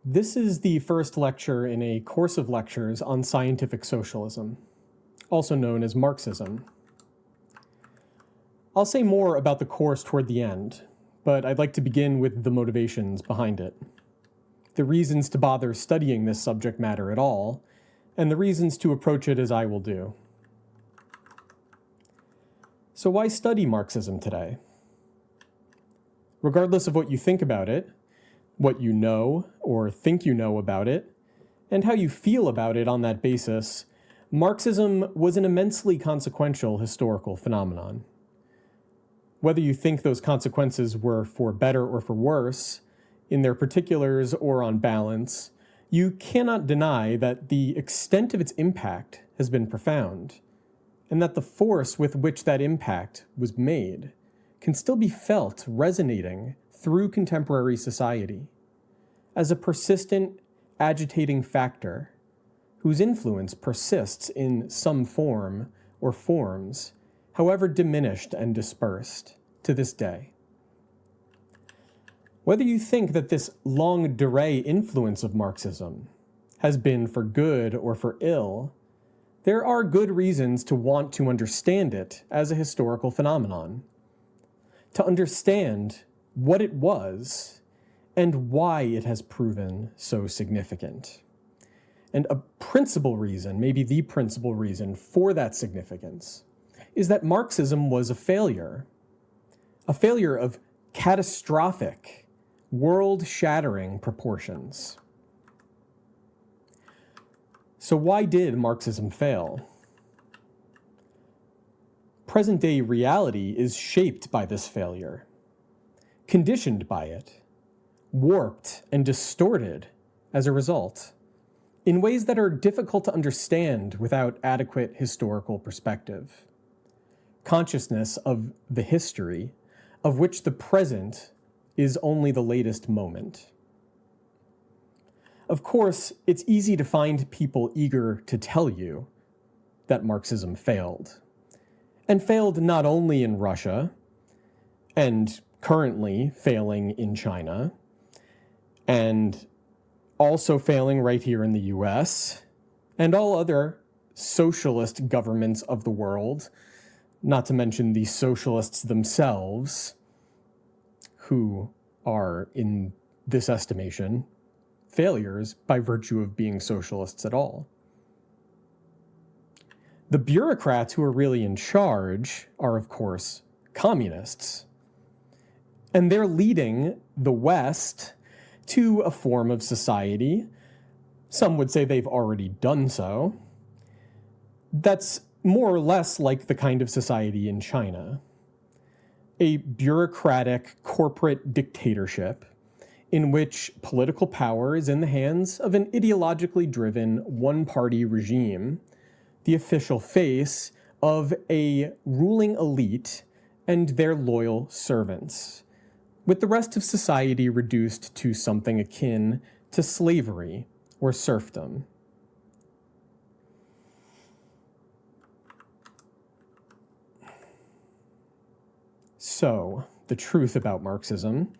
This is the first lecture in a course of lectures on scientific socialism, also known as Marxism. I'll say more about the course toward the end, but I'd like to begin with the motivations behind it, the reasons to bother studying this subject matter at all, and the reasons to approach it as I will do. So why study Marxism today? Regardless of what you think about it, what you know or think you know about it, and how you feel about it on that basis, Marxism was an immensely consequential historical phenomenon. Whether you think those consequences were for better or for worse, in their particulars or on balance, you cannot deny that the extent of its impact has been profound, and that the force with which that impact was made can still be felt resonating through contemporary society as a persistent, agitating factor whose influence persists in some form or forms, however diminished and dispersed, to this day. Whether you think that this longue durée influence of Marxism has been for good or for ill, there are good reasons to want to understand it as a historical phenomenon, to understand what it was and why it has proven so significant. And a principal reason, maybe the principal reason for that significance, is that Marxism was a failure of catastrophic, world-shattering proportions. So why did Marxism fail? Present-day reality is shaped by this failure, conditioned by it, warped and distorted as a result, in ways that are difficult to understand without adequate historical perspective. Consciousness of the history, of which the present is only the latest moment. Of course, it's easy to find people eager to tell you that Marxism failed, and failed not only in Russia, and currently failing in China, and also failing right here in the US, and all other socialist governments of the world, not to mention the socialists themselves, who are, in this estimation, failures by virtue of being socialists at all. The bureaucrats who are really in charge are, of course, communists. And they're leading the West to a form of society, some would say they've already done so, that's more or less like the kind of society in China. A bureaucratic corporate dictatorship in which political power is in the hands of an ideologically driven one-party regime, the official face of a ruling elite and their loyal servants, with the rest of society reduced to something akin to slavery or serfdom. So, the truth about Marxism.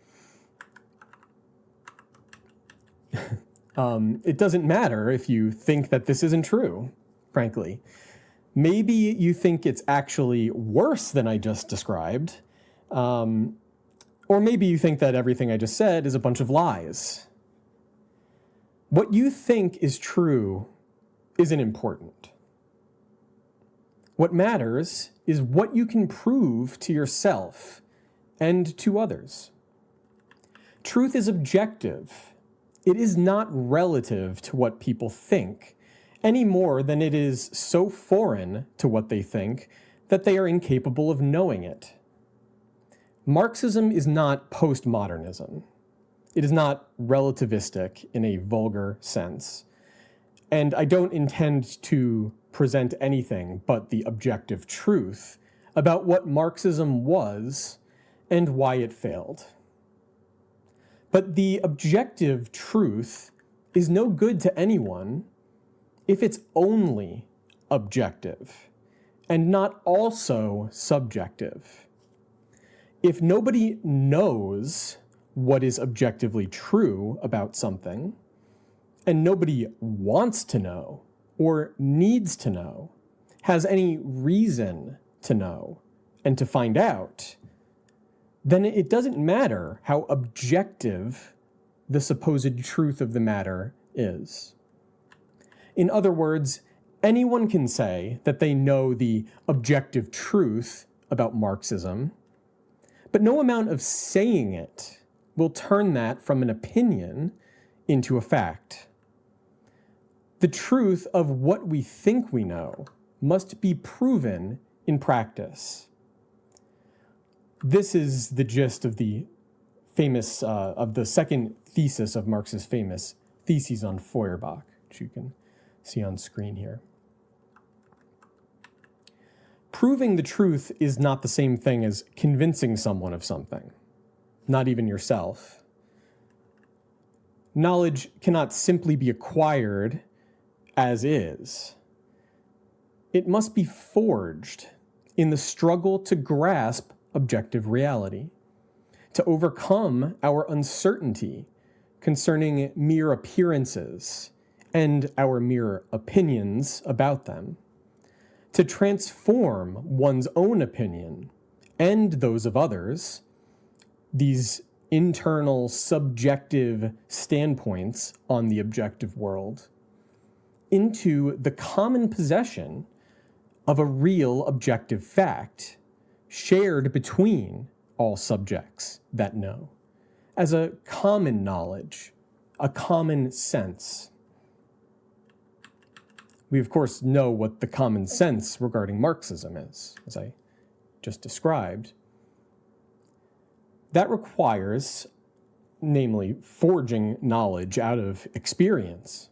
It doesn't matter if you think that this isn't true, frankly. Maybe you think it's actually worse than I just described, or maybe you think that everything I just said is a bunch of lies. What you think is true isn't important. What matters is what you can prove to yourself and to others. Truth is objective. It is not relative to what people think, any more than it is so foreign to what they think that they are incapable of knowing it. Marxism is not postmodernism. It is not relativistic in a vulgar sense. And I don't intend to present anything but the objective truth about what Marxism was and why it failed. But the objective truth is no good to anyone if it's only objective and not also subjective. If nobody knows what is objectively true about something, and nobody wants to know or needs to know, has any reason to know and to find out, then it doesn't matter how objective the supposed truth of the matter is. In other words, anyone can say that they know the objective truth about Marxism, but no amount of saying it will turn that from an opinion into a fact. The truth of what we think we know must be proven in practice. This is the gist of the second thesis of Marx's famous Theses on Feuerbach, which you can see on screen here. Proving the truth is not the same thing as convincing someone of something, not even yourself. Knowledge cannot simply be acquired as is. It must be forged in the struggle to grasp objective reality, to overcome our uncertainty concerning mere appearances and our mere opinions about them, to transform one's own opinion and those of others, these internal subjective standpoints on the objective world, into the common possession of a real objective fact shared between all subjects that know, as a common knowledge, a common sense. We, of course, know what the common sense regarding Marxism is, as I just described. That requires, namely, forging knowledge out of experience.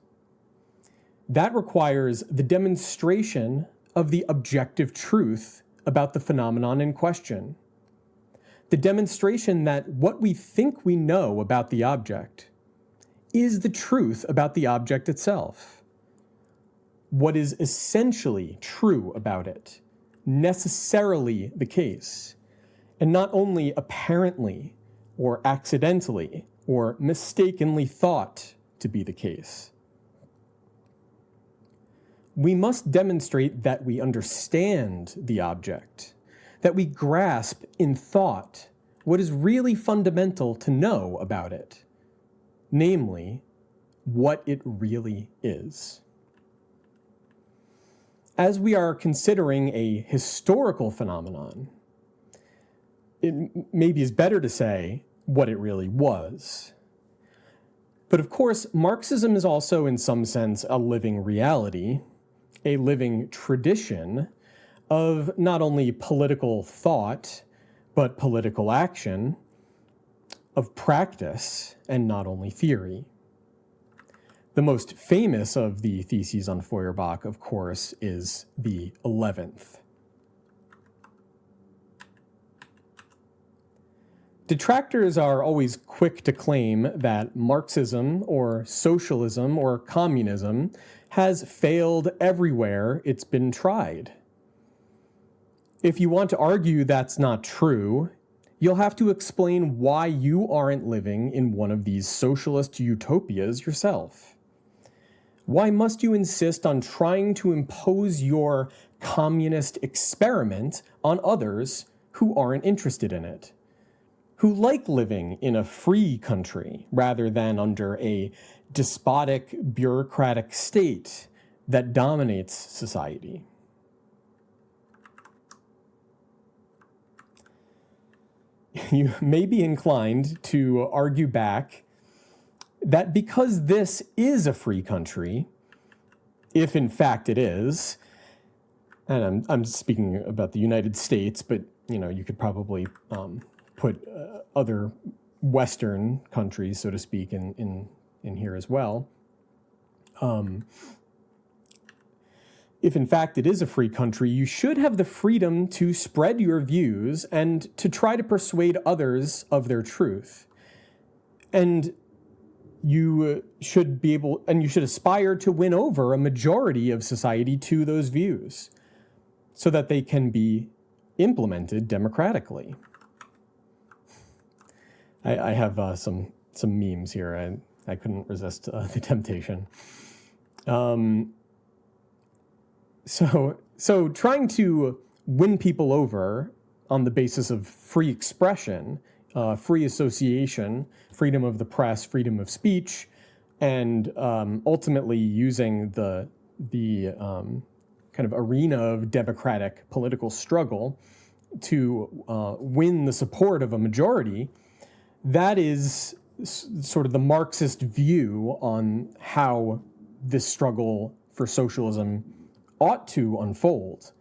That requires the demonstration of the objective truth about the phenomenon in question. The demonstration that what we think we know about the object is the truth about the object itself. What is essentially true about it, necessarily the case, and not only apparently or accidentally or mistakenly thought to be the case. We must demonstrate that we understand the object, that we grasp in thought what is really fundamental to know about it, namely, what it really is. As we are considering a historical phenomenon, it maybe is better to say what it really was. But of course, Marxism is also in some sense a living reality, a living tradition of not only political thought, but political action, of practice, and not only theory. The most famous of the Theses on Feuerbach, of course, is the 11th. Detractors are always quick to claim that Marxism or socialism or communism has failed everywhere it's been tried. If you want to argue that's not true, you'll have to explain why you aren't living in one of these socialist utopias yourself. Why must you insist on trying to impose your communist experiment on others who aren't interested in it, who like living in a free country rather than under a despotic, bureaucratic state that dominates society? You may be inclined to argue back that because this is a free country, if in fact it is, and I'm speaking about the United States, but you could probably put other Western countries, so to speak, in here as well. If in fact it is a free country, you should have the freedom to spread your views and to try to persuade others of their truth. And you should be able, and you should aspire to win over a majority of society to those views so that they can be implemented democratically. I have some memes here. I couldn't resist the temptation. So trying to win people over on the basis of free expression, free association, freedom of the press, freedom of speech, and ultimately using the kind of arena of democratic political struggle to win the support of a majority, that is sort of the Marxist view on how this struggle for socialism ought to unfold,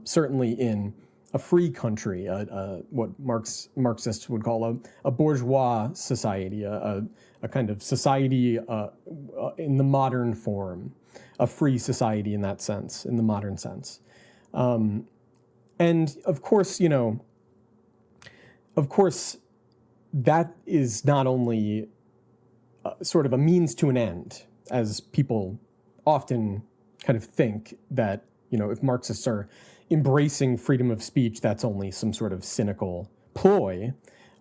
certainly in a free country, what Marxists would call a bourgeois society, a kind of society in the modern form, a free society in that sense, in the modern sense. And of course, that is not only sort of a means to an end, as people often kind of think that, if Marxists are embracing freedom of speech, that's only some sort of cynical ploy.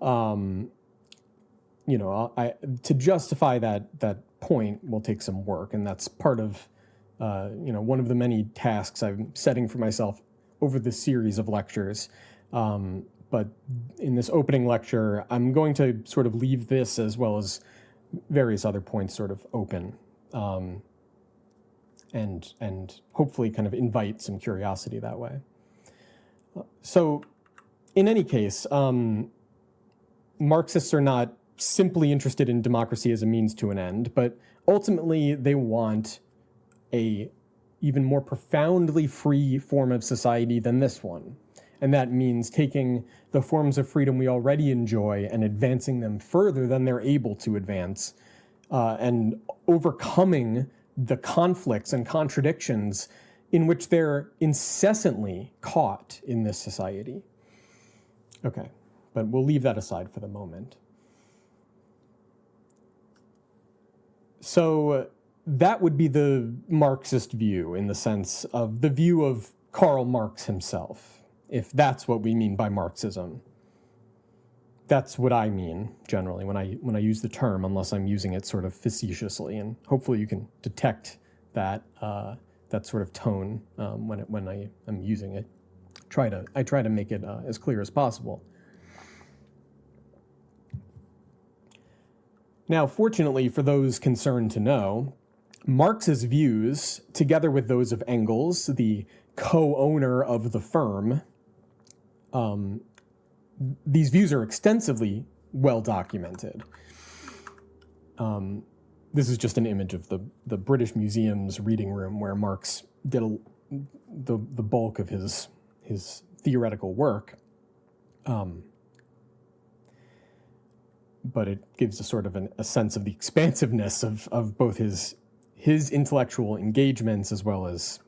To justify that point will take some work, and that's part of, one of the many tasks I'm setting for myself over this series of lectures. But in this opening lecture, I'm going to sort of leave this as well as various other points sort of open, and hopefully kind of invite some curiosity that way. So in any case, Marxists are not simply interested in democracy as a means to an end, but ultimately they want a even more profoundly free form of society than this one. And that means taking the forms of freedom we already enjoy and advancing them further than they're able to advance, and overcoming the conflicts and contradictions in which they're incessantly caught in this society. Okay, but we'll leave that aside for the moment. So that would be the Marxist view in the sense of the view of Karl Marx himself, if that's what we mean by Marxism. That's what I mean generally when I use the term, unless I'm using it sort of facetiously, and hopefully you can detect that that sort of tone when I am using it. I try to make it as clear as possible. Now, fortunately for those concerned to know, Marx's views, together with those of Engels, the co-owner of the firm, these views are extensively well documented. This is just an image of the British Museum's reading room where Marx did the bulk of his theoretical work. But it gives a sort of a sense of the expansiveness of both his intellectual engagements as well as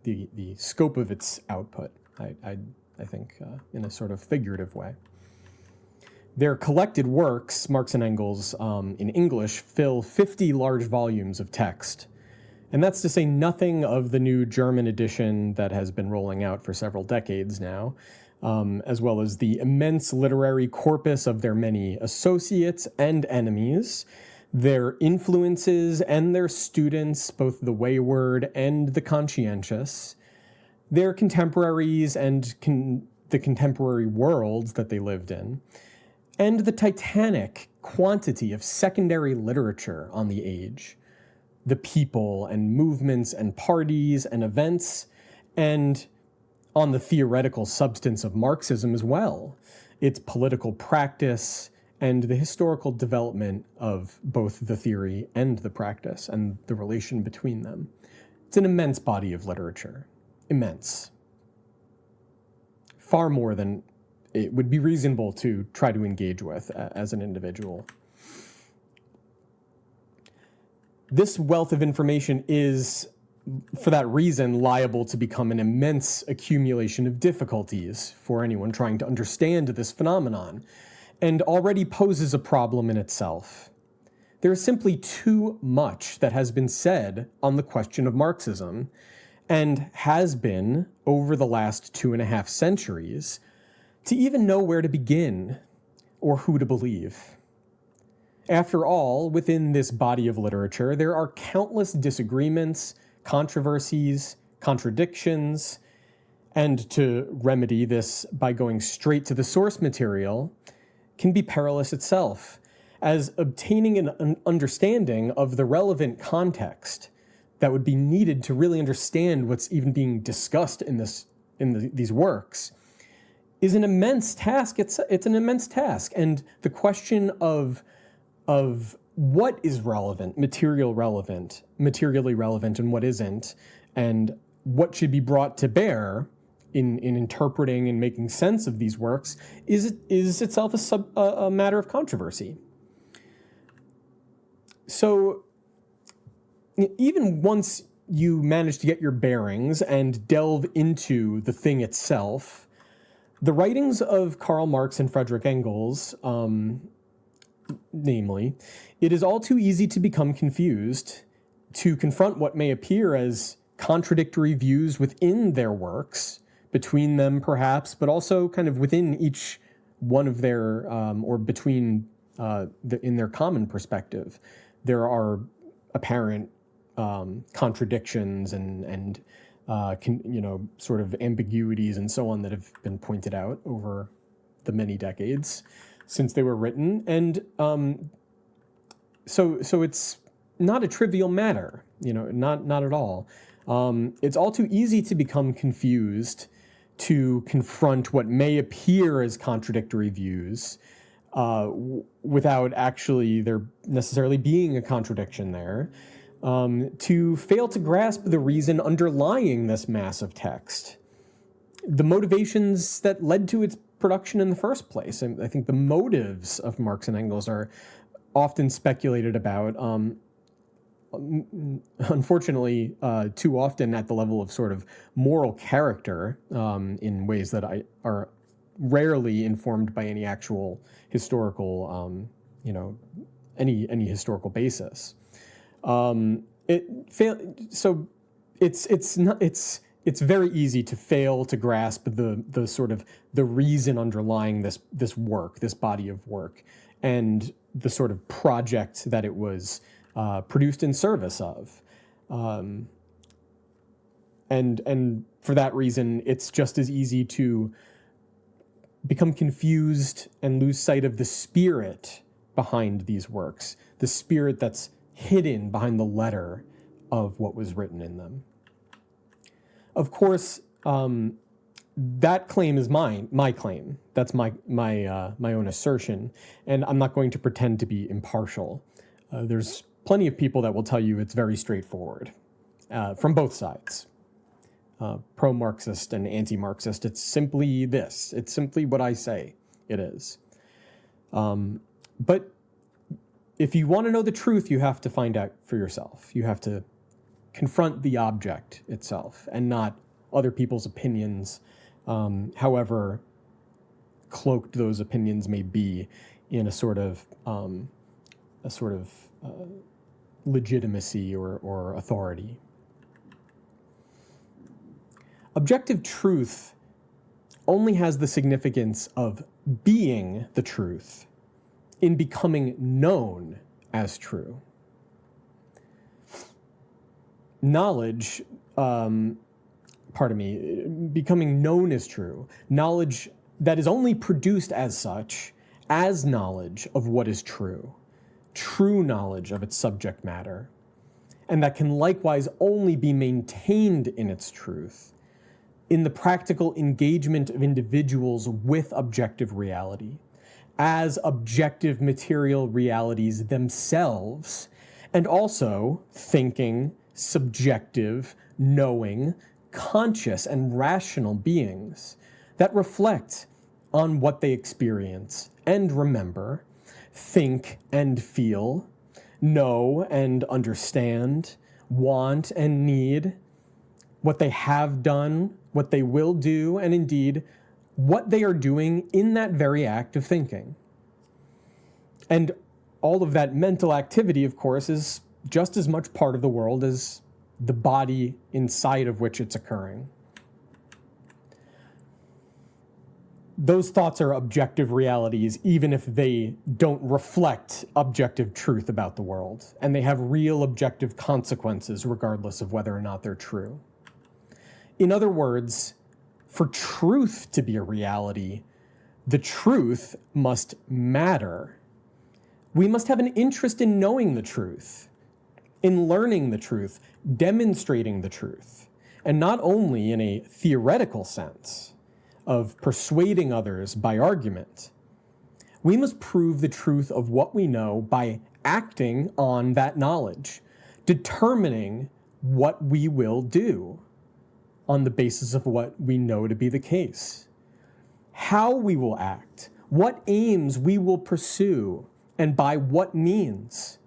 the scope of its output, I think, in a sort of figurative way. Their collected works, Marx and Engels, in English, fill 50 large volumes of text. And that's to say nothing of the new German edition that has been rolling out for several decades now, as well as the immense literary corpus of their many associates and enemies, their influences and their students, both the wayward and the conscientious, their contemporaries and the contemporary worlds that they lived in, and the titanic quantity of secondary literature on the age, the people and movements and parties and events, and on the theoretical substance of Marxism as well, its political practice and the historical development of both the theory and the practice and the relation between them. It's an immense body of literature. Immense. Far more than it would be reasonable to try to engage with as an individual. This wealth of information is, for that reason, liable to become an immense accumulation of difficulties for anyone trying to understand this phenomenon, and already poses a problem in itself. There is simply too much that has been said on the question of Marxism, and has been over the last 2.5 centuries, to even know where to begin or who to believe. After all, within this body of literature, there are countless disagreements, controversies, contradictions, and to remedy this by going straight to the source material can be perilous itself, as obtaining an understanding of the relevant context that would be needed to really understand what's even being discussed in these works is an immense task. It's an immense task, and the question of what is relevant, materially relevant, and what isn't, and what should be brought to bear in interpreting and making sense of these works is itself a matter of controversy. So even once you manage to get your bearings and delve into the thing itself, the writings of Karl Marx and Frederick Engels, namely, it is all too easy to become confused, to confront what may appear as contradictory views within their works, between them perhaps, but also kind of within each one of their, or between in their common perspective. There are apparent contradictions and sort of ambiguities and so on that have been pointed out over the many decades since they were written. And so it's not a trivial matter, not at all. It's all too easy to become confused, to confront what may appear as contradictory views without actually there necessarily being a contradiction there, to fail to grasp the reason underlying this mass of text, the motivations that led to its production in the first place. And I think the motives of Marx and Engels are often speculated about, unfortunately, too often at the level of sort of moral character, in ways that are rarely informed by any actual historical, any historical basis. It's very easy to fail to grasp the sort of the reason underlying this work, this body of work, and the sort of project that it was produced in service of. And for that reason, it's just as easy to become confused and lose sight of the spirit behind these works, the spirit that's hidden behind the letter of what was written in them. Of course, that claim is my claim. That's my own assertion, and I'm not going to pretend to be impartial. There's plenty of people that will tell you it's very straightforward from both sides, pro-Marxist and anti-Marxist. It's simply this. It's simply what I say it is. But if you want to know the truth, you have to find out for yourself. You have to confront the object itself and not other people's opinions, however cloaked those opinions may be in a sort of legitimacy or authority. Objective truth only has the significance of being the truth in becoming known as true. Knowledge, becoming known as true, knowledge that is only produced as such, as knowledge of what is true knowledge of its subject matter, and that can likewise only be maintained in its truth in the practical engagement of individuals with objective reality, as objective material realities themselves, and also thinking, subjective, knowing, conscious, and rational beings that reflect on what they experience and remember, think and feel, know and understand, want and need, what they have done, what they will do, and indeed, what they are doing in that very act of thinking. And all of that mental activity, of course, is just as much part of the world as the body inside of which it's occurring. those thoughts are objective realities, even if they don't reflect objective truth about the world, and they have real objective consequences regardless of whether or not they're true. In other words, for truth to be a reality, the truth must matter. We must have an interest in knowing the truth, in learning the truth, demonstrating the truth, and not only in a theoretical sense of persuading others by argument. We must prove the truth of what we know by acting on that knowledge, determining what we will do on the basis of what we know to be the case, how we will act, what aims we will pursue, and by what means,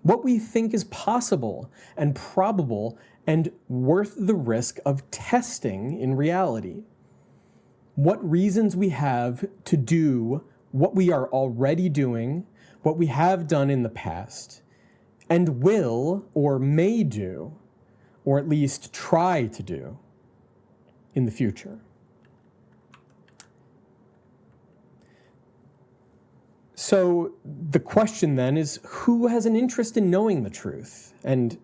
what we think is possible and probable and worth the risk of testing in reality, what reasons we have to do what we are already doing, what we have done in the past, and will or may do, or at least try to do in the future. So the question then is, who has an interest in knowing the truth? And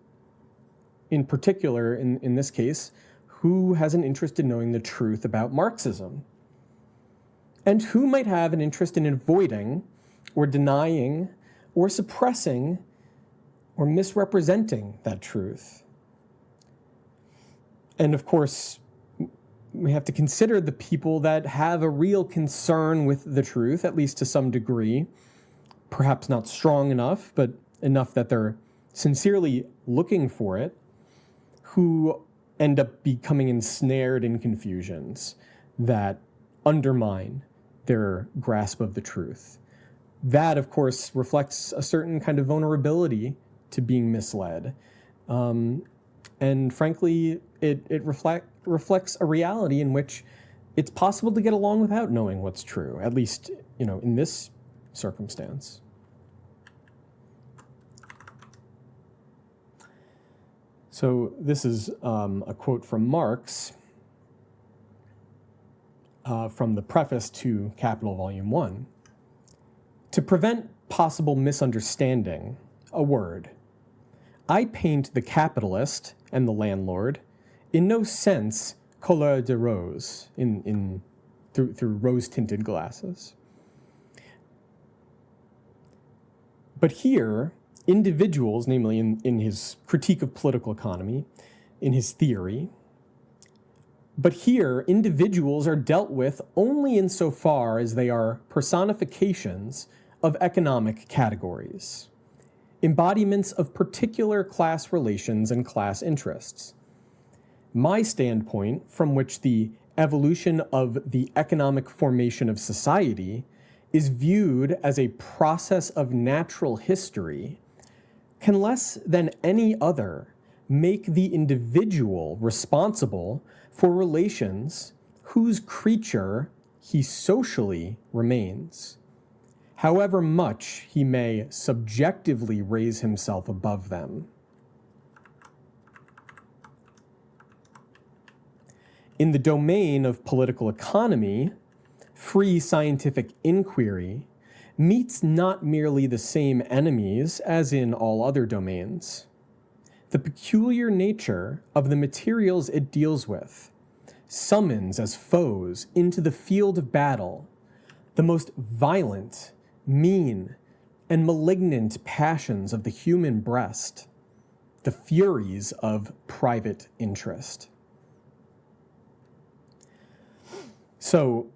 in particular, in this case, who has an interest in knowing the truth about Marxism? And who might have an interest in avoiding or denying or suppressing or misrepresenting that truth? And of course, we have to consider the people that have a real concern with the truth, at least to some degree, perhaps not strong enough, but enough that they're sincerely looking for it, who end up becoming ensnared in confusions that undermine their grasp of the truth. That, of course, reflects a certain kind of vulnerability to being misled. And frankly, it reflects a reality in which it's possible to get along without knowing what's true, at least, in this circumstance. So this is a quote from Marx from the preface to Capital Volume 1. To prevent possible misunderstanding, a word. I paint the capitalist and the landlord in no sense couleur de rose, through rose-tinted glasses. But here, individuals, namely in his critique of political economy, in his theory, but here, individuals are dealt with only insofar as they are personifications of economic categories, embodiments of particular class relations and class interests. My standpoint, from which the evolution of the economic formation of society is viewed as a process of natural history, can less than any other make the individual responsible for relations whose creature he socially remains, however much he may subjectively raise himself above them. In the domain of political economy, free scientific inquiry meets not merely the same enemies as in all other domains. The peculiar nature of the materials it deals with summons as foes into the field of battle the most violent, mean, and malignant passions of the human breast, the furies of private interest. So,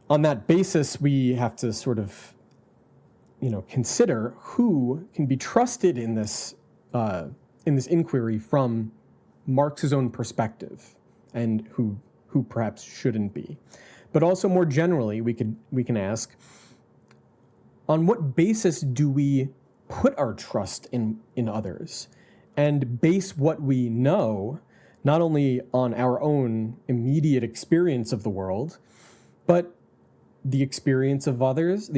on that basis, we have to sort of, consider who can be trusted in this inquiry from Marx's own perspective, and who perhaps shouldn't be. But also more generally, we can ask, on what basis do we put our trust in others, and base what we know not only on our own immediate experience of the world, but the experiences of others,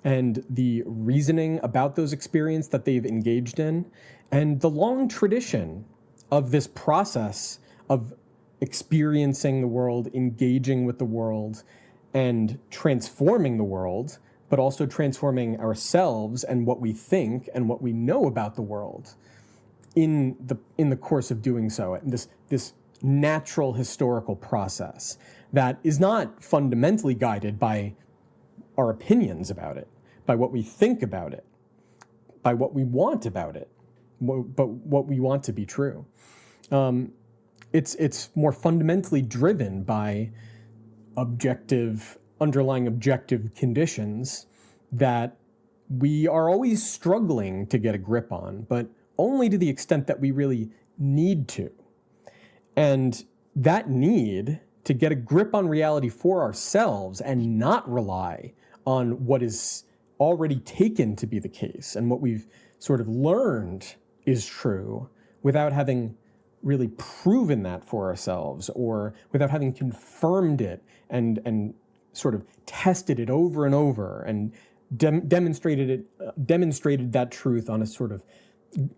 and the reasoning about those experiences that they've engaged in, and the long tradition of this process of experiencing the world, engaging with the world, and transforming the world, but also transforming ourselves and what we think and what we know about the world in the course of doing so. And this natural historical process that is not fundamentally guided by our opinions about it, by what we think about it, by what we want about it, but what we want to be true. It's more fundamentally driven by underlying objective conditions that we are always struggling to get a grip on, but only to the extent that we really need to. And that need to get a grip on reality for ourselves and not rely on what is already taken to be the case and what we've sort of learned is true without having really proven that for ourselves or without having confirmed it and sort of tested it over and over and demonstrated that truth on a sort of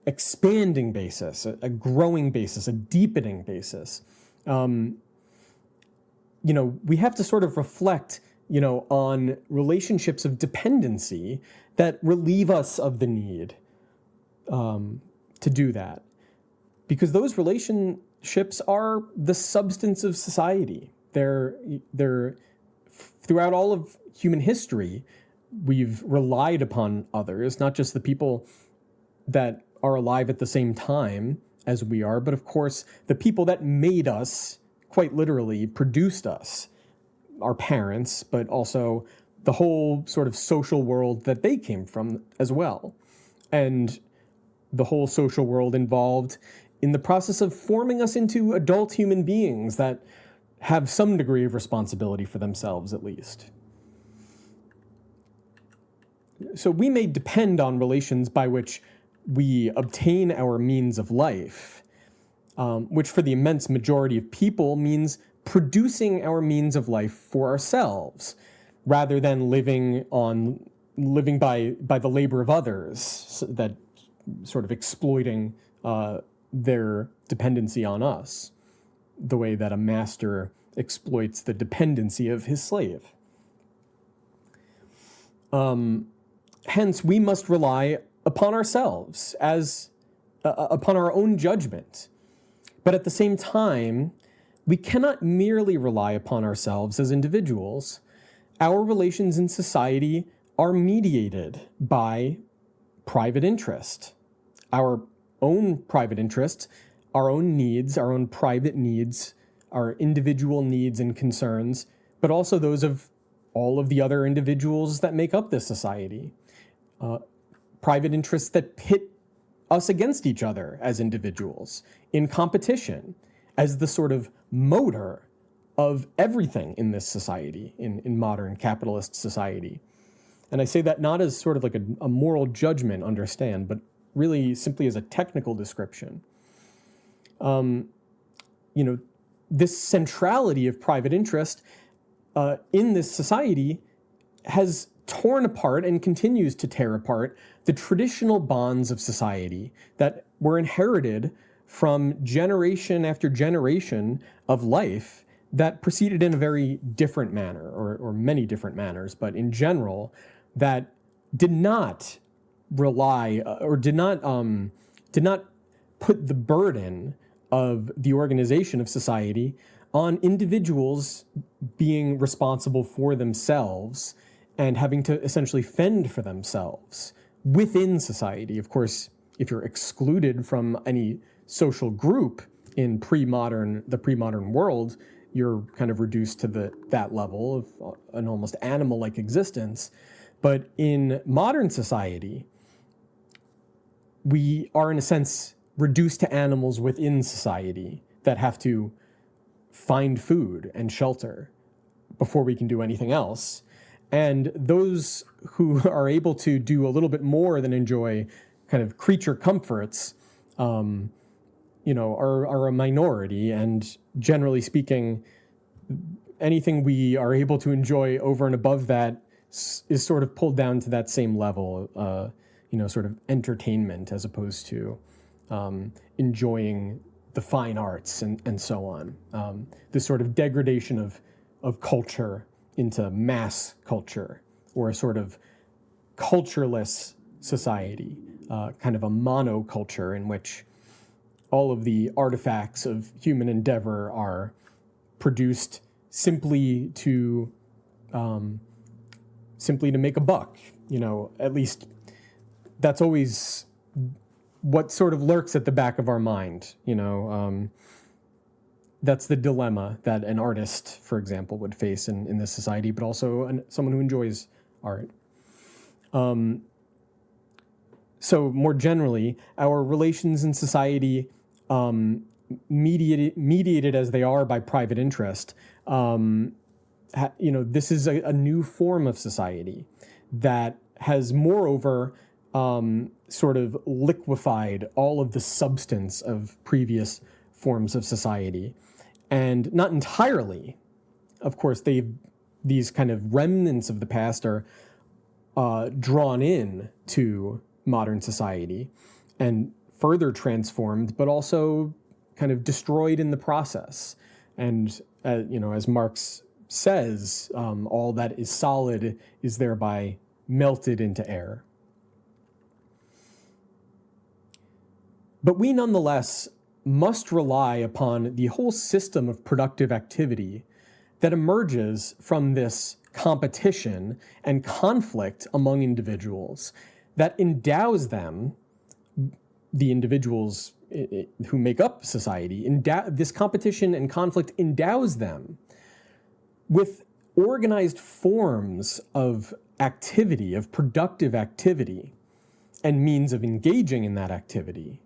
expanding basis, a growing basis, a deepening basis. We have to sort of reflect, on relationships of dependency that relieve us of the need to do that. Because those relationships are the substance of society. They're throughout all of human history, we've relied upon others, not just the people that are alive at the same time as we are, but of course, the people that made us, quite literally, produced us, our parents, but also the whole sort of social world that they came from as well. And the whole social world involved in the process of forming us into adult human beings that have some degree of responsibility for themselves, at least. So we may depend on relations by which we obtain our means of life, which for the immense majority of people means producing our means of life for ourselves, rather than living by the labor of others, so that sort of exploiting their dependency on us, the way that a master exploits the dependency of his slave. Hence, we must rely upon ourselves as upon our own judgment. But at the same time, we cannot merely rely upon ourselves as individuals. Our relations in society are mediated by private interest, our own private interest, our own needs, our own private needs, our individual needs and concerns, but also those of all of the other individuals that make up this society. Private interests that pit us against each other as individuals in competition as the sort of motor of everything in this society, in modern capitalist society. And I say that not as sort of like a moral judgment, understand, but really simply as a technical description. This centrality of private interest in this society has torn apart and continues to tear apart the traditional bonds of society that were inherited from generation after generation of life that proceeded in a very different manner, or many different manners, but in general, that did not rely or did not put the burden of the organization of society on individuals being responsible for themselves and having to essentially fend for themselves within society. Of course, if you're excluded from any social group in the pre-modern world, you're kind of reduced to that level of an almost animal-like existence. But in modern society, we are, in a sense, reduced to animals within society that have to find food and shelter before we can do anything else. And those who are able to do a little bit more than enjoy kind of creature comforts, are a minority. And generally speaking, anything we are able to enjoy over and above that is sort of pulled down to that same level, sort of entertainment as opposed to enjoying the fine arts and so on. This sort of degradation of culture into mass culture, or a sort of cultureless society, kind of a monoculture in which all of the artifacts of human endeavor are produced simply to make a buck. At least that's always what sort of lurks at the back of our mind. That's the dilemma that an artist, for example, would face in this society, but also someone who enjoys art. So more generally, our relations in society, mediated as they are by private interest, this is a new form of society that has, moreover, sort of liquefied all of the substance of previous forms of society. And not entirely. Of course, these kind of remnants of the past are drawn in to modern society and further transformed, but also kind of destroyed in the process. And, as Marx says, all that is solid is thereby melted into air. But we nonetheless must rely upon the whole system of productive activity that emerges from this competition and conflict among individuals, that endows them, the individuals who make up society, this competition and conflict endows them with organized forms of activity, of productive activity, and means of engaging in that activity.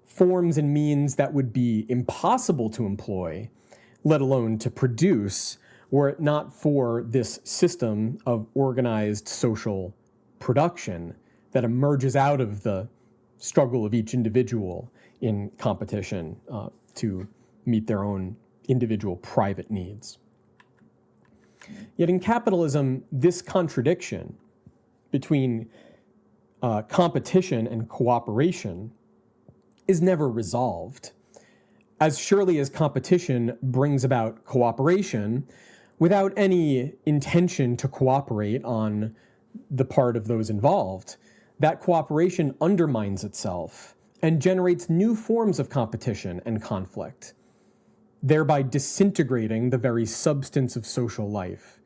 Forms and means that would be impossible to employ, let alone to produce, were it not for this system of organized social production that emerges out of the struggle of each individual in competition to meet their own individual private needs. Yet in capitalism, this contradiction between competition and cooperation is never resolved. As surely as competition brings about cooperation without any intention to cooperate on the part of those involved, that cooperation undermines itself and generates new forms of competition and conflict, thereby disintegrating the very substance of social life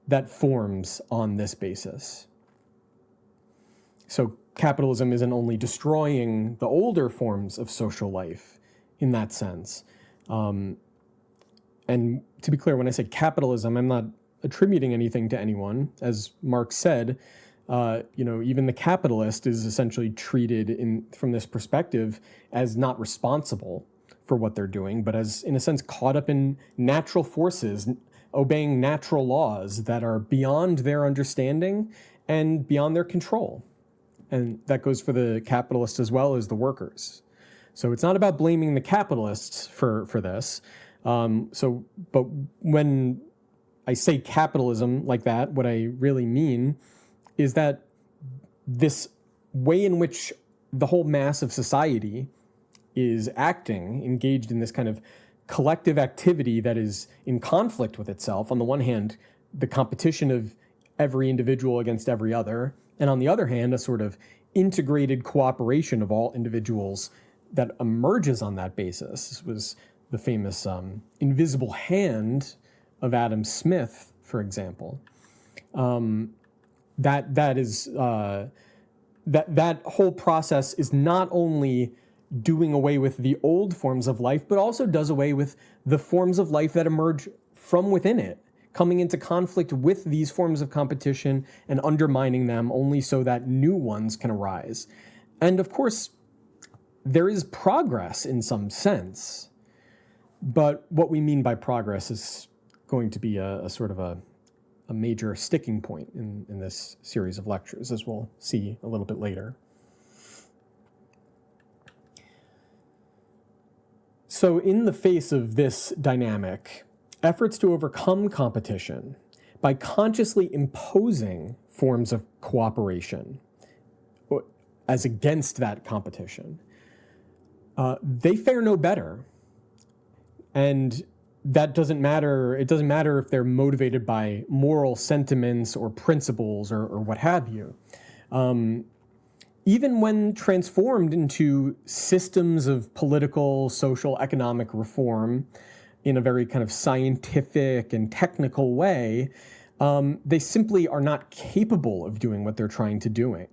that forms on this basis. So capitalism isn't only destroying the older forms of social life in that sense. And to be clear, when I say capitalism, I'm not attributing anything to anyone. As Marx said, even the capitalist is essentially treated from this perspective as not responsible for what they're doing, but as, in a sense, caught up in natural forces, obeying natural laws that are beyond their understanding and beyond their control. And that goes for the capitalists as well as the workers. So it's not about blaming the capitalists for this. But when I say capitalism like that, what I really mean is that this way in which the whole mass of society is acting, engaged in this kind of collective activity that is in conflict with itself. On the one hand, the competition of every individual against every other, and on the other hand, a sort of integrated cooperation of all individuals that emerges on that basis. This was the famous invisible hand of Adam Smith, for example. That whole process is not only doing away with the old forms of life, but also does away with the forms of life that emerge from within it, coming into conflict with these forms of competition and undermining them only so that new ones can arise. And of course, there is progress in some sense, but what we mean by progress is going to be a sort of a major sticking point in this series of lectures, as we'll see a little bit later. So in the face of this dynamic, efforts to overcome competition by consciously imposing forms of cooperation as against that competition they fare no better. And that doesn't matter. It doesn't matter if they're motivated by moral sentiments or principles or what have you. Even when transformed into systems of political, social, economic reform in a very kind of scientific and technical way, they simply are not capable of doing what they're trying to do.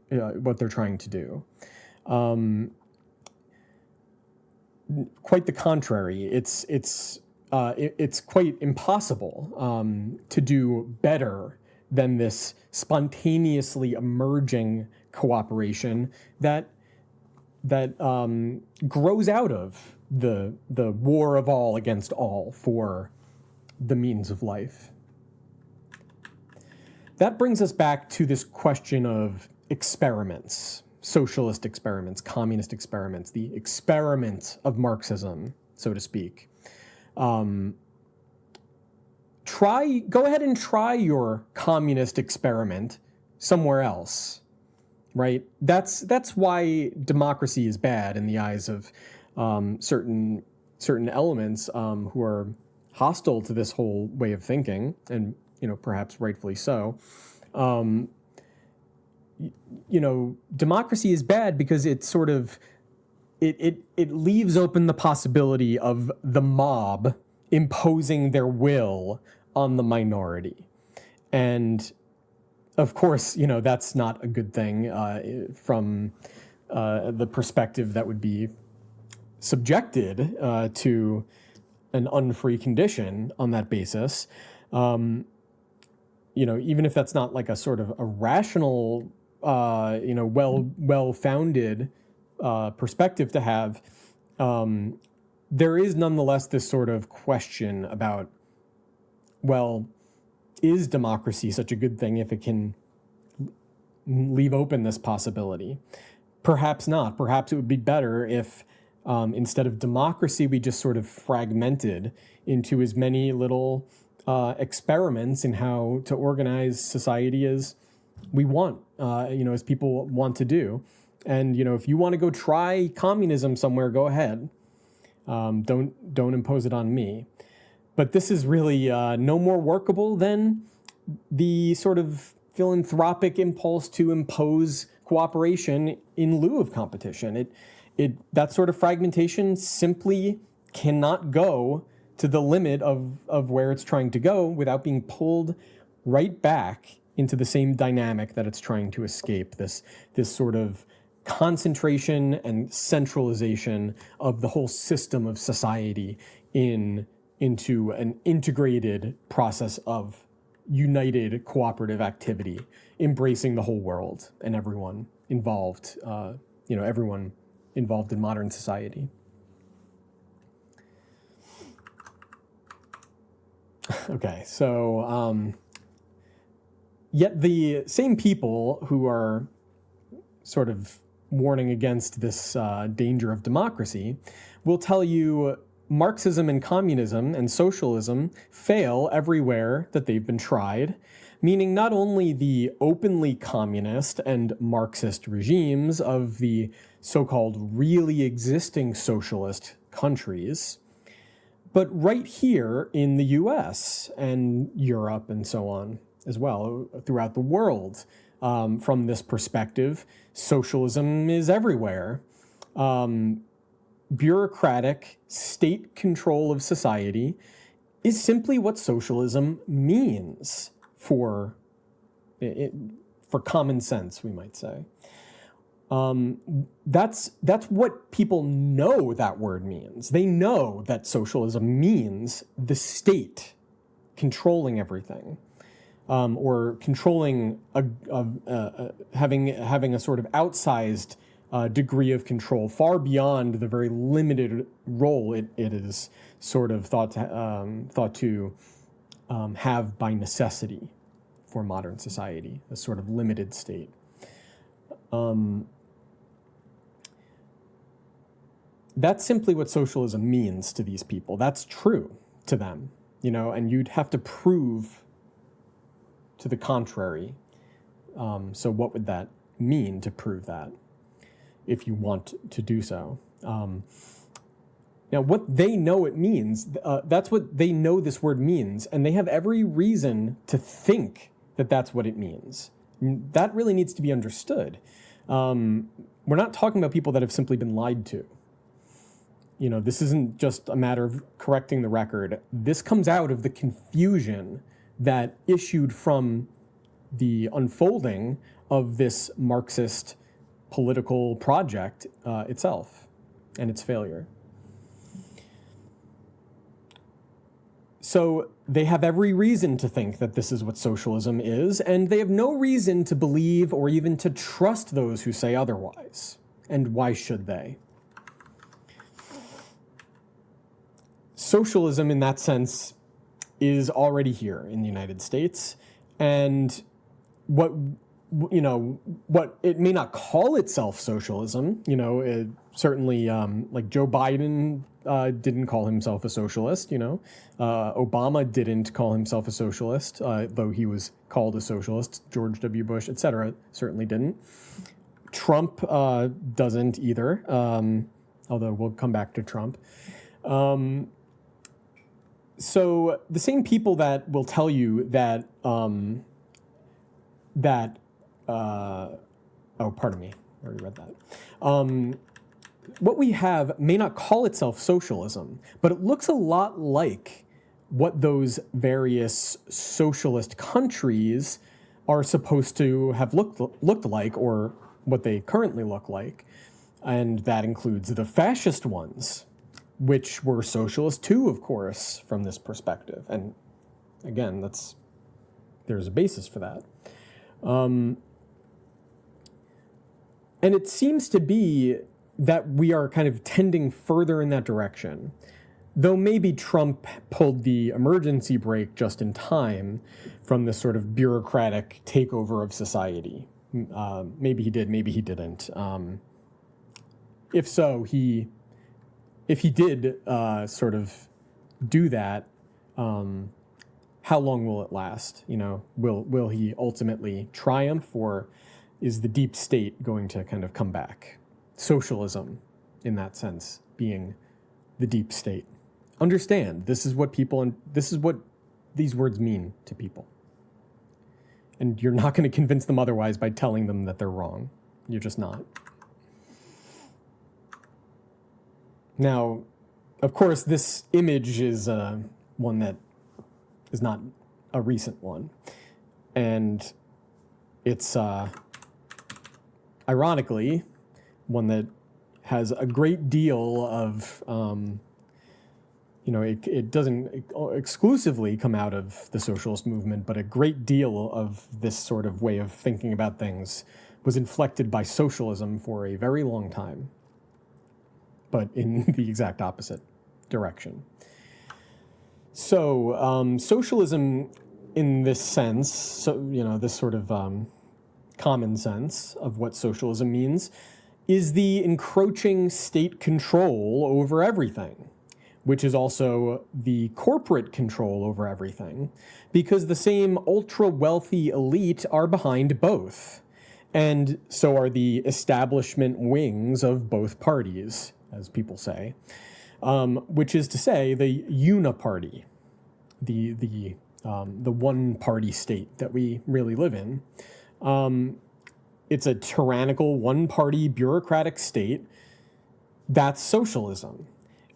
Quite the contrary. It's quite impossible to do better than this spontaneously emerging cooperation that grows out of the war of all against all for the means of life. That brings us back to this question of experiments, socialist experiments, communist experiments, the experiment of Marxism, so to speak. Go ahead and try your communist experiment somewhere else, right? That's why democracy is bad in the eyes of certain elements who are hostile to this whole way of thinking, and perhaps rightfully so. Democracy is bad because it sort of it leaves open the possibility of the mob imposing their will on the minority. And of course, that's not a good thing from the perspective that would be subjected to an unfree condition on that basis. Even if that's not like a sort of a rational, well-founded perspective to have, there is nonetheless this sort of question about, well, is democracy such a good thing if it can leave open this possibility? Perhaps not. Perhaps it would be better if instead of democracy, we just sort of fragmented into as many little experiments in how to organize society as we want, as people want to do. And, if you want to go try communism somewhere, go ahead. Don't impose it on me. But this is really no more workable than the sort of philanthropic impulse to impose cooperation in lieu of competition. That sort of fragmentation simply cannot go to the limit of where it's trying to go without being pulled right back into the same dynamic that it's trying to escape, this sort of concentration and centralization of the whole system of society into an integrated process of united cooperative activity, embracing the whole world and everyone involved, everyone involved in modern society. Okay, so yet the same people who are sort of warning against this danger of democracy will tell you Marxism and communism and socialism fail everywhere that they've been tried, meaning not only the openly communist and Marxist regimes of the so-called really existing socialist countries, but right here in the US and Europe and so on as well, throughout the world. From this perspective, socialism is everywhere. Bureaucratic state control of society is simply what socialism means for common sense, we might say. That's what people know that word means. They know that socialism means the state controlling everything, or controlling having a sort of outsized degree of control far beyond the very limited role it is sort of thought to have by necessity for modern society, a sort of limited state. That's simply what socialism means to these people. That's true to them, and you'd have to prove to the contrary. So what would that mean to prove that? if you want to do so. Now, what they know it means, that's what they know this word means, and they have every reason to think that that's what it means. That really needs to be understood. We're not talking about people that have simply been lied to. You know, this isn't just a matter of correcting the record. This comes out of the confusion that issued from the unfolding of this Marxist political project itself and its failure. So they have every reason to think that this is what socialism is, and they have no reason to believe or even to trust those who say otherwise. And why should they? Socialism, in that sense, is already here in the United States, and what it may not call itself socialism. Certainly, like Joe Biden didn't call himself a socialist. Obama didn't call himself a socialist, though he was called a socialist. George W. Bush, etc., certainly didn't. Trump doesn't either, although we'll come back to Trump. So the same people that will tell you that oh, pardon me, I already read that. What we have may not call itself socialism, but it looks a lot like what those various socialist countries are supposed to have looked like, or what they currently look like. And that includes the fascist ones, which were socialist too, of course, from this perspective. And again, there's a basis for that. And it seems to be that we are kind of tending further in that direction, though maybe Trump pulled the emergency brake just in time from this sort of bureaucratic takeover of society. Maybe he did, maybe he didn't. If so, if he did sort of do that, how long will it last? Will he ultimately triumph, or is the deep state going to kind of come back? Socialism, in that sense, being the deep state. Understand, this is what these words mean to people. And you're not going to convince them otherwise by telling them that they're wrong. You're just not. Now, of course, this image is one that is not a recent one. And it's, ironically, one that has a great deal of, it doesn't exclusively come out of the socialist movement, but a great deal of this sort of way of thinking about things was inflected by socialism for a very long time, but in the exact opposite direction. So socialism, in this sense, this sort of common sense of what socialism means, is the encroaching state control over everything, which is also the corporate control over everything, because the same ultra-wealthy elite are behind both, and so are the establishment wings of both parties, as people say, which is to say the uniparty, the one-party state that we really live in. It's a tyrannical, one-party, bureaucratic state. That's socialism.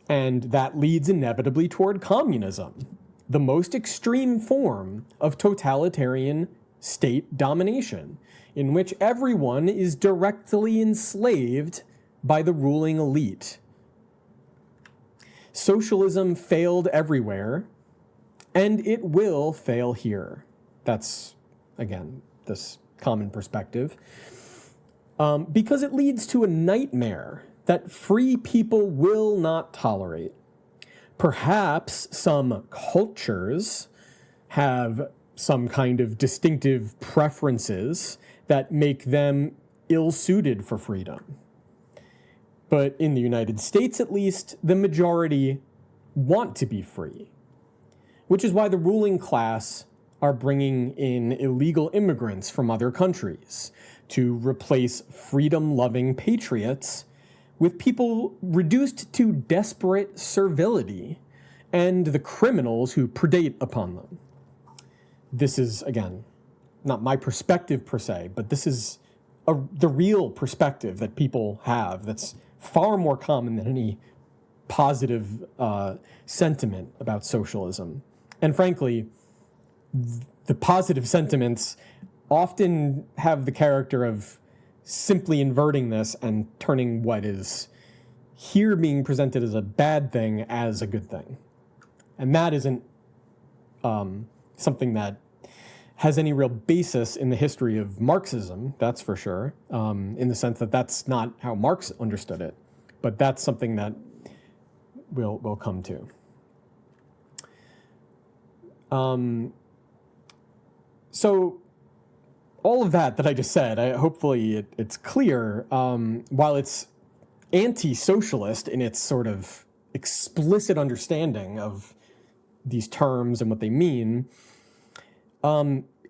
And that leads inevitably toward communism, the most extreme form of totalitarian state domination, in which everyone is directly enslaved by the ruling elite. Socialism failed everywhere, and it will fail here. That's, again, this common perspective, because it leads to a nightmare that free people will not tolerate. Perhaps some cultures have some kind of distinctive preferences that make them ill-suited for freedom. But in the United States, at least, the majority want to be free, which is why the ruling class are bringing in illegal immigrants from other countries to replace freedom-loving patriots with people reduced to desperate servility and the criminals who predate upon them. This is, again, not my perspective per se, but this is the real perspective that people have that's far more common than any positive sentiment about socialism. And frankly, the positive sentiments often have the character of simply inverting this and turning what is here being presented as a bad thing as a good thing. And that isn't something that has any real basis in the history of Marxism, that's for sure, in the sense that that's not how Marx understood it. But that's something that we'll come to. So all of that I just said, hopefully it's clear, while it's anti-socialist in its sort of explicit understanding of these terms and what they mean,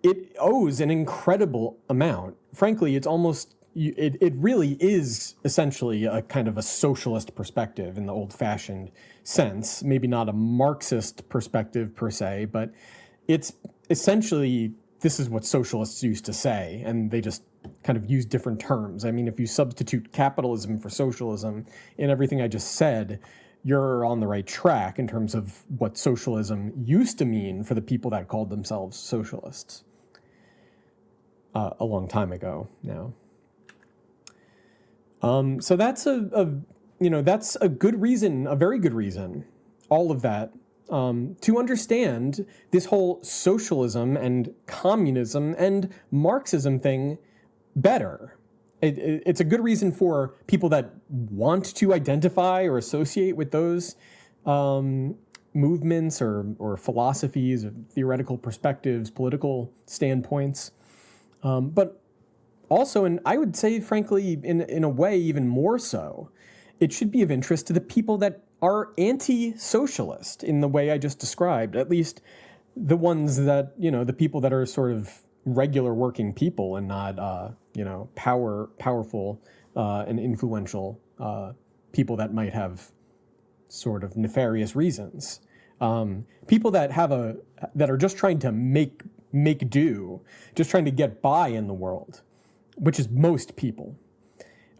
it owes an incredible amount. Frankly, it's almost, it really is essentially a kind of a socialist perspective in the old-fashioned sense. Maybe not a Marxist perspective per se, but it's essentially, this is what socialists used to say, and they just kind of use different terms. I mean, if you substitute capitalism for socialism in everything I just said, you're on the right track in terms of what socialism used to mean for the people that called themselves socialists a long time ago now. So that's that's a good reason, a very good reason, all of that, to understand this whole socialism and communism and Marxism thing better. It's a good reason for people that want to identify or associate with those movements or philosophies, or theoretical perspectives, political standpoints. But also, and I would say, frankly, in a way, even more so, it should be of interest to the people that are anti-socialist in the way I just described, at least the ones that, the people that are sort of regular working people and not, powerful and influential people that might have sort of nefarious reasons. People that that are just trying to make do, just trying to get by in the world, which is most people.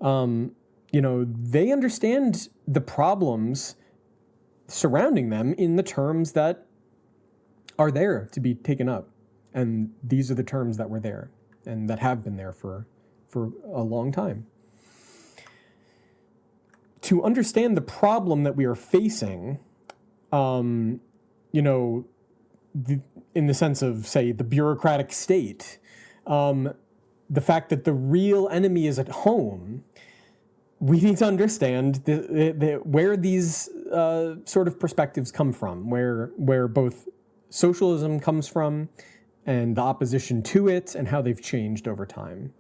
They understand the problems surrounding them in the terms that are there to be taken up. And these are the terms that were there and that have been there for a long time. To understand the problem that we are facing, in the sense of, say, the bureaucratic state, the fact that the real enemy is at home, we need to understand where these sort of perspectives come from, where both socialism comes from and the opposition to it and how they've changed over time.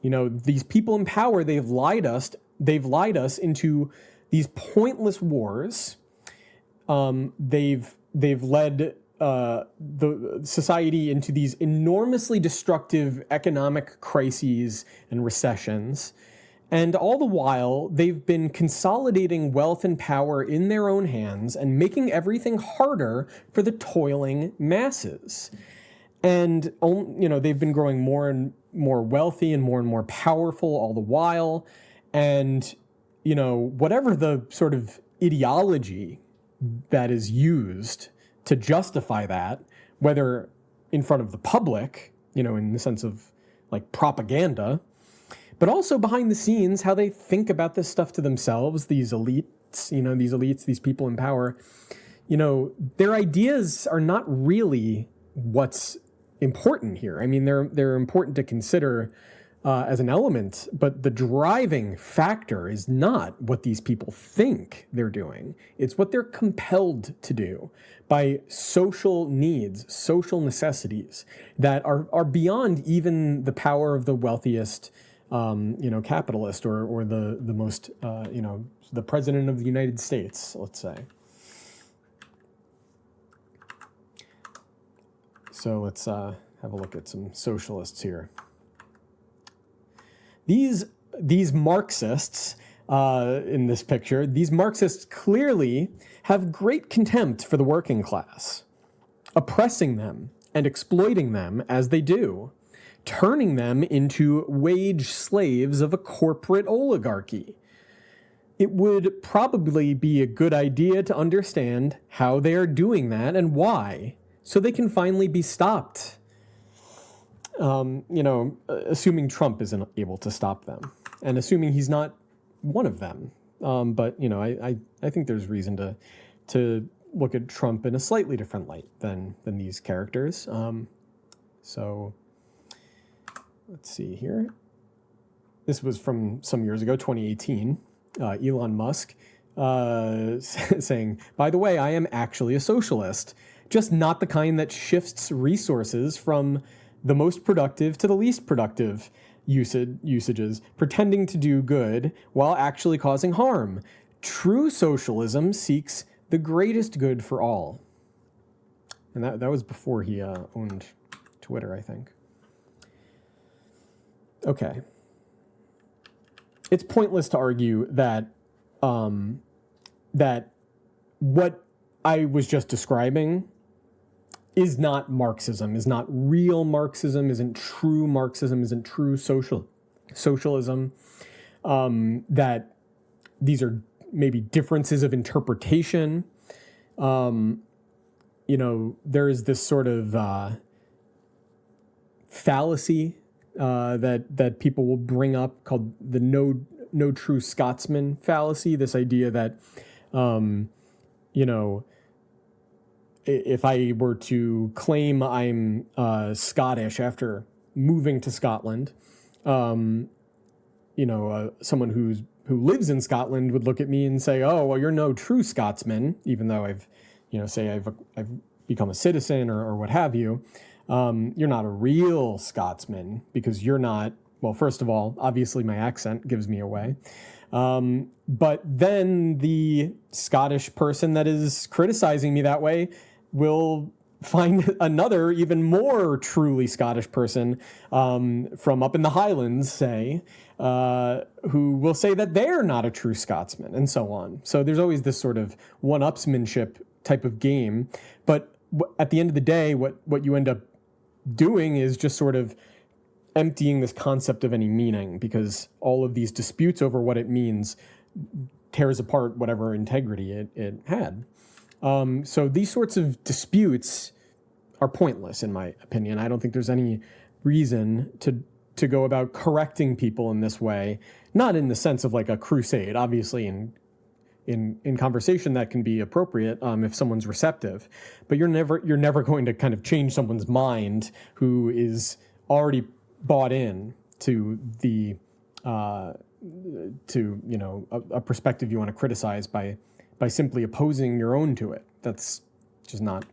These people in power, they've lied us into these pointless wars. They've led the society into these enormously destructive economic crises and recessions. And all the while, they've been consolidating wealth and power in their own hands and making everything harder for the toiling masses. And, they've been growing more and more wealthy and more powerful all the while. And, whatever the sort of ideology that is used to justify that, whether in front of the public, in the sense of like propaganda, but also behind the scenes, how they think about this stuff to themselves, these elites, these people in power, their ideas are not really what's important here. I mean, they're important to consider as an element, but the driving factor is not what these people think they're doing. It's what they're compelled to do by social needs, social necessities that are beyond even the power of the wealthiest capitalist or the most, the president of the United States, let's say. So let's have have a look at some socialists here. These Marxists in this picture, these Marxists clearly have great contempt for the working class, oppressing them and exploiting them as they do, turning them into wage slaves of a corporate oligarchy. It would probably be a good idea to understand how they are doing that and why, so they can finally be stopped. Assuming Trump isn't able to stop them, and assuming he's not one of them. But I think there's reason to look at Trump in a slightly different light than these characters. So let's see here. This was from some years ago, 2018. Elon Musk saying, "By the way, I am actually a socialist, just not the kind that shifts resources from the most productive to the least productive usages, pretending to do good while actually causing harm. True socialism seeks the greatest good for all." And that was before he owned Twitter, I think. Okay. It's pointless to argue that that what I was just describing is not Marxism, is not real Marxism, isn't true Marxism, isn't true socialism, that these are maybe differences of interpretation. There is this sort of fallacy that people will bring up called the no true Scotsman fallacy, this idea that, if I were to claim I'm Scottish after moving to Scotland, someone who lives in Scotland would look at me and say, "Oh, well, you're no true Scotsman," even though I've become a citizen or what have you. You're not a real Scotsman because you're not. Well, first of all, obviously my accent gives me away. But then the Scottish person that is criticizing me that way will find another even more truly Scottish person from up in the Highlands, say, who will say that they're not a true Scotsman, and so on. So there's always this sort of one-upsmanship type of game. But at the end of the day, what you end up doing is just sort of emptying this concept of any meaning, because all of these disputes over what it means tears apart whatever integrity it had. So these sorts of disputes are pointless, in my opinion. I don't think there's any reason to go about correcting people in this way, not in the sense of like a crusade. Obviously, in conversation that can be appropriate if someone's receptive, but you're never going to kind of change someone's mind who is already bought in to the a perspective you want to criticize by simply opposing your own to it. That's just not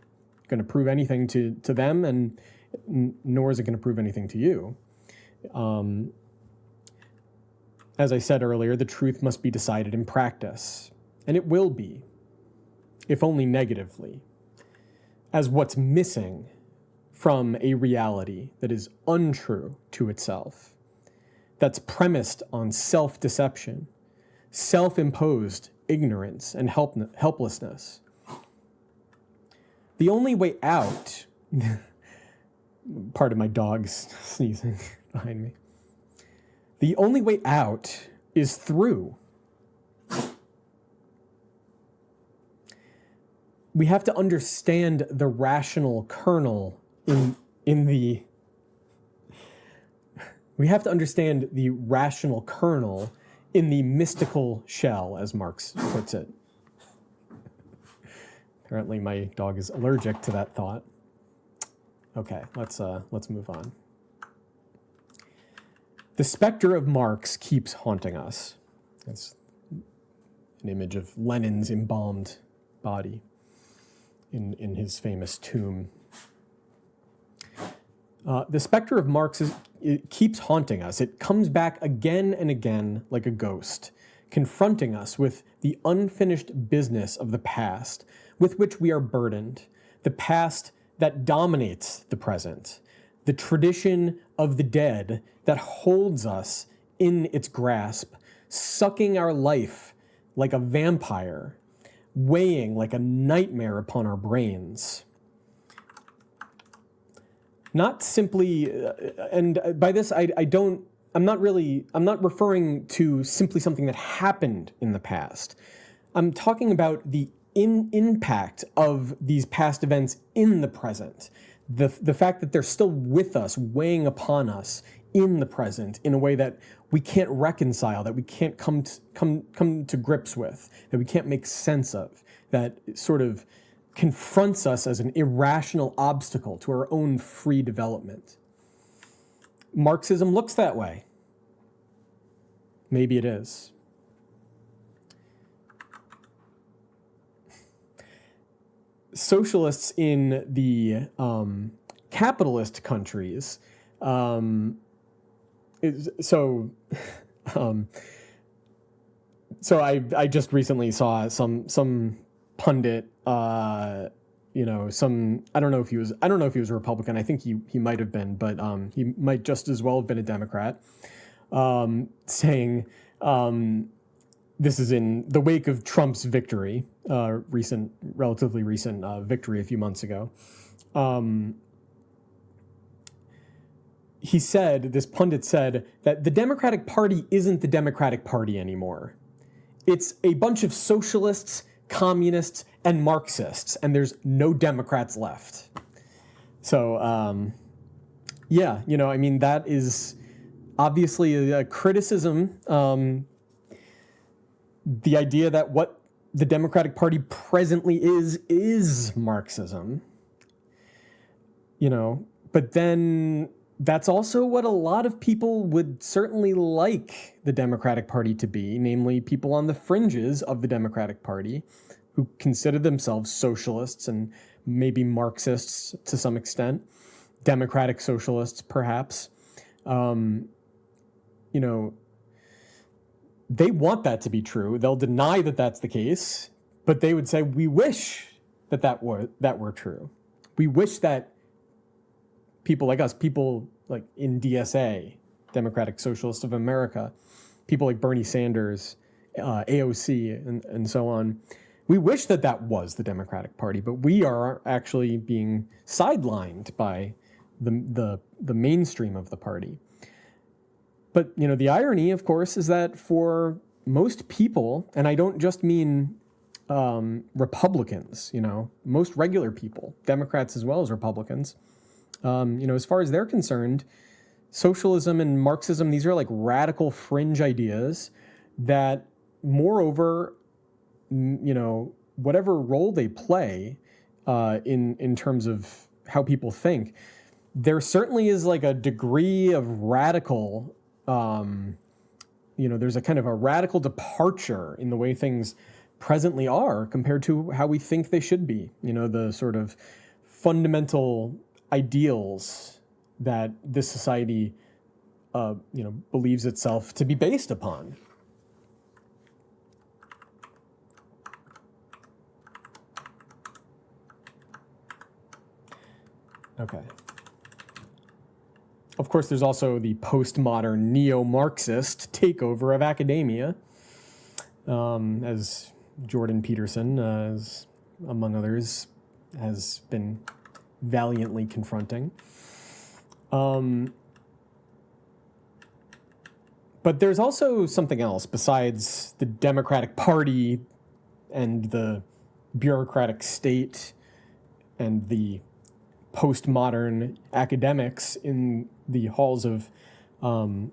going to prove anything to them, and nor is it going to prove anything to you. As I said earlier, the truth must be decided in practice, and it will be, if only negatively, as what's missing from a reality that is untrue to itself, that's premised on self-deception, self-imposed ignorance, and helplessness. The only way out, pardon my dog's sneezing behind me, the only way out is through. We have to understand the rational kernel we have to understand the rational kernel in the mystical shell, as Marx puts it. Apparently my dog is allergic to that thought. Okay, let's move on. The spectre of Marx keeps haunting us. That's an image of Lenin's embalmed body in his famous tomb. The specter of Marx it keeps haunting us. It comes back again and again like a ghost, confronting us with the unfinished business of the past with which we are burdened, the past that dominates the present, the tradition of the dead that holds us in its grasp, sucking our life like a vampire, weighing like a nightmare upon our brains. Not simply, and by this I'm not referring to simply something that happened in the past. I'm talking about the impact of these past events in the present. The fact that they're still with us, weighing upon us in the present in a way that we can't reconcile, that we can't come to grips with, that we can't make sense of, that sort of confronts us as an irrational obstacle to our own free development. Marxism looks that way. Maybe it is. Socialists in the capitalist countries, so I just recently saw some pundit, I don't know if he was a Republican. I think he might have been, but he might just as well have been a Democrat, saying, this is in the wake of Trump's victory, relatively recent victory a few months ago. This pundit said that the Democratic Party isn't the Democratic Party anymore. It's a bunch of socialists, communists, and Marxists, and there's no Democrats left. So, that is obviously a criticism. The idea that what the Democratic Party presently is Marxism. But then that's also what a lot of people would certainly like the Democratic Party to be, namely people on the fringes of the Democratic Party who consider themselves socialists and maybe Marxists to some extent, democratic socialists perhaps. They want that to be true. They'll deny that that's the case, but they would say, we wish that were true. We wish that people like us, people like in DSA, Democratic Socialists of America, people like Bernie Sanders, AOC, and so on, we wish that was the Democratic Party, but we are actually being sidelined by the mainstream of the party. But, the irony, of course, is that for most people, and I don't just mean Republicans, most regular people, Democrats as well as Republicans, as far as they're concerned, socialism and Marxism, these are like radical fringe ideas that, moreover, whatever role they play in terms of how people think, there certainly is like a degree of radical, there's a kind of a radical departure in the way things presently are compared to how we think they should be. The sort of fundamental ideals that this society, believes itself to be based upon. Okay. Of course, there's also the postmodern neo-Marxist takeover of academia, as Jordan Peterson, among others, has been valiantly confronting. But there's also something else besides the Democratic Party and the bureaucratic state and the postmodern academics in the halls of the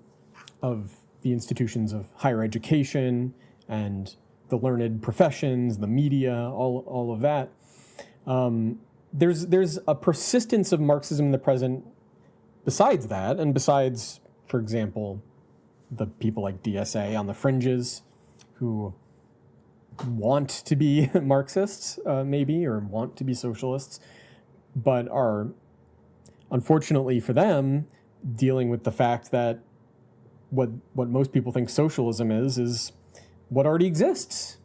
institutions of higher education and the learned professions, the media, all of that. There's a persistence of Marxism in the present besides that, and besides, for example, the people like DSA on the fringes who want to be Marxists, maybe, or want to be socialists, but are, unfortunately for them, dealing with the fact that what most people think socialism is what already exists.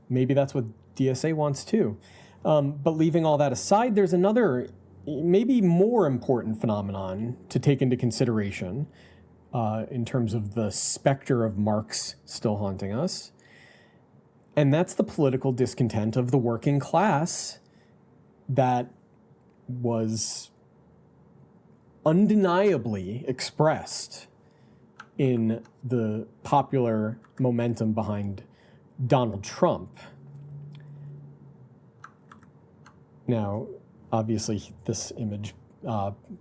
Maybe that's what DSA wants too. But leaving all that aside, there's another maybe more important phenomenon to take into consideration in terms of the specter of Marx still haunting us. And that's the political discontent of the working class that was undeniably expressed in the popular momentum behind Donald Trump. Now, obviously, this image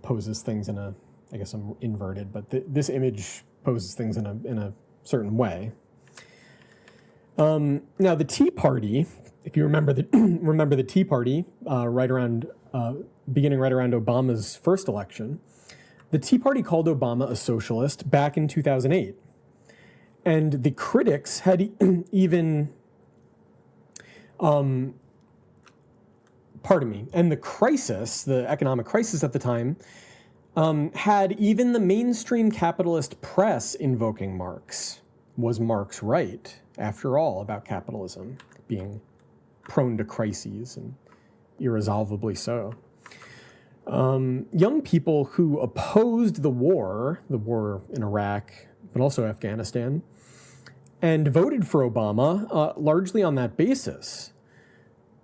poses things in a, I guess I'm inverted, but this image poses things in a certain way. Now, the Tea Party, if you remember the Tea Party, beginning right around Obama's first election, the Tea Party called Obama a socialist back in 2008. And the critics had even, and the crisis, the economic crisis at the time, had even the mainstream capitalist press invoking Marx. Was Marx right, after all, about capitalism being prone to crises, and irresolvably so? Young people who opposed the war in Iraq, but also Afghanistan, and voted for Obama largely on that basis,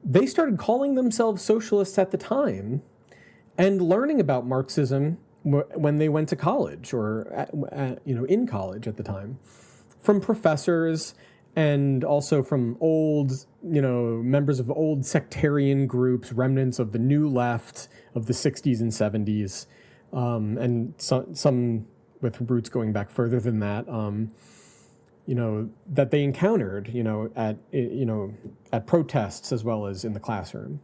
they started calling themselves socialists at the time and learning about Marxism when they went to college or in college at the time, from professors and also from old, members of old sectarian groups, remnants of the New Left of the 60s and 70s, and some with roots going back further than that, that they encountered, at protests as well as in the classroom.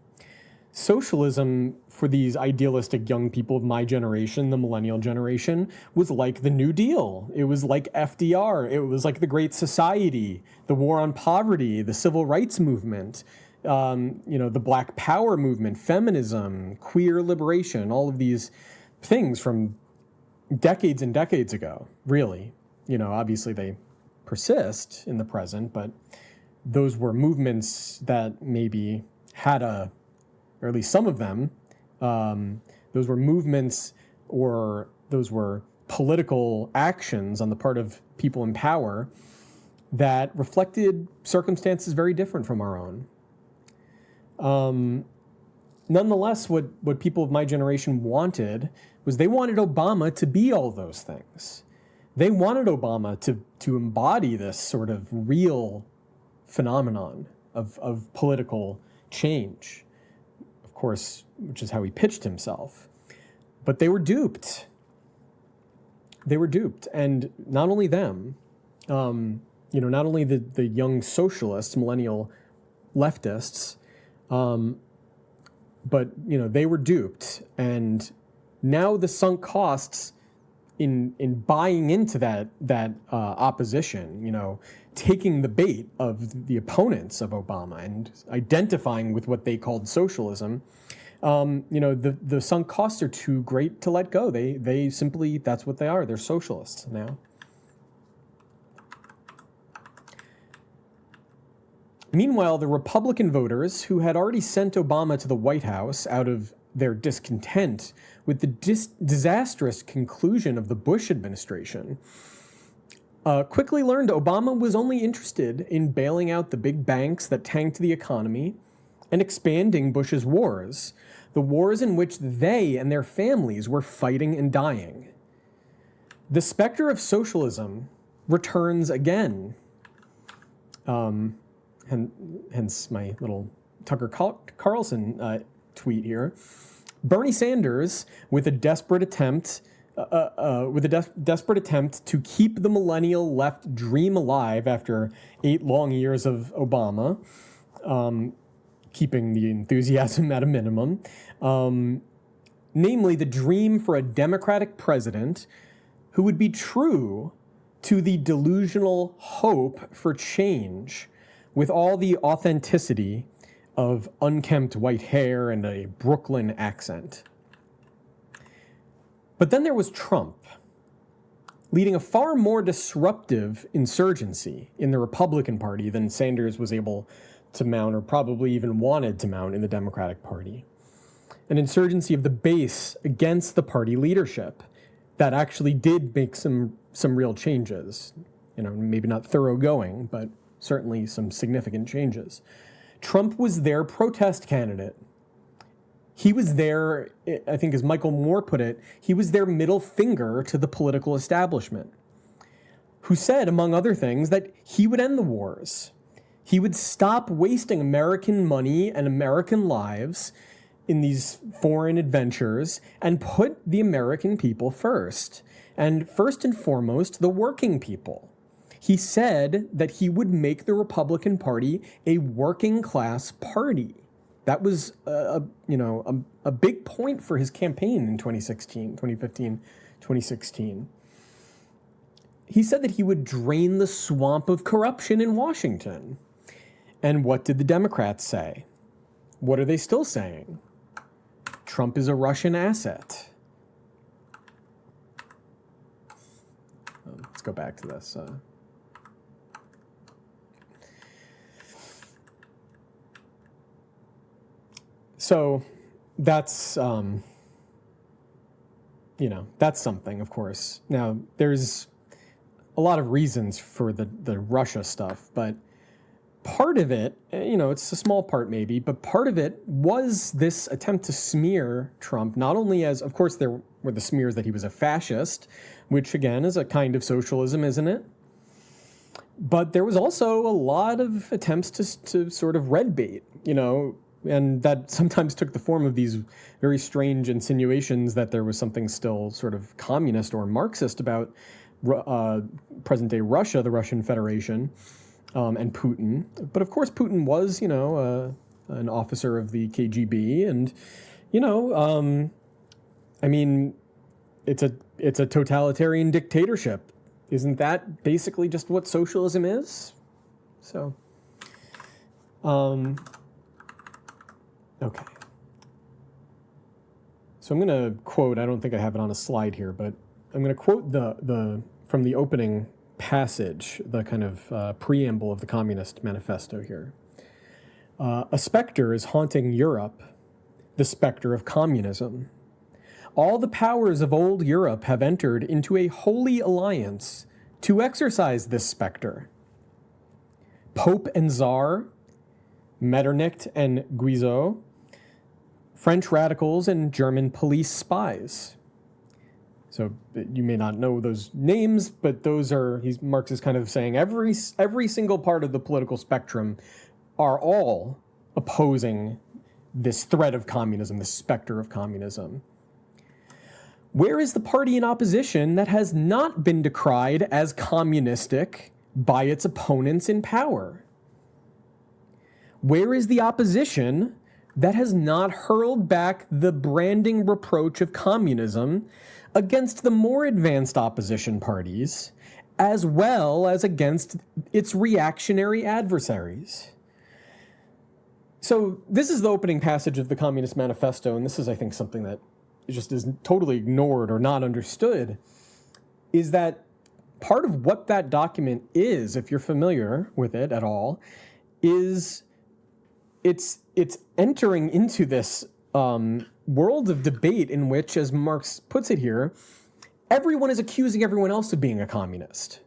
Socialism for these idealistic young people of my generation, the millennial generation, was like the New Deal. It was like FDR. It was like the Great Society, the war on poverty, the civil rights movement, the Black Power movement, feminism, queer liberation, all of these things from decades and decades ago, really. Obviously they persist in the present, but those were movements that maybe had or at least some of them, those were movements or those were political actions on the part of people in power that reflected circumstances very different from our own. Nonetheless, what people of my generation wanted was they wanted Obama to be all those things. They wanted Obama to embody this sort of real phenomenon of political change. Of course, which is how he pitched himself. But they were duped. And not only them, not only the young socialists, millennial leftists, but, they were duped. And now the sunk costs in buying into that opposition, taking the bait of the opponents of Obama and identifying with what they called socialism, the sunk costs are too great to let go. They simply, that's what they are. They're socialists now. Meanwhile, the Republican voters who had already sent Obama to the White House out of their discontent with the disastrous conclusion of the Bush administration, quickly learned Obama was only interested in bailing out the big banks that tanked the economy and expanding Bush's wars, the wars in which they and their families were fighting and dying. The specter of socialism returns again. Hence my little Tucker Carlson tweet here. Bernie Sanders, with a desperate attempt to keep the millennial left dream alive after 8 long years of Obama, keeping the enthusiasm at a minimum, namely the dream for a Democratic president who would be true to the delusional hope for change with all the authenticity of unkempt white hair and a Brooklyn accent. But then there was Trump, leading a far more disruptive insurgency in the Republican Party than Sanders was able to mount or probably even wanted to mount in the Democratic Party. an insurgency of the base against the party leadership that actually did make some real changes. Maybe not thoroughgoing, but certainly some significant changes. Trump was their protest candidate. He was their, I think as Michael Moore put it, he was their middle finger to the political establishment, who said, among other things, that he would end the wars. He would stop wasting American money and American lives in these foreign adventures and put the American people first. And first and foremost, the working people. He said that he would make the Republican Party a working class party. That was a big point for his campaign in 2015, 2016. He said that he would drain the swamp of corruption in Washington. And what did the Democrats say? What are they still saying? Trump is a Russian asset. Let's go back to this. So that's, that's something, of course. Now, there's a lot of reasons for the Russia stuff, but part of it, it's a small part maybe, but part of it was this attempt to smear Trump, not only as, of course, there were the smears that he was a fascist, which again is a kind of socialism, isn't it? But there was also a lot of attempts to sort of red bait, and that sometimes took the form of these very strange insinuations that there was something still sort of communist or Marxist about present-day Russia, the Russian Federation, and Putin. But of course, Putin was, an officer of the KGB, and, it's a totalitarian dictatorship. Isn't that basically just what socialism is? So, okay. So I'm going to quote, I don't think I have it on a slide here, but I'm going to quote from the opening passage, the kind of preamble of the Communist Manifesto here. A spectre is haunting Europe, the spectre of communism. All the powers of old Europe have entered into a holy alliance to exorcise this spectre. Pope and Tsar, Metternich and Guizot, French radicals and German police spies. So you may not know those names, but those are, Marx is kind of saying every single part of the political spectrum are all opposing this threat of communism, this specter of communism. Where is the party in opposition that has not been decried as communistic by its opponents in power? Where is the opposition that has not hurled back the branding reproach of communism against the more advanced opposition parties, as well as against its reactionary adversaries? So this is the opening passage of the Communist Manifesto, and this is, I think, something that just is totally ignored or not understood, is that part of what that document is, if you're familiar with it at all, is it's entering into this world of debate in which, as Marx puts it here, everyone is accusing everyone else of being a communist,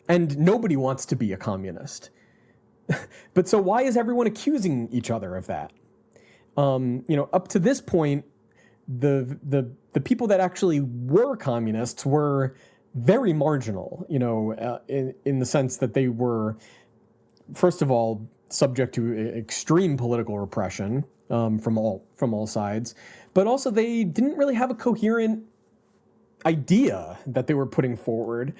and nobody wants to be a communist. But so why is everyone accusing each other of that? Up to this point, the people that actually were communists were very marginal, in the sense that they were, first of all, subject to extreme political repression from all sides, but also they didn't really have a coherent idea that they were putting forward,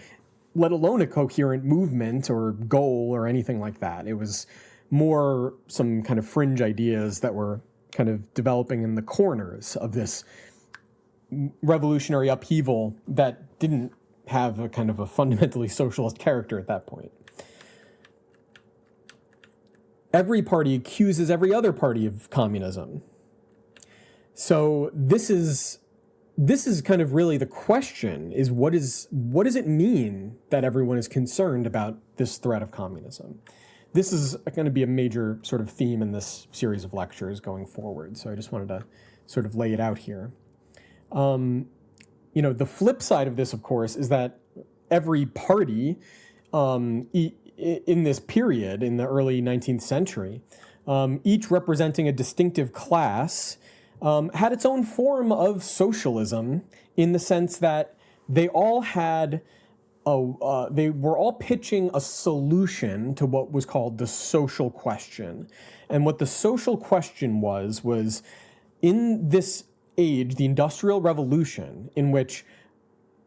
let alone a coherent movement or goal or anything like that. It was more some kind of fringe ideas that were kind of developing in the corners of this revolutionary upheaval that didn't have a kind of a fundamentally socialist character at that point. Every party accuses every other party of communism. So this is kind of really the question, is what does it mean that everyone is concerned about this threat of communism? This is going to be a major sort of theme in this series of lectures going forward. So I just wanted to sort of lay it out here. The flip side of this, of course, is that every party in this period, in the early 19th century, each representing a distinctive class, had its own form of socialism in the sense that they all had they were all pitching a solution to what was called the social question. And what the social question was in this age, the Industrial Revolution, in which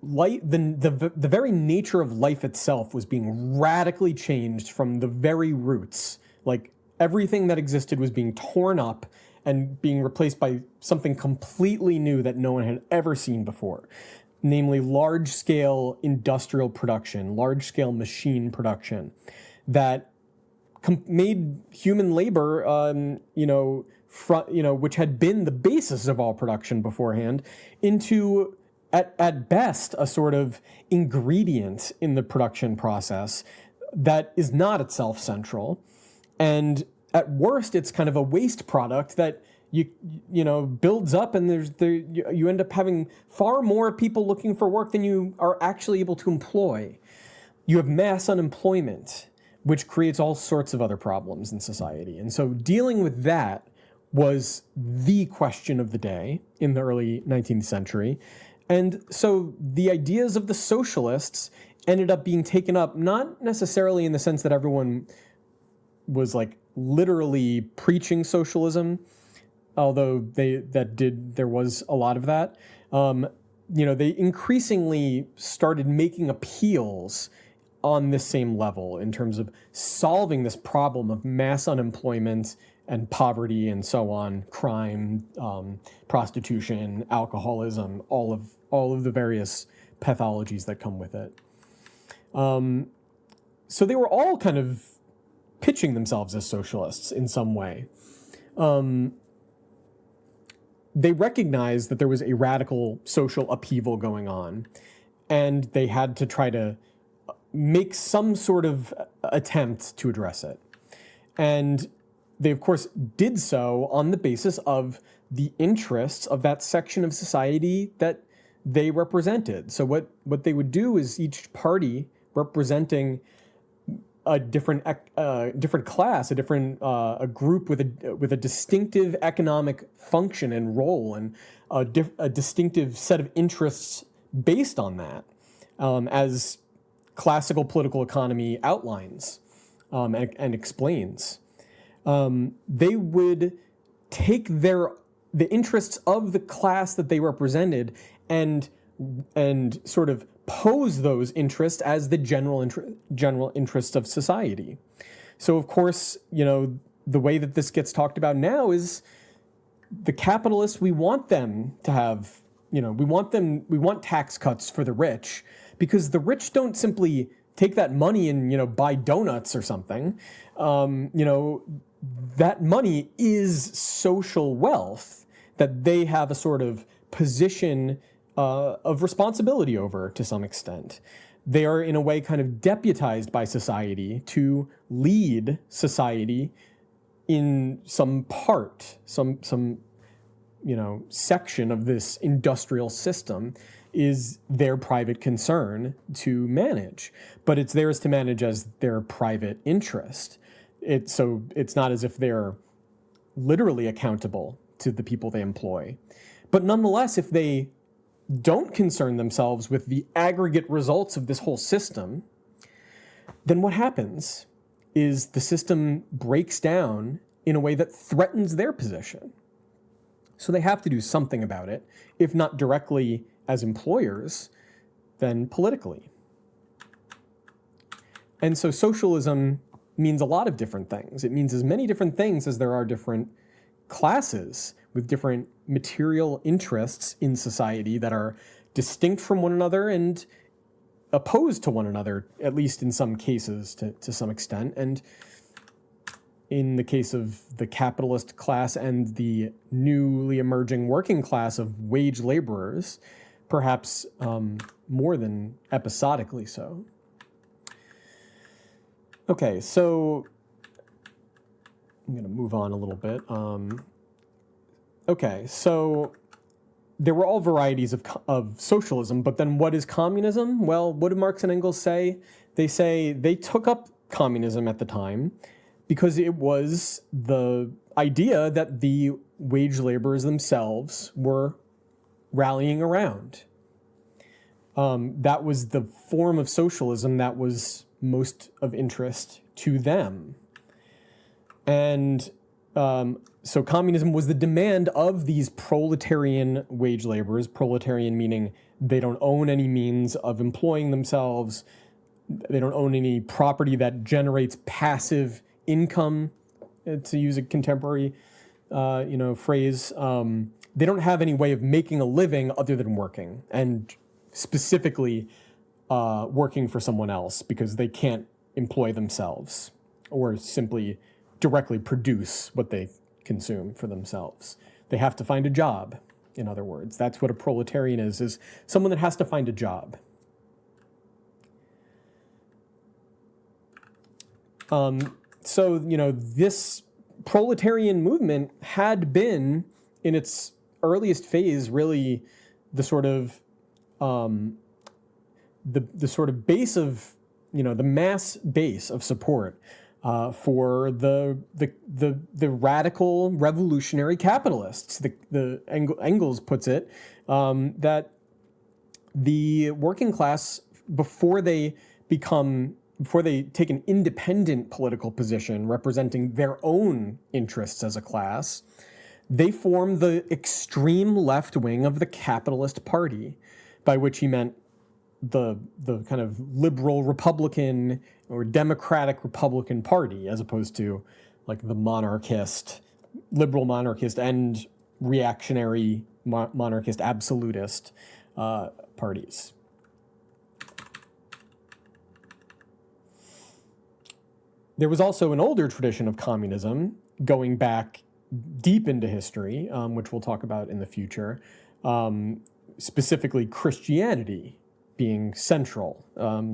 the very nature of life itself was being radically changed from the very roots. Like everything that existed was being torn up and being replaced by something completely new that no one had ever seen before, namely large-scale industrial production, large-scale machine production that made human labor, which had been the basis of all production beforehand, into at best a sort of ingredient in the production process that is not itself central, and at worst it's kind of a waste product that builds up, and you end up having far more people looking for work than you are actually able to employ. You have mass unemployment, which creates all sorts of other problems in society. And so dealing with that was the question of the day in the early 19th century. And so the ideas of the socialists ended up being taken up, not necessarily in the sense that everyone was like literally preaching socialism, although there was a lot of that. They increasingly started making appeals on this same level in terms of solving this problem of mass unemployment and poverty and so on, crime, prostitution, alcoholism, all of the various pathologies that come with it. So they were all kind of pitching themselves as socialists in some way. They recognized that there was a radical social upheaval going on, and they had to try to make some sort of attempt to address it. And they, of course, did so on the basis of the interests of that section of society that they represented. So what they would do is each party representing a different class, a group with a distinctive economic function and role, and a distinctive set of interests based on that, as classical political economy outlines and explains. They would take the interests of the class that they represented and sort of pose those interests as the general interests of society. So, of course, the way that this gets talked about now is the capitalists, we want them to have, we want tax cuts for the rich, because the rich don't simply take that money and, buy donuts or something. That money is social wealth that they have a sort of position of responsibility over to some extent. They are in a way kind of deputized by society to lead society in some part, some section of this industrial system is their private concern to manage, but it's theirs to manage as their private interest. It's not as if they're literally accountable to the people they employ. But nonetheless, if they don't concern themselves with the aggregate results of this whole system, then what happens is the system breaks down in a way that threatens their position. So they have to do something about it, if not directly as employers, then politically. And so socialism means a lot of different things. It means as many different things as there are different classes with different material interests in society that are distinct from one another and opposed to one another, at least in some cases to some extent. And in the case of the capitalist class and the newly emerging working class of wage laborers, perhaps more than episodically so. Okay, so I'm going to move on a little bit. Okay, so there were all varieties of socialism, but then what is communism? Well, what did Marx and Engels say? They say they took up communism at the time because it was the idea that the wage laborers themselves were rallying around. That was the form of socialism that was most of interest to them. And so communism was the demand of these proletarian wage laborers, proletarian meaning they don't own any means of employing themselves, they don't own any property that generates passive income, to use a contemporary phrase. They don't have any way of making a living other than working, and specifically working for someone else because they can't employ themselves or simply directly produce what they consume for themselves. They have to find a job, in other words. That's what a proletarian is someone that has to find a job. So, this proletarian movement had been, in its earliest phase, really the sort of the sort of base of, the mass base of support for the radical revolutionary capitalists. The Engels puts it that the working class, before they take an independent political position representing their own interests as a class, they form the extreme left wing of the capitalist party, by which he meant the kind of liberal Republican or Democratic Republican Party, as opposed to like the liberal monarchist and reactionary monarchist absolutist parties. There was also an older tradition of communism going back deep into history, which we'll talk about in the future, specifically Christianity being central.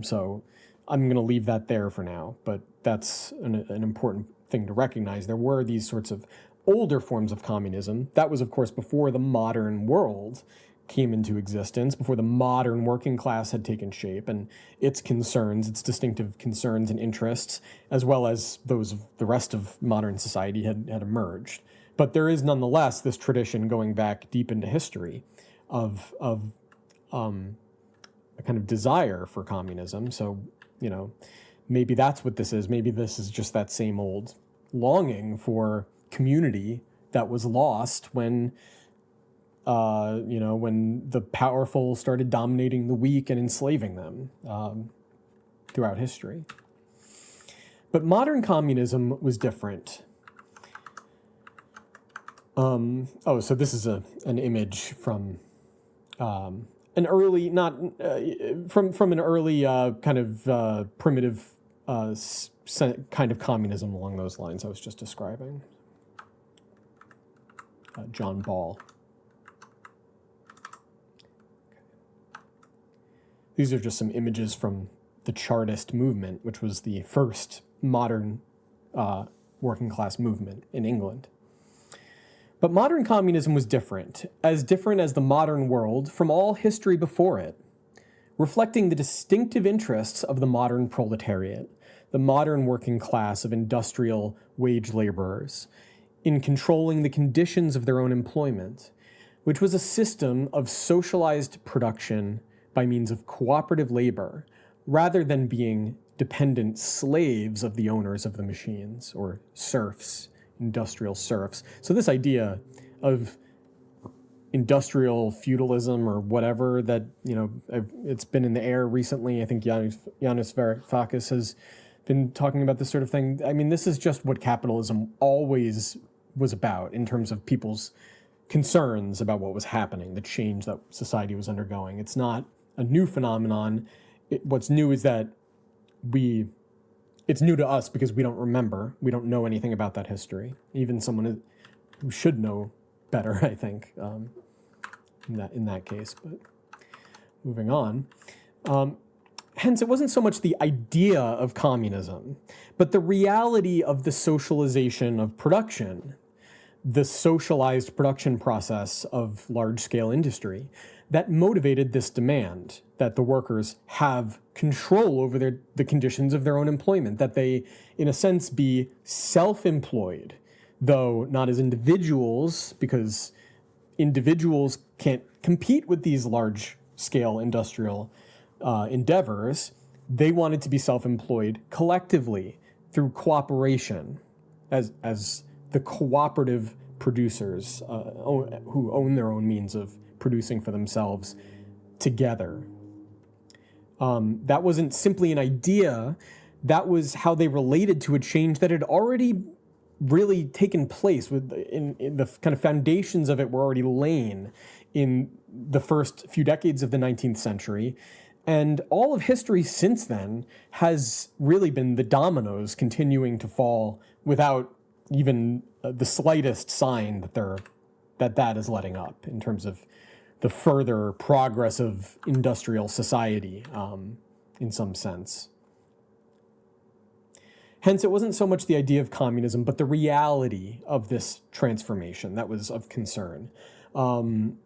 So I'm going to leave that there for now, but that's an important thing to recognize. There were these sorts of older forms of communism. That was, of course, before the modern world came into existence, before the modern working class had taken shape, and its concerns, its distinctive concerns and interests, as well as those of the rest of modern society had emerged. But there is nonetheless this tradition going back deep into history of a kind of desire for communism. So, maybe that's what this is. Maybe this is just that same old longing for community that was lost when the powerful started dominating the weak and enslaving them throughout history. But modern communism was different. So this is an image from an early, from an early kind of primitive kind of communism along those lines I was just describing. John Ball. These are just some images from the Chartist movement, which was the first modern working class movement in England. But modern communism was different as the modern world from all history before it, reflecting the distinctive interests of the modern proletariat, the modern working class of industrial wage laborers, in controlling the conditions of their own employment, which was a system of socialized production by means of cooperative labor, rather than being dependent slaves of the owners of the machines, or serfs, industrial serfs. So this idea of industrial feudalism or whatever that, it's been in the air recently. I think Yanis Varoufakis has been talking about this sort of thing. I mean, this is just what capitalism always was about in terms of people's concerns about what was happening, the change that society was undergoing. It's not a new phenomenon. What's new is that it's new to us because we don't remember. We don't know anything about that history. Even someone who should know better, I think, in that case. But moving on. Hence, it wasn't so much the idea of communism, but the reality of the socialization of production the socialized production process of large-scale industry that motivated this demand that the workers have control over the conditions of their own employment, that they, in a sense, be self-employed, though not as individuals, because individuals can't compete with these large-scale industrial endeavors. They wanted to be self-employed collectively through cooperation as the cooperative producers who own their own means of producing for themselves together. That wasn't simply an idea. That was how they related to a change that had already really taken place. In the kind of foundations of it were already laid in the first few decades of the 19th century. And all of history since then has really been the dominoes continuing to fall without even the slightest sign that is letting up in terms of the further progress of industrial society, in some sense. Hence, it wasn't so much the idea of communism, but the reality of this transformation that was of concern. And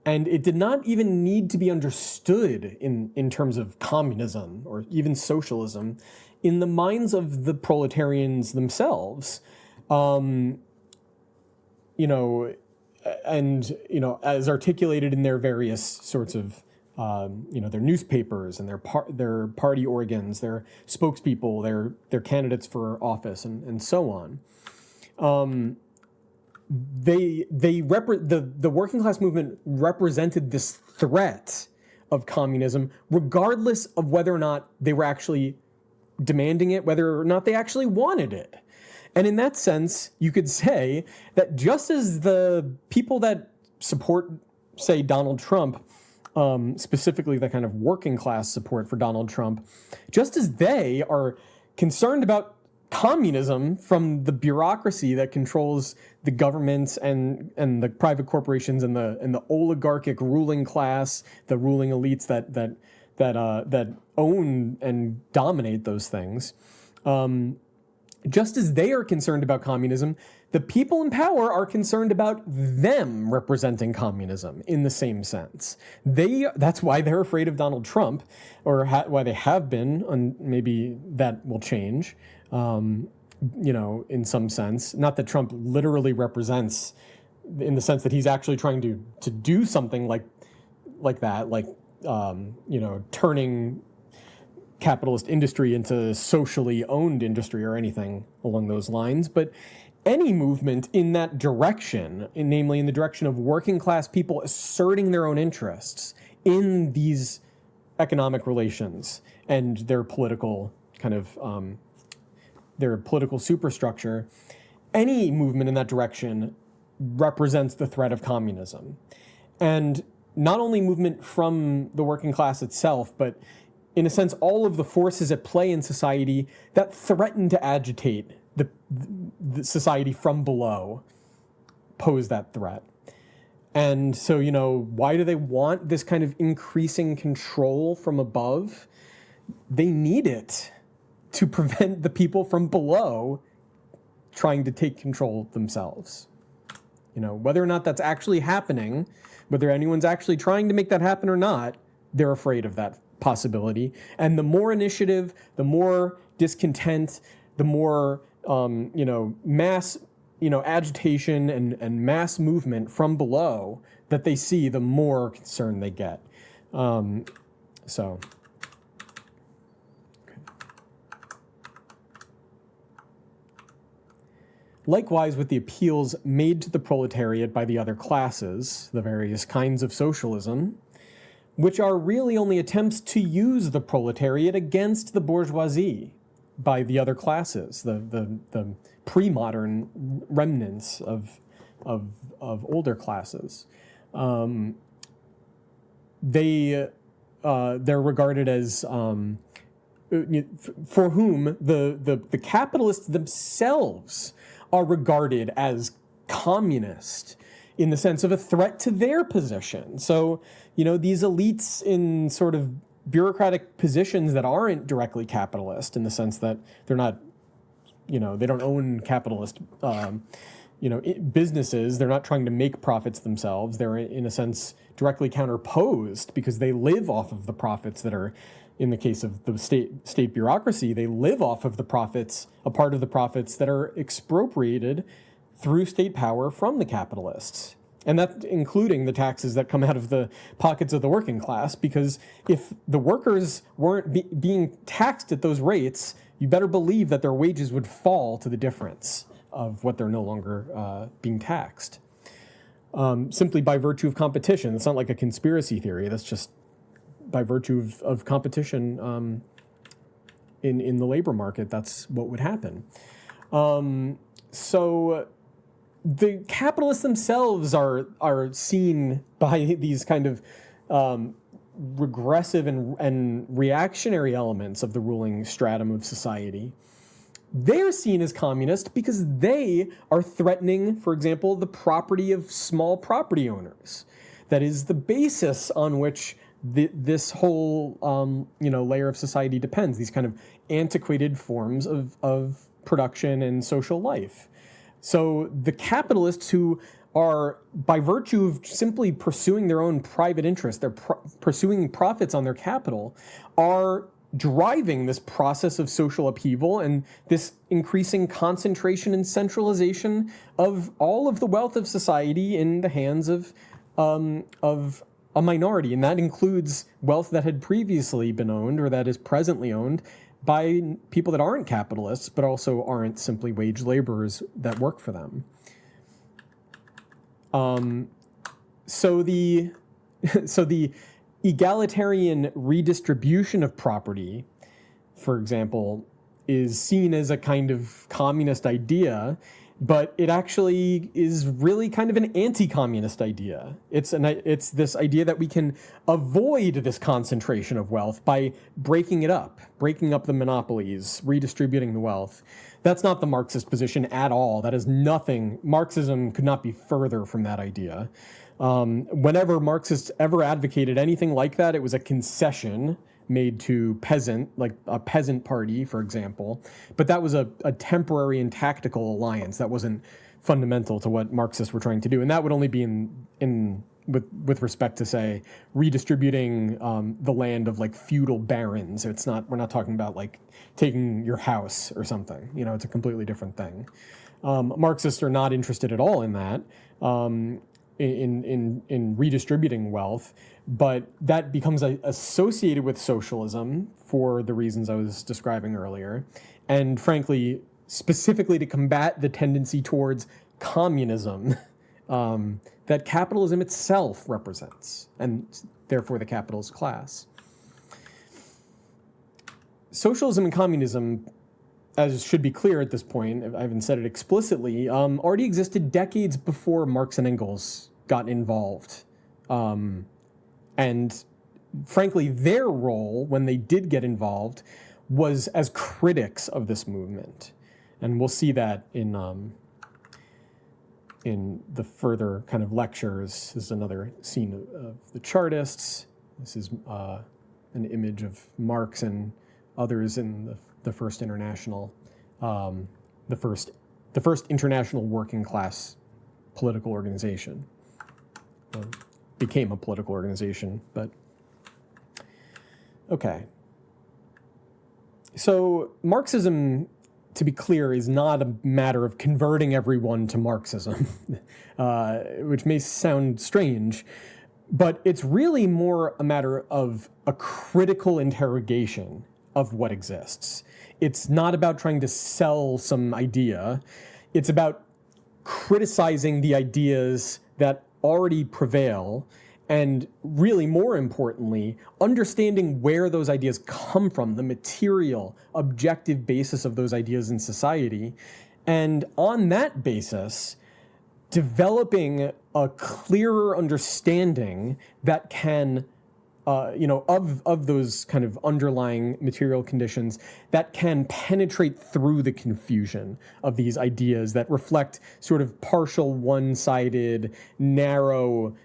it did not even need to be understood in terms of communism or even socialism in the minds of the proletarians themselves. As articulated in their various sorts of, their newspapers and their party organs, their spokespeople, their candidates for office, and so on. The working class movement represented this threat of communism, regardless of whether or not they were actually demanding it, whether or not they actually wanted it. And in that sense, you could say that just as the people that support, say, Donald Trump, specifically the kind of working class support for Donald Trump, just as they are concerned about communism from the bureaucracy that controls the governments and the private corporations and the oligarchic ruling class, the ruling elites that own and dominate those things. Just as they are concerned about communism, the people in power are concerned about them representing communism in the same sense. That's why they're afraid of Donald Trump, or why they have been, and maybe that will change, in some sense. Not that Trump literally represents, in the sense that he's actually trying to do something like that, turning capitalist industry into socially owned industry or anything along those lines, but any movement in that direction, namely in the direction of working class people asserting their own interests in these economic relations and their political kind of their political superstructure, any movement in that direction represents the threat of communism. And not only movement from the working class itself, but in a sense, all of the forces at play in society that threaten to agitate the society from below pose that threat. And so, why do they want this kind of increasing control from above? They need it to prevent the people from below trying to take control themselves. Whether or not that's actually happening, whether anyone's actually trying to make that happen or not, they're afraid of that possibility. And the more initiative, the more discontent, the more mass agitation and mass movement from below that they see, the more concerned they get. Likewise, with the appeals made to the proletariat by the other classes, the various kinds of socialism, which are really only attempts to use the proletariat against the bourgeoisie by the other classes, the pre-modern remnants of older classes. They're regarded as for whom the capitalists themselves are regarded as communist in the sense of a threat to their position. So, these elites in sort of bureaucratic positions that aren't directly capitalist in the sense that they're not, they don't own capitalist, businesses, they're not trying to make profits themselves. They're, in a sense, directly counterposed because they live off of the profits that are, in the case of the state bureaucracy, they live off of the profits, a part of the profits that are expropriated through state power from the capitalists. And that including the taxes that come out of the pockets of the working class, because if the workers weren't being taxed at those rates, you better believe that their wages would fall to the difference of what they're no longer being taxed. Simply by virtue of competition. It's not like a conspiracy theory. That's just by virtue of competition in the labor market. That's what would happen. So the capitalists themselves are seen by these kind of regressive and reactionary elements of the ruling stratum of society. They're seen as communist because they are threatening, for example, the property of small property owners. That is the basis on which this whole layer of society depends. These kind of antiquated forms of production and social life. So the capitalists who are, by virtue of simply pursuing their own private interest, they're pursuing profits on their capital, are driving this process of social upheaval and this increasing concentration and centralization of all of the wealth of society in the hands of a minority. And that includes wealth that had previously been owned or that is presently owned by people that aren't capitalists, but also aren't simply wage laborers that work for them. So the egalitarian redistribution of property, for example, is seen as a kind of communist idea, but it actually is really kind of an anti-communist idea. It's this idea that we can avoid this concentration of wealth by breaking up the monopolies, redistributing the wealth. That's not the Marxist position at all. That is nothing. Marxism could not be further from that idea. Whenever Marxists ever advocated anything like that, it was a concession made to like a peasant party, for example. But that was a temporary and tactical alliance. That wasn't fundamental to what Marxists were trying to do. And that would only be with respect to, say, redistributing the land of like feudal barons. We're not talking about like taking your house or something. It's a completely different thing. Marxists are not interested at all in that. In redistributing wealth, but that becomes associated with socialism for the reasons I was describing earlier, and frankly, specifically to combat the tendency towards communism that capitalism itself represents, and therefore the capitalist class. Socialism and communism, as should be clear at this point, I haven't said it explicitly, already existed decades before Marx and Engels got involved. And frankly, their role when they did get involved was as critics of this movement. And we'll see that in the further kind of lectures. This is another scene of the Chartists. This is an image of Marx and others in the first international, the first international working class political organization. Became a political organization, but okay. So Marxism, to be clear, is not a matter of converting everyone to Marxism, which may sound strange, but it's really more a matter of a critical interrogation of what exists. It's not about trying to sell some idea. It's about criticizing the ideas that already prevail, and really more importantly, understanding where those ideas come from, the material, objective basis of those ideas in society, and on that basis, developing a clearer understanding that can of those kind of underlying material conditions that can penetrate through the confusion of these ideas that reflect sort of partial, one-sided, narrow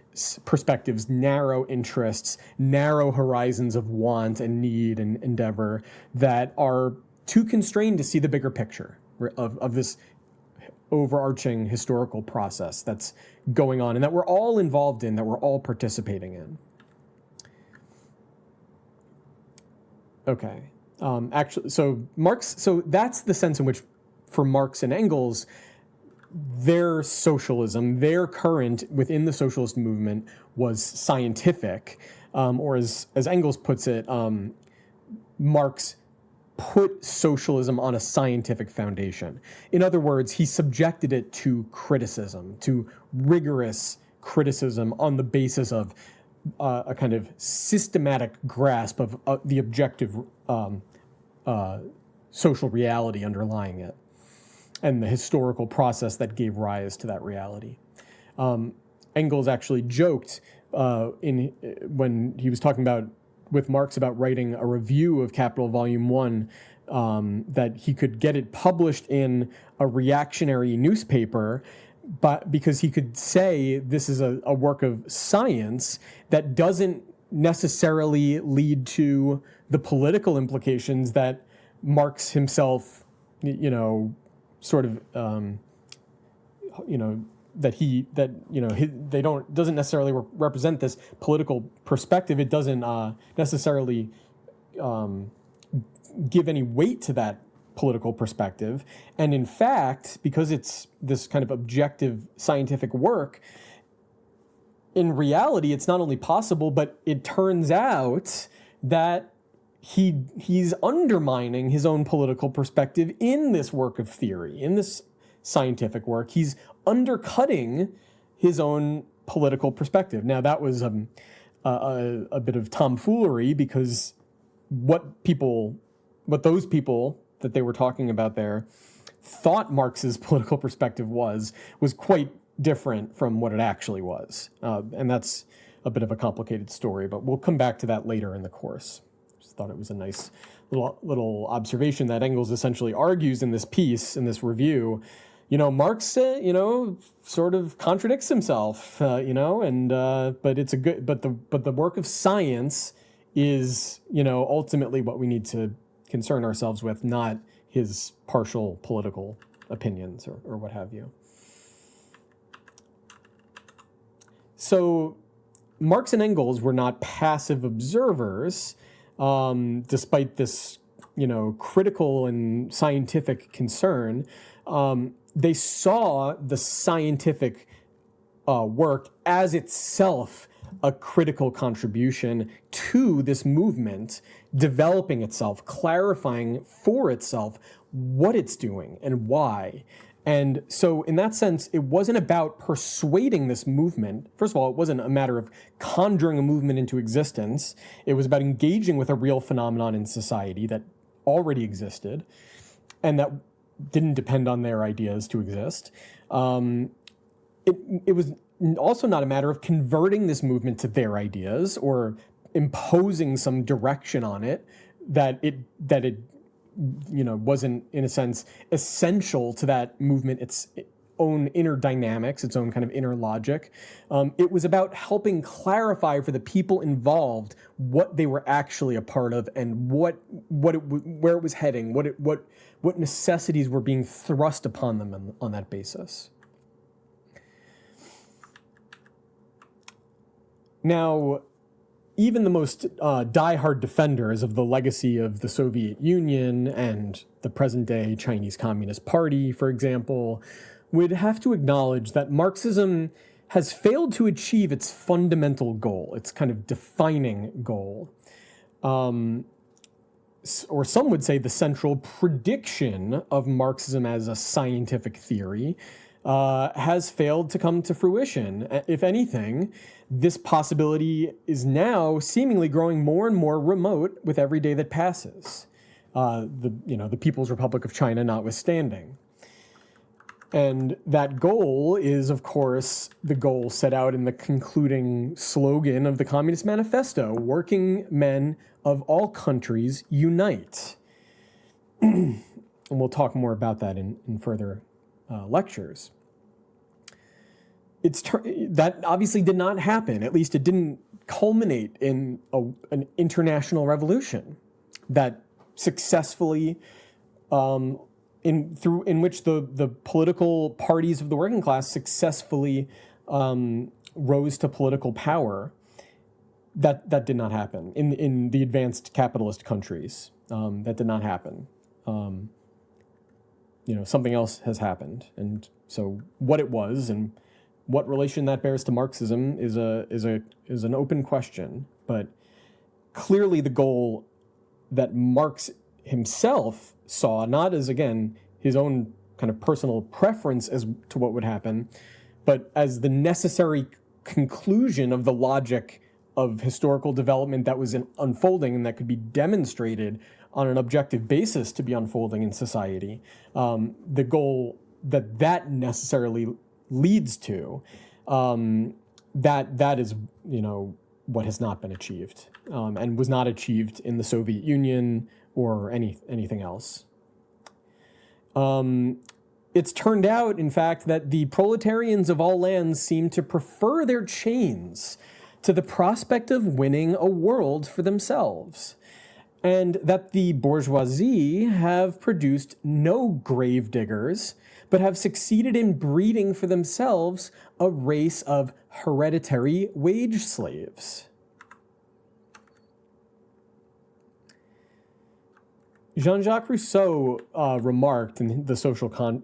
perspectives, narrow interests, narrow horizons of want and need and endeavor that are too constrained to see the bigger picture of this overarching historical process that's going on and that we're all involved in, that we're all participating in. Okay. So that's the sense in which, for Marx and Engels, their socialism, their current within the socialist movement was scientific, or as Engels puts it, Marx put socialism on a scientific foundation. In other words, he subjected it to criticism, to rigorous criticism on the basis of a kind of systematic grasp of the objective social reality underlying it and the historical process that gave rise to that reality. Engels actually joked when he was talking with Marx about writing a review of Capital Volume 1, that he could get it published in a reactionary newspaper, but because he could say this is a work of science that doesn't necessarily lead to the political implications that Marx himself, doesn't necessarily represent this political perspective. It doesn't necessarily give any weight to that political perspective. And in fact, because it's this kind of objective scientific work, in reality, it's not only possible, but it turns out that he's undermining his own political perspective in this work of theory, in this scientific work. He's undercutting his own political perspective. Now, that was a bit of tomfoolery, because what those people that they were talking about there thought Marx's political perspective was quite different from what it actually was. And that's a bit of a complicated story, but we'll come back to that later in the course. Just thought it was a nice little observation that Engels essentially argues in this piece, in this review. Marx, sort of contradicts himself, but it's but the work of science is, ultimately what we need to concern ourselves with, not his partial political opinions or what have you. So Marx and Engels were not passive observers, despite this, critical and scientific concern. They saw the scientific work as itself a critical contribution to this movement, developing itself, clarifying for itself what it's doing and why. And so in that sense, it wasn't about persuading this movement. First of all, it wasn't a matter of conjuring a movement into existence. It was about engaging with a real phenomenon in society that already existed and that didn't depend on their ideas to exist. It was also not a matter of converting this movement to their ideas or imposing some direction on it that it wasn't, in a sense, essential to that movement, its own inner dynamics, its own kind of inner logic. It was about helping clarify for the people involved what they were actually a part of and where it was heading, what necessities were being thrust upon them on that basis. Now, even the most diehard defenders of the legacy of the Soviet Union and the present-day Chinese Communist Party, for example, would have to acknowledge that Marxism has failed to achieve its fundamental goal, its kind of defining goal. Or some would say the central prediction of Marxism as a scientific theory has failed to come to fruition. If anything, this possibility is now seemingly growing more and more remote with every day that passes. The People's Republic of China notwithstanding. And that goal is, of course, the goal set out in the concluding slogan of the Communist Manifesto: working men of all countries unite. And we'll talk more about that in further lectures. That obviously did not happen. At least it didn't culminate in an international revolution that successfully in which the political parties of the working class successfully rose to political power. That did not happen in the advanced capitalist countries. That did not happen. Something else has happened, and so what it was and what relation that bears to Marxism is an open question. But clearly, the goal that Marx himself saw, not as, again, his own kind of personal preference as to what would happen, but as the necessary conclusion of the logic of historical development that was unfolding and that could be demonstrated on an objective basis to be unfolding in society, the goal that necessarily leads to, that is, what has not been achieved, and was not achieved in the Soviet Union or anything else. It's turned out, in fact, that the proletarians of all lands seem to prefer their chains to the prospect of winning a world for themselves, and that the bourgeoisie have produced no grave diggers, but have succeeded in breeding for themselves a race of hereditary wage slaves. Jean-Jacques Rousseau remarked in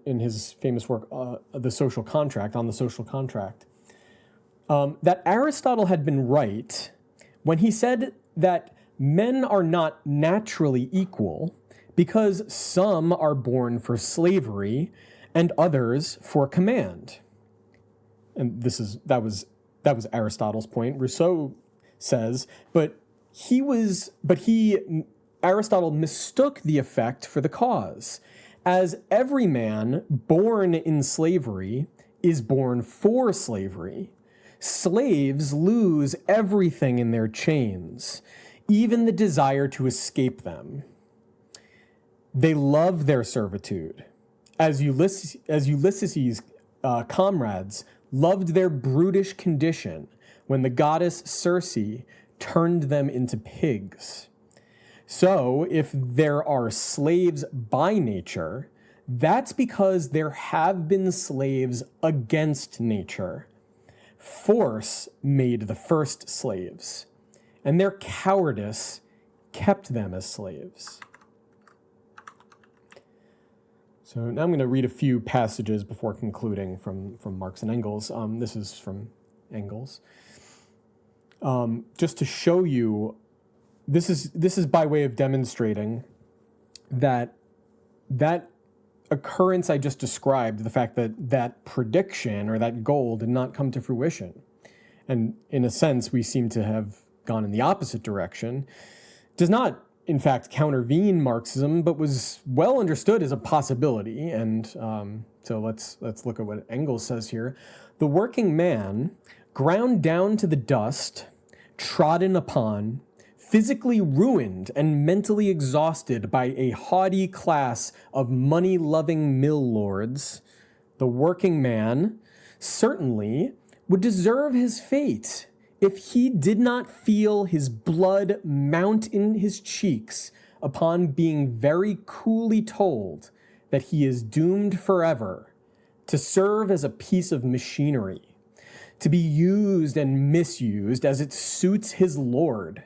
in his famous work, The Social Contract, that Aristotle had been right when he said that men are not naturally equal because some are born for slavery and others for command. And that was Aristotle's point. Rousseau says, Aristotle mistook the effect for the cause, as every man born in slavery is born for slavery. Slaves lose everything in their chains, even the desire to escape them. They love their servitude, as Ulysses' comrades loved their brutish condition when the goddess Circe turned them into pigs. So, if there are slaves by nature, that's because there have been slaves against nature. Force made the first slaves, and their cowardice kept them as slaves. So now I'm going to read a few passages before concluding from Marx and Engels. This is from Engels. Just to show you, this is by way of demonstrating that occurrence I just described, the fact that prediction or that goal did not come to fruition. And in a sense, we seem to have gone in the opposite direction, does not, in fact, countervene Marxism, but was well understood as a possibility. And so let's look at what Engels says here. The working man, ground down to the dust, trodden upon, physically ruined and mentally exhausted by a haughty class of money-loving mill lords, the working man certainly would deserve his fate if he did not feel his blood mount in his cheeks upon being very coolly told that he is doomed forever to serve as a piece of machinery, to be used and misused as it suits his lord,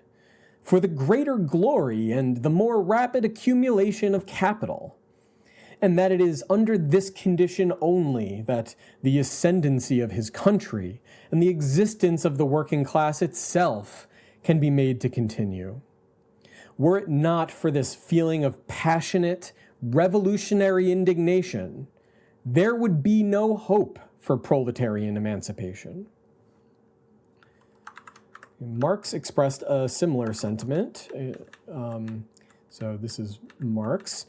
for the greater glory and the more rapid accumulation of capital, and that it is under this condition only that the ascendancy of his country and the existence of the working class itself can be made to continue. Were it not for this feeling of passionate, revolutionary indignation, there would be no hope for proletarian emancipation. Marx expressed a similar sentiment. So this is Marx.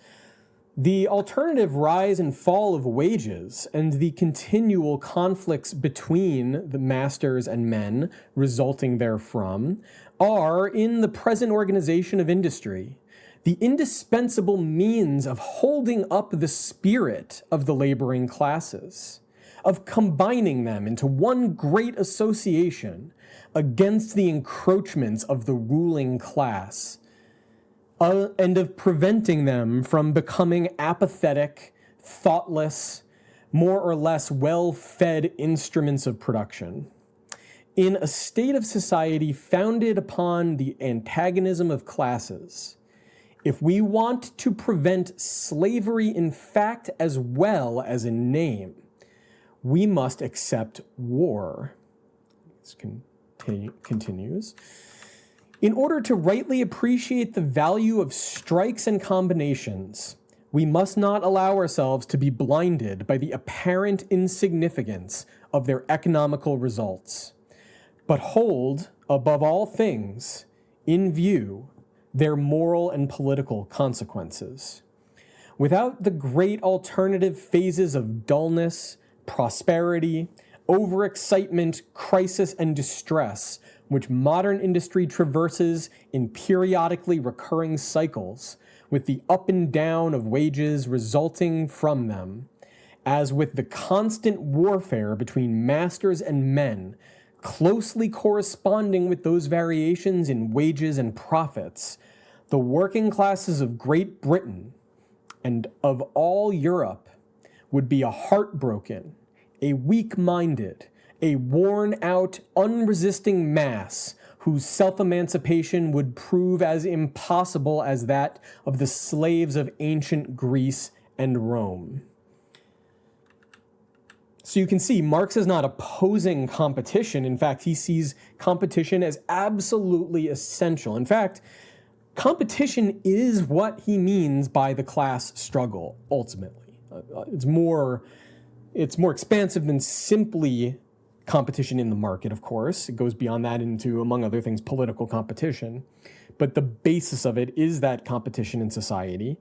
The alternative rise and fall of wages and the continual conflicts between the masters and men resulting therefrom are, in the present organization of industry, the indispensable means of holding up the spirit of the laboring classes, of combining them into one great association against the encroachments of the ruling class, and of preventing them from becoming apathetic, thoughtless, more or less well-fed instruments of production. In a state of society founded upon the antagonism of classes, if we want to prevent slavery in fact as well as in name, we must accept war. This continues. In order to rightly appreciate the value of strikes and combinations, we must not allow ourselves to be blinded by the apparent insignificance of their economical results, but hold, above all things, in view their moral and political consequences. Without the great alternative phases of dullness, prosperity, overexcitement, crisis, and distress, which modern industry traverses in periodically recurring cycles, with the up and down of wages resulting from them, as with the constant warfare between masters and men, closely corresponding with those variations in wages and profits, the working classes of Great Britain and of all Europe would be a heartbroken, a weak-minded, a worn-out, unresisting mass whose self-emancipation would prove as impossible as that of the slaves of ancient Greece and Rome. So you can see Marx is not opposing competition. In fact, he sees competition as absolutely essential. In fact, competition is what he means by the class struggle, ultimately. It's more expansive than simply competition in the market, of course. It goes beyond that into, among other things, political competition. But the basis of it is that competition in society.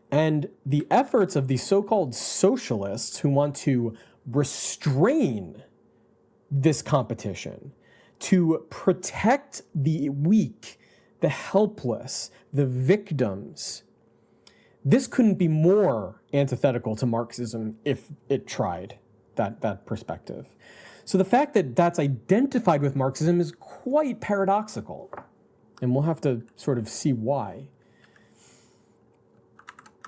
And the efforts of the so-called socialists who want to restrain this competition, to protect the weak, the helpless, the victims, this couldn't be more antithetical to Marxism if it tried that perspective. So the fact that that's identified with Marxism is quite paradoxical, and we'll have to sort of see why.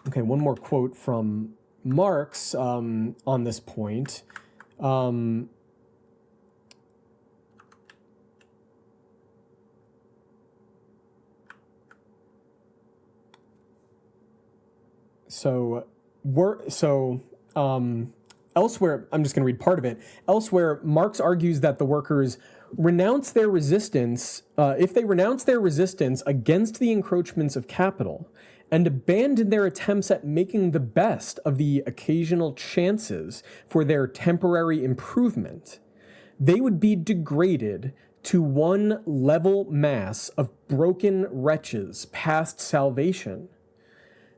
Okay, one more quote from Marx on this point. Elsewhere, I'm just going to read part of it. Elsewhere, Marx argues that the workers renounce their resistance, if they renounce their resistance against the encroachments of capital and abandon their attempts at making the best of the occasional chances for their temporary improvement, they would be degraded to one level mass of broken wretches past salvation.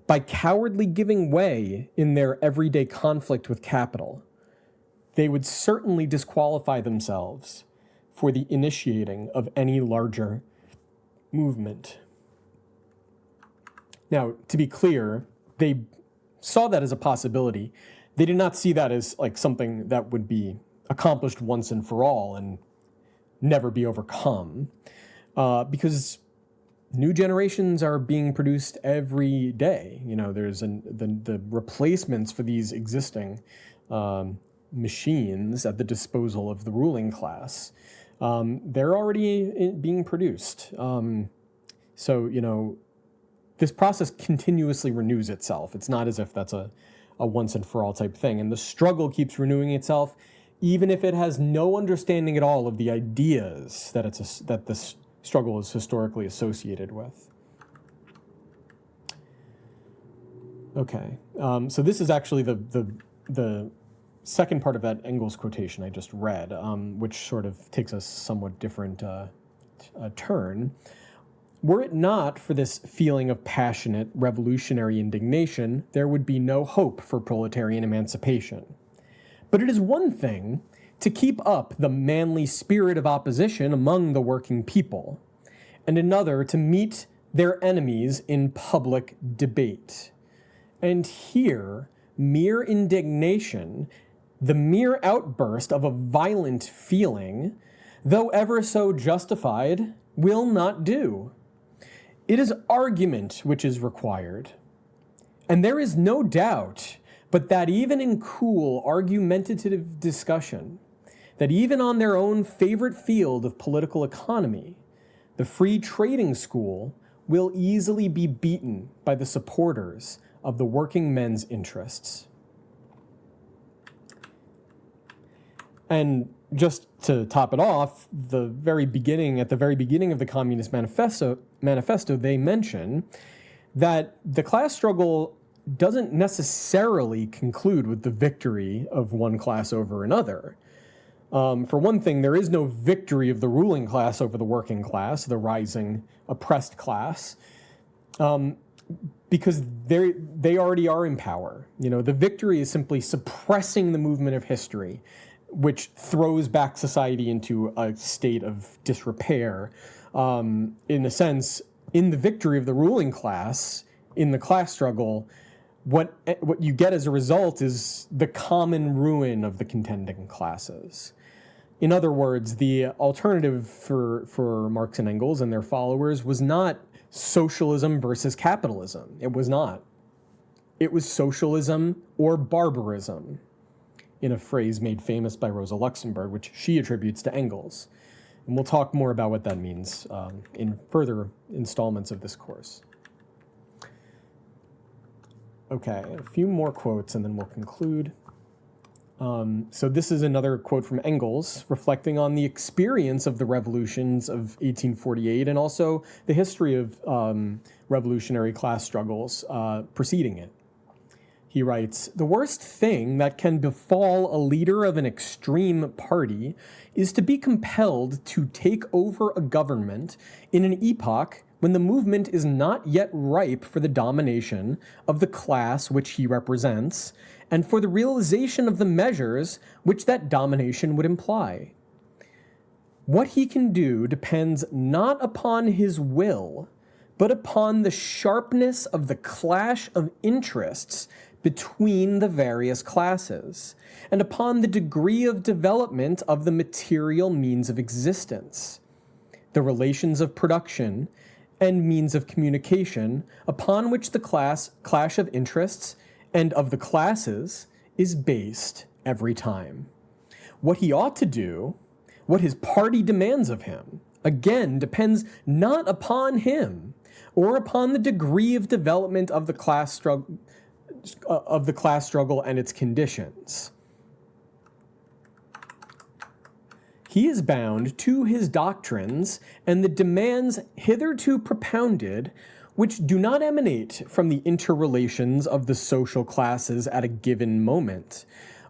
By cowardly giving way in their everyday conflict with capital, they would certainly disqualify themselves for the initiating of any larger movement. Now, to be clear, they saw that as a possibility. They did not see that as like something that would be accomplished once and for all and never be overcome, because new generations are being produced every day. You know, there's the replacements for these existing machines at the disposal of the ruling class. They're already being produced. So, you know, this process continuously renews itself. It's not as if that's a once and for all type thing. And the struggle keeps renewing itself, even if it has no understanding at all of the ideas that that this struggle is historically associated with. Okay, so this is actually the second part of that Engels quotation I just read, which sort of takes a somewhat different turn. Were it not for this feeling of passionate revolutionary indignation, there would be no hope for proletarian emancipation. But it is one thing to keep up the manly spirit of opposition among the working people, and another to meet their enemies in public debate. And here, mere indignation, the mere outburst of a violent feeling, though ever so justified, will not do. It is argument which is required. And there is no doubt but that even in cool, argumentative discussion, that even on their own favorite field of political economy, the free trading school will easily be beaten by the supporters of the working men's interests. And just to top it off, at the very beginning of the Communist Manifesto, they mention that the class struggle doesn't necessarily conclude with the victory of one class over another. For one thing, there is no victory of the ruling class over the working class, the rising oppressed class, because they already are in power. The victory is simply suppressing the movement of history, which throws back society into a state of disrepair. In a sense, in the victory of the ruling class, in the class struggle, what you get as a result is the common ruin of the contending classes. In other words, the alternative for Marx and Engels and their followers was not socialism versus capitalism. It was not. It was socialism or barbarism, in a phrase made famous by Rosa Luxemburg, which she attributes to Engels. And we'll talk more about what that means in further installments of this course. Okay, a few more quotes and then we'll conclude. So this is another quote from Engels, reflecting on the experience of the revolutions of 1848 and also the history of revolutionary class struggles preceding it. He writes, "The worst thing that can befall a leader of an extreme party is to be compelled to take over a government in an epoch when the movement is not yet ripe for the domination of the class which he represents and for the realization of the measures which that domination would imply. What he can do depends not upon his will, but upon the sharpness of the clash of interests between the various classes, and upon the degree of development of the material means of existence, the relations of production, and means of communication upon which the clash of interests and of the classes is based every time. What he ought to do, what his party demands of him, again depends not upon him or upon the degree of development of the class struggle and its conditions. He is bound to his doctrines and the demands hitherto propounded, which do not emanate from the interrelations of the social classes at a given moment,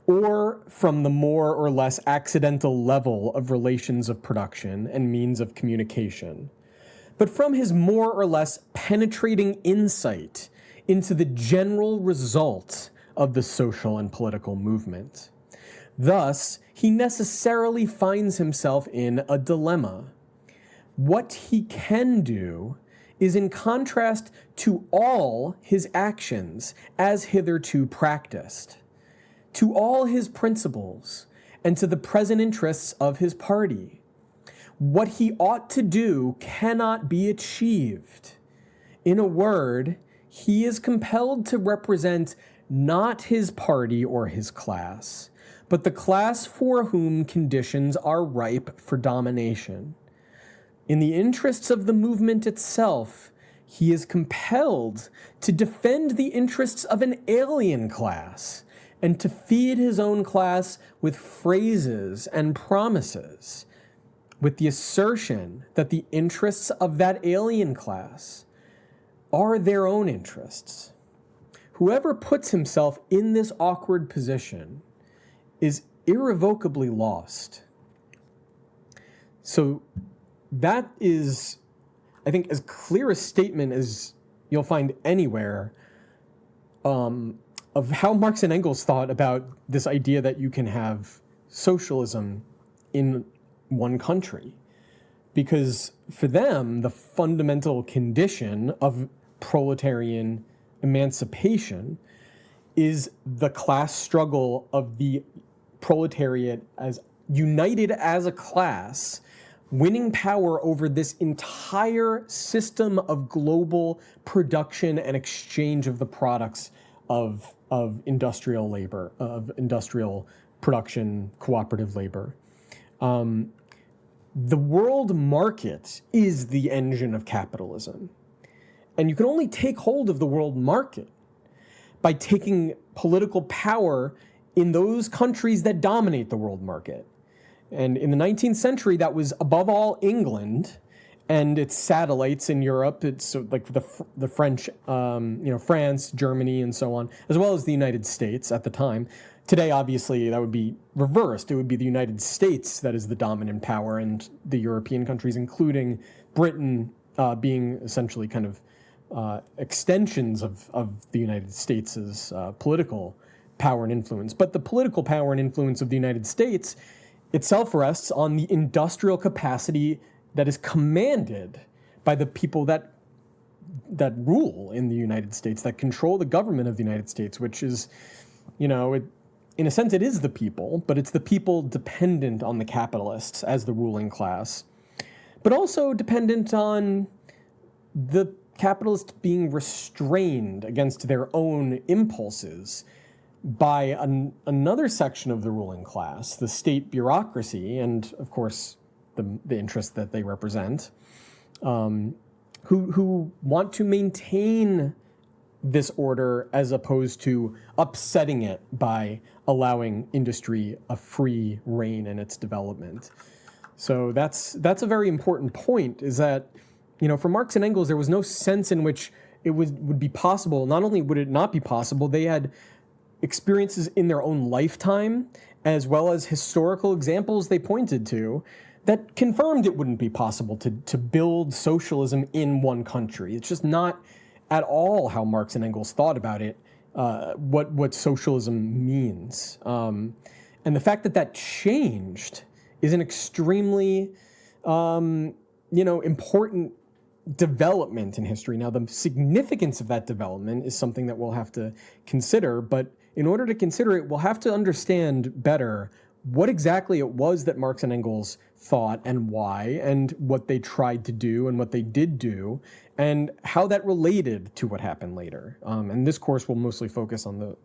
or from the more or less accidental level of relations of production and means of communication, but from his more or less penetrating insight into the general result of the social and political movement. Thus, he necessarily finds himself in a dilemma. What he can do is in contrast to all his actions as hitherto practiced, to all his principles, and to the present interests of his party. What he ought to do cannot be achieved. In a word, he is compelled to represent not his party or his class, but the class for whom conditions are ripe for domination. In the interests of the movement itself, he is compelled to defend the interests of an alien class and to feed his own class with phrases and promises, with the assertion that the interests of that alien class are their own interests. Whoever puts himself in this awkward position is irrevocably lost." So that is, I think, as clear a statement as you'll find anywhere of how Marx and Engels thought about this idea that you can have socialism in one country. Because for them, the fundamental condition of proletarian emancipation is the class struggle of the proletariat as united as a class winning power over this entire system of global production and exchange of the products of industrial labor, of industrial production, cooperative labor. The world market is the engine of capitalism. And you can only take hold of the world market by taking political power in those countries that dominate the world market. And in the 19th century, that was above all England and its satellites in Europe. It's like the French, France, Germany, and so on, as well as the United States at the time. Today, obviously, that would be reversed. It would be the United States that is the dominant power, and the European countries, including Britain, being essentially kind of extensions of the United States' political power and influence. But the political power and influence of the United States itself rests on the industrial capacity that is commanded by the people that rule in the United States, that control the government of the United States, which is, in a sense, it is the people, but it's the people dependent on the capitalists as the ruling class, but also dependent on the capitalists being restrained against their own impulses by another section of the ruling class, the state bureaucracy, and of course the interests that they represent, who want to maintain this order as opposed to upsetting it by allowing industry a free rein in its development. So that's a very important point, is that, for Marx and Engels, there was no sense in which it would be possible. Not only would it not be possible, they had experiences in their own lifetime, as well as historical examples they pointed to, that confirmed it wouldn't be possible to build socialism in one country. It's just not at all how Marx and Engels thought about it, what socialism means. And the fact that changed is an extremely, important development in history. Now, the significance of that development is something that we'll have to consider, but in order to consider it, we'll have to understand better what exactly it was that Marx and Engels thought and why, and what they tried to do and what they did do, and how that related to what happened later. And this course will mostly focus on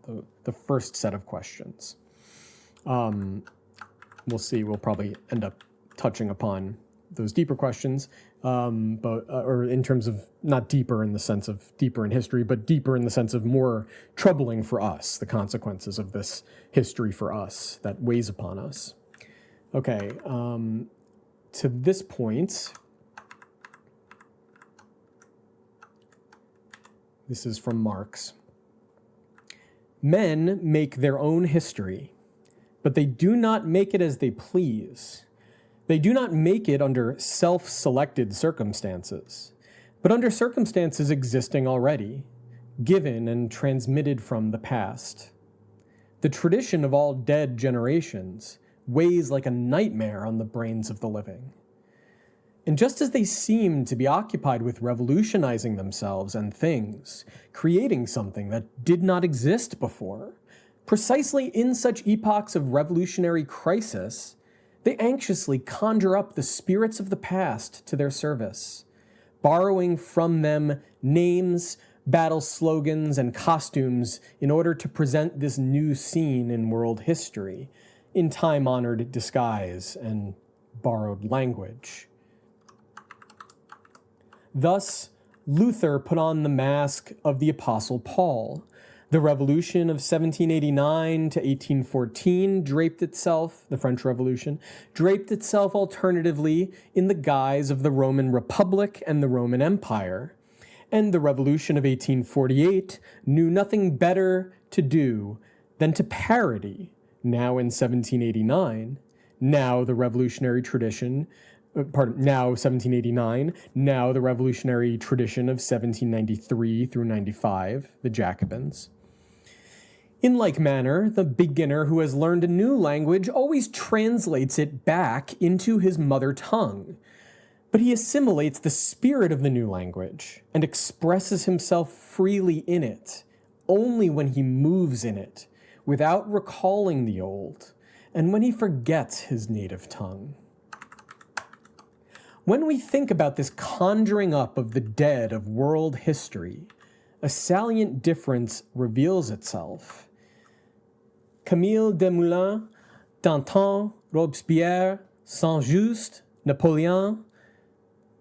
the first set of questions. We'll see. We'll probably end up touching upon those deeper questions, or in terms of not deeper in the sense of deeper in history, but deeper in the sense of more troubling for us, the consequences of this history for us that weighs upon us. Okay, to this point, this is from Marx. Men make their own history, but they do not make it as they please. They do not make it under self-selected circumstances, but under circumstances existing already, given and transmitted from the past. The tradition of all dead generations weighs like a nightmare on the brains of the living. And just as they seem to be occupied with revolutionizing themselves and things, creating something that did not exist before, precisely in such epochs of revolutionary crisis, they anxiously conjure up the spirits of the past to their service, borrowing from them names, battle slogans, and costumes in order to present this new scene in world history in time-honored disguise and borrowed language. Thus, Luther put on the mask of the Apostle Paul. The Revolution of 1789 to 1814 draped itself, the French Revolution, draped itself alternatively in the guise of the Roman Republic and the Roman Empire. And the Revolution of 1848 knew nothing better to do than to parody, now in 1789, now the revolutionary tradition, now 1789, now the revolutionary tradition of 1793 through 95, the Jacobins. In like manner, the beginner who has learned a new language always translates it back into his mother tongue, but he assimilates the spirit of the new language and expresses himself freely in it, only when he moves in it, without recalling the old, and when he forgets his native tongue. When we think about this conjuring up of the dead of world history, a salient difference reveals itself. Camille Desmoulins, Danton, Robespierre, Saint-Just, Napoleon,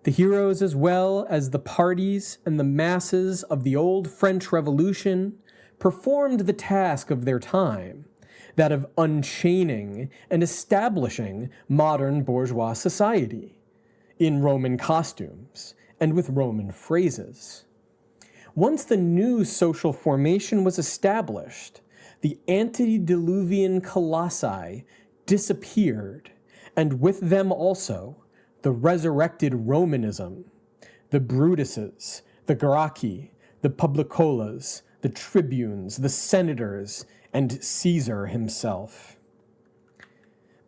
the heroes as well as the parties and the masses of the old French Revolution performed the task of their time, that of unchaining and establishing modern bourgeois society, in Roman costumes and with Roman phrases. Once the new social formation was established, the antediluvian colossi disappeared, and with them also the resurrected Romanism, the Brutuses, the Gracchi, the Publicolas, the tribunes, the senators, and Caesar himself.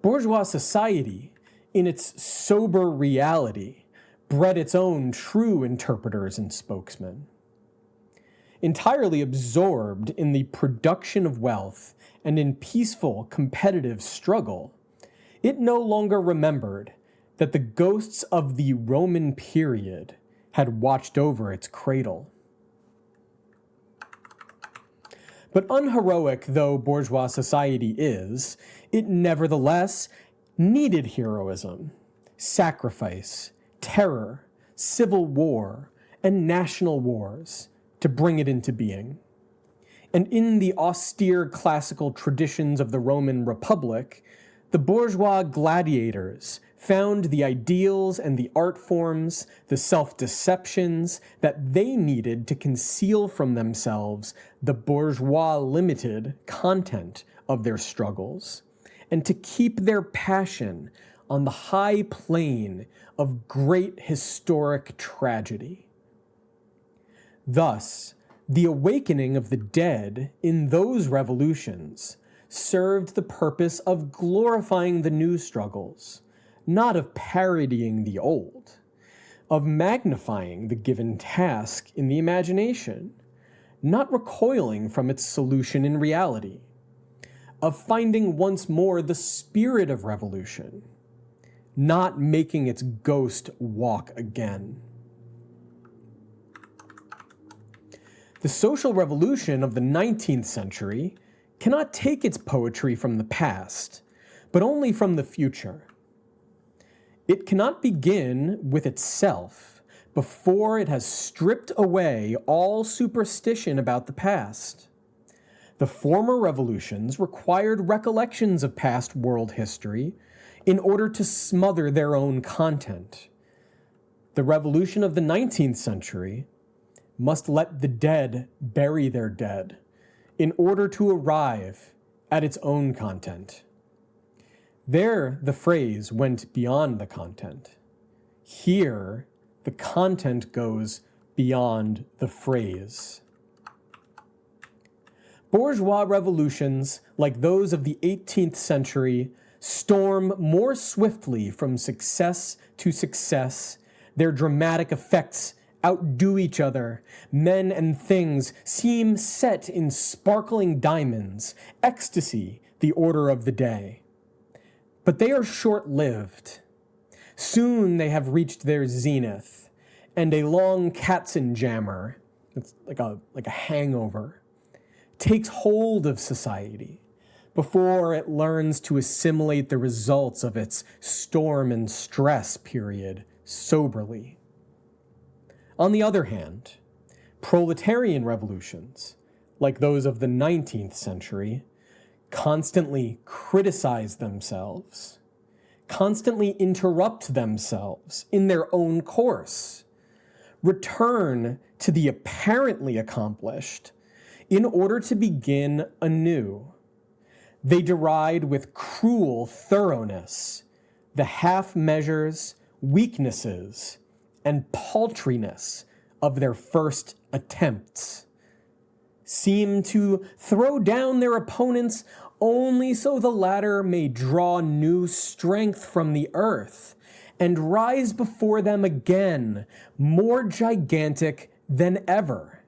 Bourgeois society, in its sober reality, bred its own true interpreters and spokesmen. Entirely absorbed in the production of wealth and in peaceful competitive struggle, it no longer remembered that the ghosts of the Roman period had watched over its cradle. But unheroic though bourgeois society is, it nevertheless needed heroism, sacrifice, terror, civil war, and national wars to bring it into being. And in the austere classical traditions of the Roman Republic, the bourgeois gladiators found the ideals and the art forms, the self-deceptions that they needed to conceal from themselves the bourgeois-limited content of their struggles, and to keep their passion on the high plane of great historic tragedy. Thus, the awakening of the dead in those revolutions served the purpose of glorifying the new struggles, not of parodying the old, of magnifying the given task in the imagination, not recoiling from its solution in reality, of finding once more the spirit of revolution, not making its ghost walk again. The social revolution of the 19th century cannot take its poetry from the past, but only from the future. It cannot begin with itself before it has stripped away all superstition about the past. The former revolutions required recollections of past world history in order to smother their own content. The revolution of the 19th century must let the dead bury their dead in order to arrive at its own content. There, the phrase went beyond the content. Here, the content goes beyond the phrase. Bourgeois revolutions, like those of the 18th century, storm more swiftly from success to success. Their dramatic effects outdo each other. Men and things seem set in sparkling diamonds, ecstasy, the order of the day. But they are short-lived. Soon they have reached their zenith, and a long katzenjammer, it's like a hangover, takes hold of society before it learns to assimilate the results of its storm and stress period soberly. On the other hand, proletarian revolutions, like those of the 19th century, constantly criticize themselves, constantly interrupt themselves in their own course, return to the apparently accomplished in order to begin anew. They deride with cruel thoroughness the half measures, weaknesses, and paltriness of their first attempts, seem to throw down their opponents only so the latter may draw new strength from the earth and rise before them again, more gigantic than ever.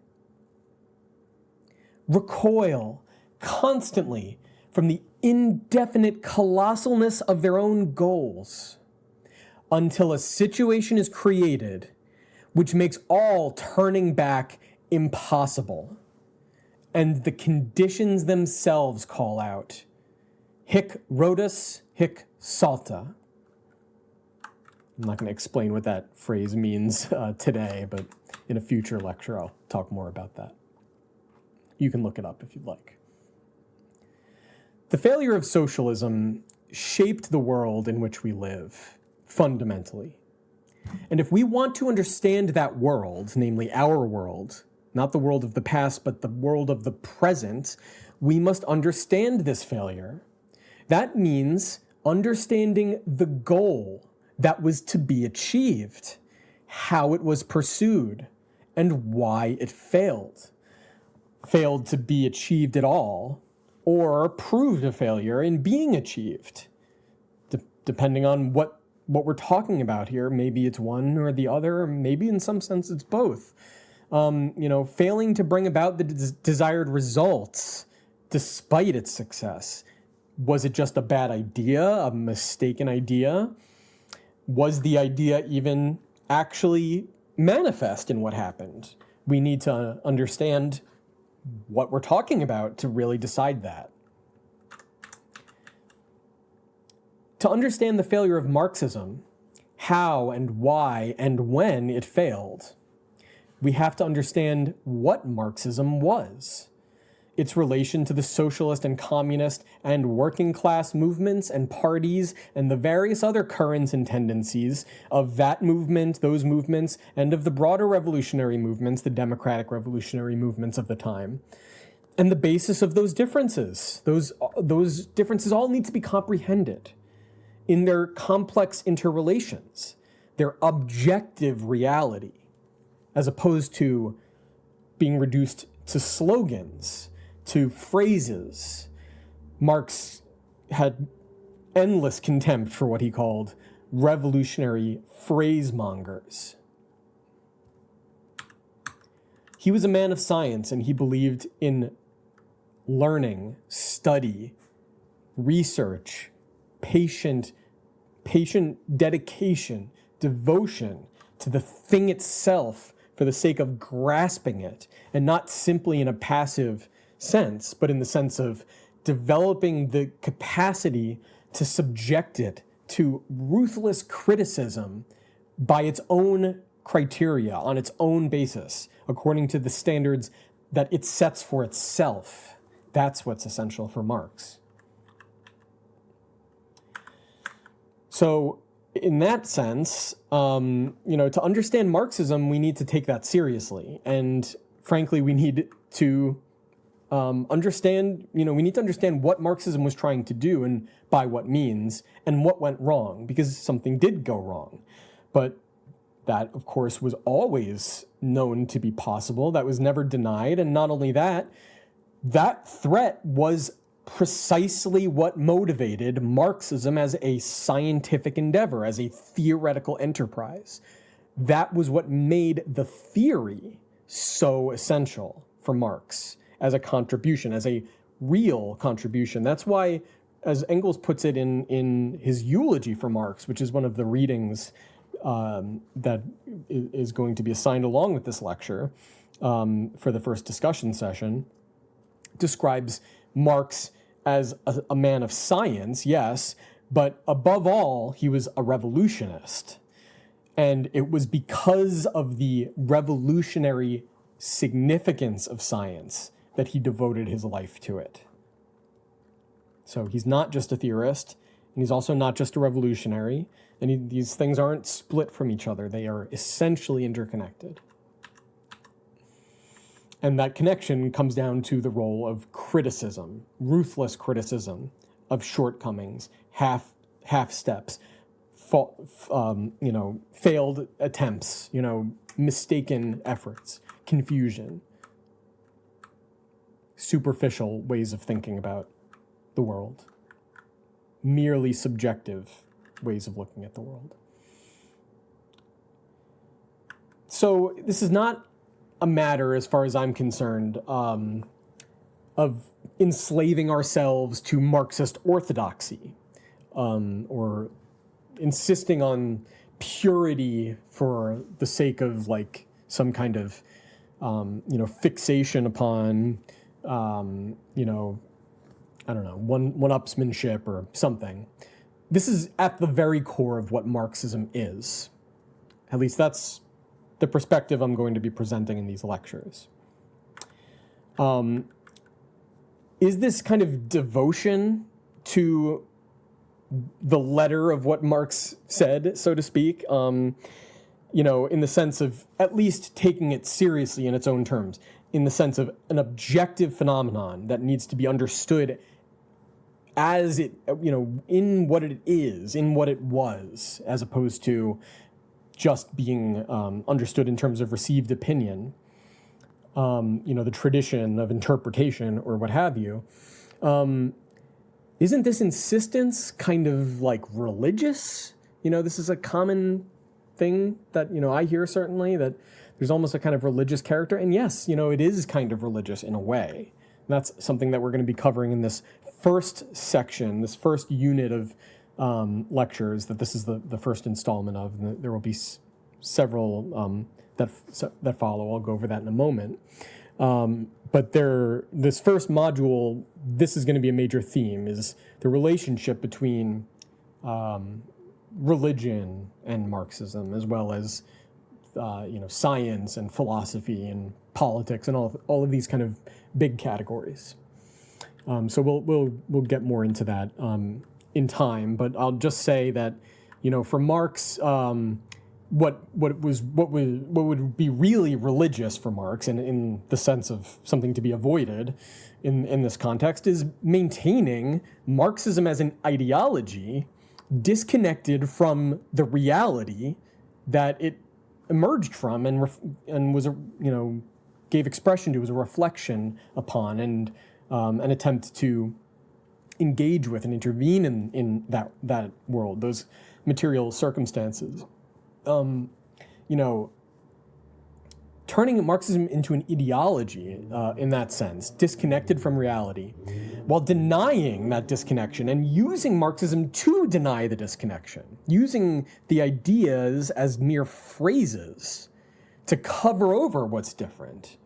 Recoil constantly from the indefinite colossalness of their own goals. until a situation is created which makes all turning back impossible, and the conditions themselves call out, hic Rhodus, hic salta. I'm not going to explain what that phrase means today, but in a future lecture I'll talk more about that. You can look it up if you'd like. The failure of socialism shaped the world in which we live, fundamentally. And if we want to understand that world, namely our world, not the world of the past, but the world of the present, we must understand this failure. That means understanding the goal that was to be achieved, how it was pursued, and why it failed. Failed to be achieved at all, or proved a failure in being achieved. Depending on what we're talking about here, maybe it's one or the other, or maybe in some sense it's both. Failing to bring about the desired results despite its success. Was it just a bad idea, a mistaken idea? Was the idea even actually manifest in what happened? We need to understand what we're talking about to really decide that. To understand the failure of Marxism, how and why and when it failed, we have to understand what Marxism was. Its relation to the socialist and communist and working class movements and parties and the various other currents and tendencies of that movement, those movements, and of the broader revolutionary movements, the democratic revolutionary movements of the time. And the basis of those differences. Those differences all need to be comprehended in their complex interrelations, their objective reality, as opposed to being reduced to slogans, to phrases. Marx had endless contempt for what he called revolutionary phrasemongers. He was a man of science, and he believed in learning, study, research, patient dedication, devotion to the thing itself for the sake of grasping it, and not simply in a passive sense, but in the sense of developing the capacity to subject it to ruthless criticism by its own criteria, on its own basis, according to the standards that it sets for itself. That's what's essential for Marx. So in that sense, to understand Marxism, we need to take that seriously. And frankly, we need to understand what Marxism was trying to do and by what means, and what went wrong, because something did go wrong. But that, of course, was always known to be possible. That was never denied. And not only that, that threat was precisely what motivated Marxism as a scientific endeavor, as a theoretical enterprise. That was what made the theory so essential for Marx as a contribution, as a real contribution. That's why, as Engels puts it in his eulogy for Marx, which is one of the readings that is going to be assigned along with this lecture for the first discussion session, describes Marx as a man of science, yes, but above all, he was a revolutionist. And it was because of the revolutionary significance of science that he devoted his life to it. So he's not just a theorist, and he's also not just a revolutionary, and these things aren't split from each other. They are essentially interconnected. And that connection comes down to the role of criticism, ruthless criticism of shortcomings, half steps, failed attempts, mistaken efforts, confusion, superficial ways of thinking about the world, merely subjective ways of looking at the world. So this is not a matter, as far as I'm concerned, of enslaving ourselves to Marxist orthodoxy, or insisting on purity for the sake of like some kind of fixation upon I don't know, one-upsmanship or something. This is at the very core of what Marxism is. At least that's the perspective I'm going to be presenting in these lectures. Is this kind of devotion to the letter of what Marx said, so to speak, in the sense of at least taking it seriously in its own terms, in the sense of an objective phenomenon that needs to be understood as it, in what it is, in what it was, as opposed to just being understood in terms of received opinion, the tradition of interpretation or what have you. Isn't this insistence kind of like religious? This is a common thing that, I hear certainly, that there's almost a kind of religious character. And yes, it is kind of religious in a way. And that's something that we're going to be covering in this first section, this first unit of lectures that this is the first installment of. And there will be several that follow. I'll go over that in a moment. But this first module, this is going to be a major theme, is the relationship between religion and Marxism, as well as science and philosophy and politics and all of these kind of big categories. So we'll get more into that in time, but I'll just say that for Marx, what would be really religious for Marx, and in the sense of something to be avoided in this context, is maintaining Marxism as an ideology disconnected from the reality that it emerged from and was gave expression to, as a reflection upon, and an attempt to engage with and intervene in that world, those material circumstances. Turning Marxism into an ideology in that sense, disconnected from reality, while denying that disconnection and using Marxism to deny the disconnection, using the ideas as mere phrases to cover over what's different.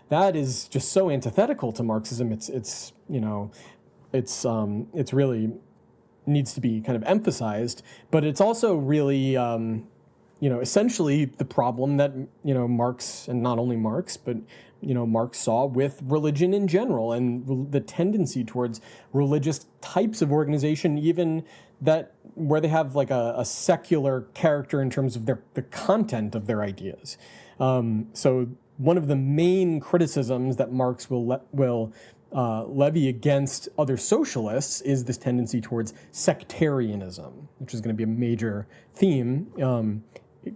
That is just so antithetical to Marxism. It's really needs to be kind of emphasized, but it's also really essentially the problem that Marx, and not only Marx, but Marx saw with religion in general, and the tendency towards religious types of organization, even that where they have like a secular character in terms of the content of their ideas. So one of the main criticisms that Marx will levy against other socialists is this tendency towards sectarianism, which is going to be a major theme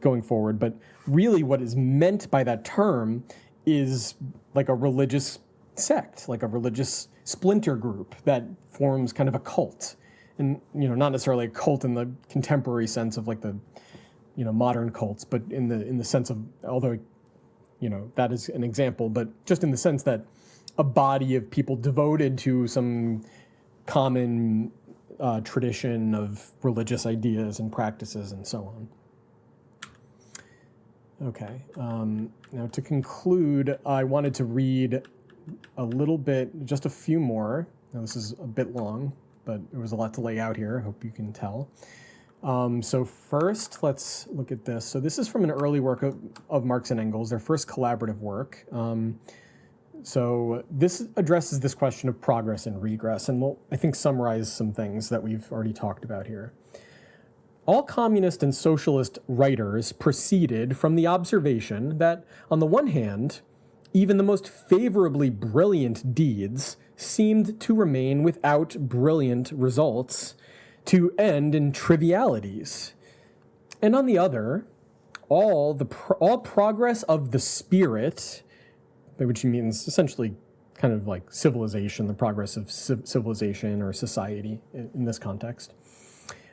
going forward. But really what is meant by that term is like a religious sect, like a religious splinter group that forms kind of a cult. And, not necessarily a cult in the contemporary sense of like the, modern cults, but in the sense of, although, that is an example, but just in the sense that a body of people devoted to some common tradition of religious ideas and practices and so on. Okay, now to conclude, I wanted to read a little bit, just a few more. Now this is a bit long, but there was a lot to lay out here, I hope you can tell. So first, let's look at this. So this is from an early work of Marx and Engels, their first collaborative work. So this addresses this question of progress and regress, and we'll, I think, summarize some things that we've already talked about here. All communist and socialist writers proceeded from the observation that, on the one hand, even the most favorably brilliant deeds seemed to remain without brilliant results, to end in trivialities. And on the other, all progress of the spirit, which means essentially kind of like civilization, the progress of civilization or society in this context.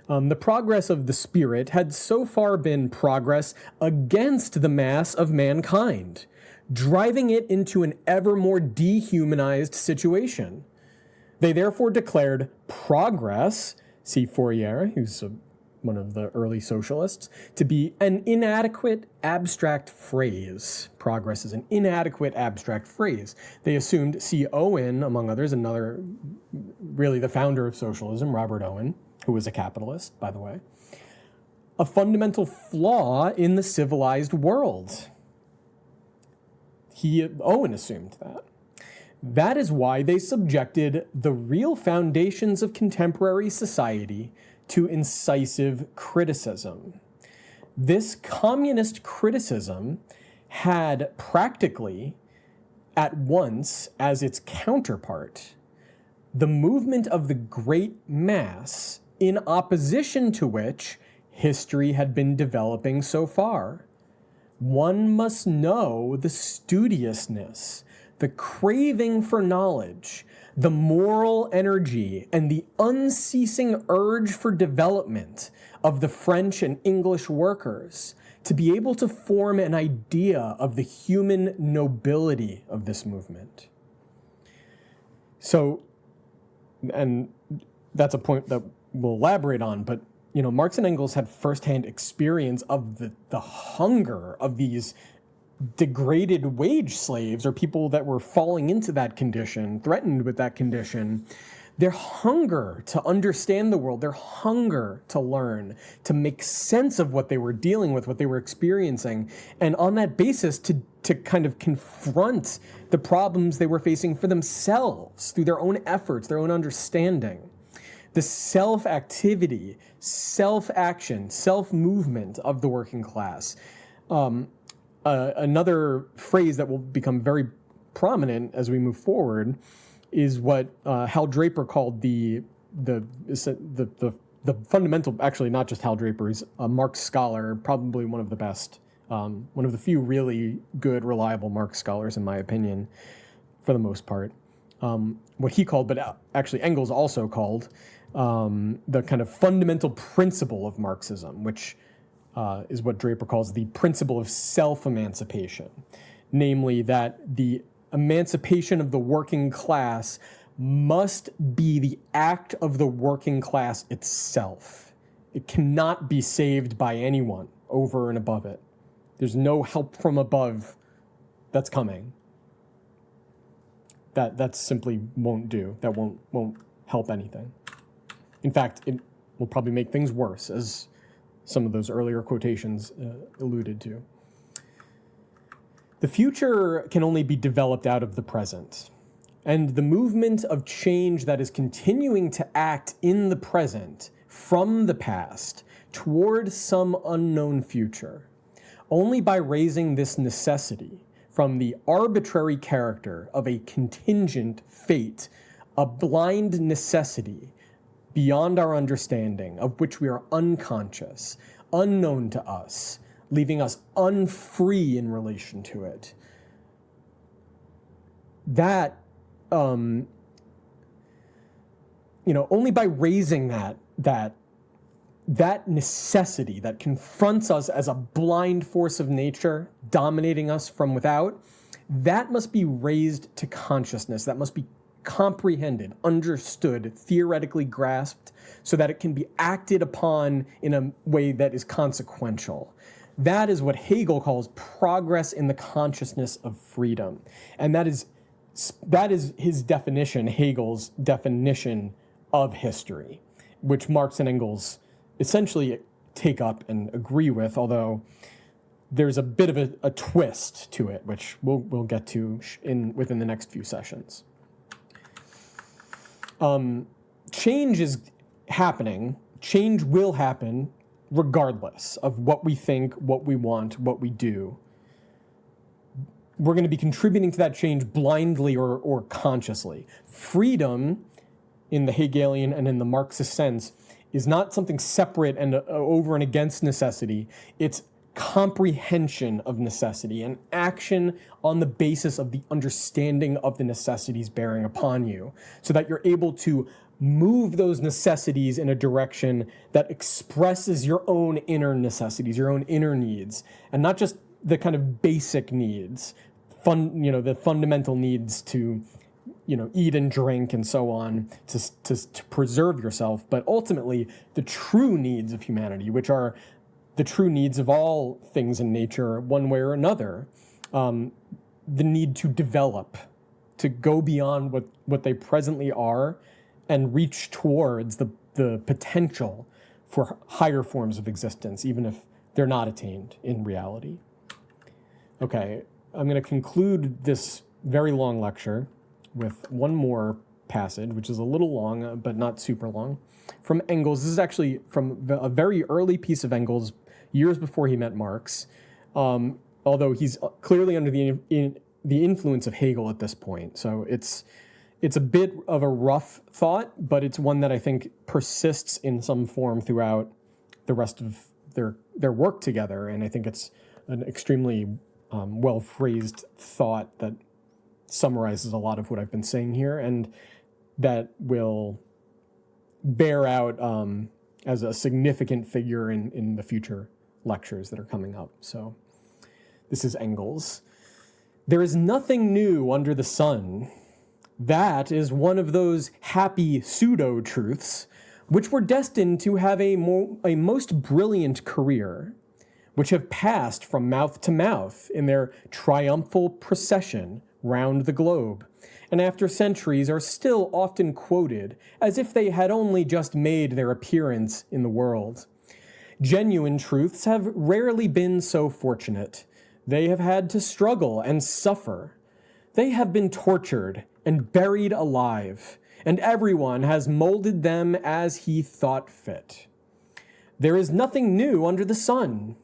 The progress of the spirit had so far been progress against the mass of mankind, driving it into an ever more dehumanized situation. They therefore declared progress, see Fourier, who's one of the early socialists, to be an inadequate abstract phrase. Progress is an inadequate abstract phrase. They assumed C. Owen, among others, really the founder of socialism, Robert Owen, who was a capitalist, by the way, a fundamental flaw in the civilized world. Owen assumed that. That is why they subjected the real foundations of contemporary society to incisive criticism. This communist criticism had practically, at once, as its counterpart, the movement of the great mass, in opposition to which history had been developing so far. One must know the studiousness, the craving for knowledge, the moral energy, and the unceasing urge for development of the French and English workers to be able to form an idea of the human nobility of this movement. So, and that's a point that we'll elaborate on, but Marx and Engels had firsthand experience of the hunger of these degraded wage slaves, or people that were falling into that condition, threatened with that condition. Their hunger to understand the world, their hunger to learn, to make sense of what they were dealing with, what they were experiencing, and on that basis to kind of confront the problems they were facing for themselves through their own efforts, their own understanding. The self-activity, self-action, self-movement of the working class. Another phrase that will become very prominent as we move forward is what Hal Draper called the fundamental, actually not just Hal Draper, he's a Marx scholar, probably one of the best, one of the few really good, reliable Marx scholars, in my opinion, for the most part. What he called, but actually Engels also called, the kind of fundamental principle of Marxism, which is what Draper calls the principle of self-emancipation, namely that the emancipation of the working class must be the act of the working class itself. It cannot be saved by anyone over and above it. There's no help from above that's coming. That simply won't do. That won't help anything. In fact, it will probably make things worse, as some of those earlier quotations alluded to. The future can only be developed out of the present, and the movement of change that is continuing to act in the present from the past toward some unknown future, only by raising this necessity from the arbitrary character of a contingent fate, a blind necessity beyond our understanding, of which we are unconscious, unknown to us, leaving us unfree in relation to it. That, only by raising that necessity that confronts us as a blind force of nature, dominating us from without, that must be raised to consciousness. That must be comprehended, understood, theoretically grasped, so that it can be acted upon in a way that is consequential. That is what Hegel calls progress in the consciousness of freedom. And that is his definition, Hegel's definition of history, which Marx and Engels essentially take up and agree with, although there's a bit of a twist to it, which we'll get to within the next few sessions. Change is happening. Change will happen regardless of what we think, what we want, what we do. We're going to be contributing to that change blindly or consciously. Freedom, in the Hegelian and in the Marxist sense, is not something separate and over and against necessity. It's comprehension of necessity and action on the basis of the understanding of the necessities bearing upon you, so that you're able to move those necessities in a direction that expresses your own inner necessities, your own inner needs, and not just the kind of basic needs, the fundamental needs to eat and drink and so on to preserve yourself, but ultimately the true needs of humanity, which are the true needs of all things in nature, one way or another, the need to develop, to go beyond what they presently are and reach towards the potential for higher forms of existence, even if they're not attained in reality. Okay, I'm going to conclude this very long lecture with one more passage, which is a little long, but not super long, from Engels. This is actually from a very early piece of Engels, years before he met Marx, although he's clearly under the influence of Hegel at this point. So it's a bit of a rough thought, but it's one that I think persists in some form throughout the rest of their work together, and I think it's an extremely well-phrased thought that summarizes a lot of what I've been saying here, and that will bear out as a significant figure in the future lectures that are coming up. So this is Engels. There is nothing new under the sun. That is one of those happy pseudo-truths which were destined to have a most brilliant career, which have passed from mouth to mouth in their triumphal procession round the globe, and after centuries are still often quoted as if they had only just made their appearance in the world. Genuine truths have rarely been so fortunate. They have had to struggle and suffer. They have been tortured and buried alive, and everyone has molded them as he thought fit. There is nothing new under the sun.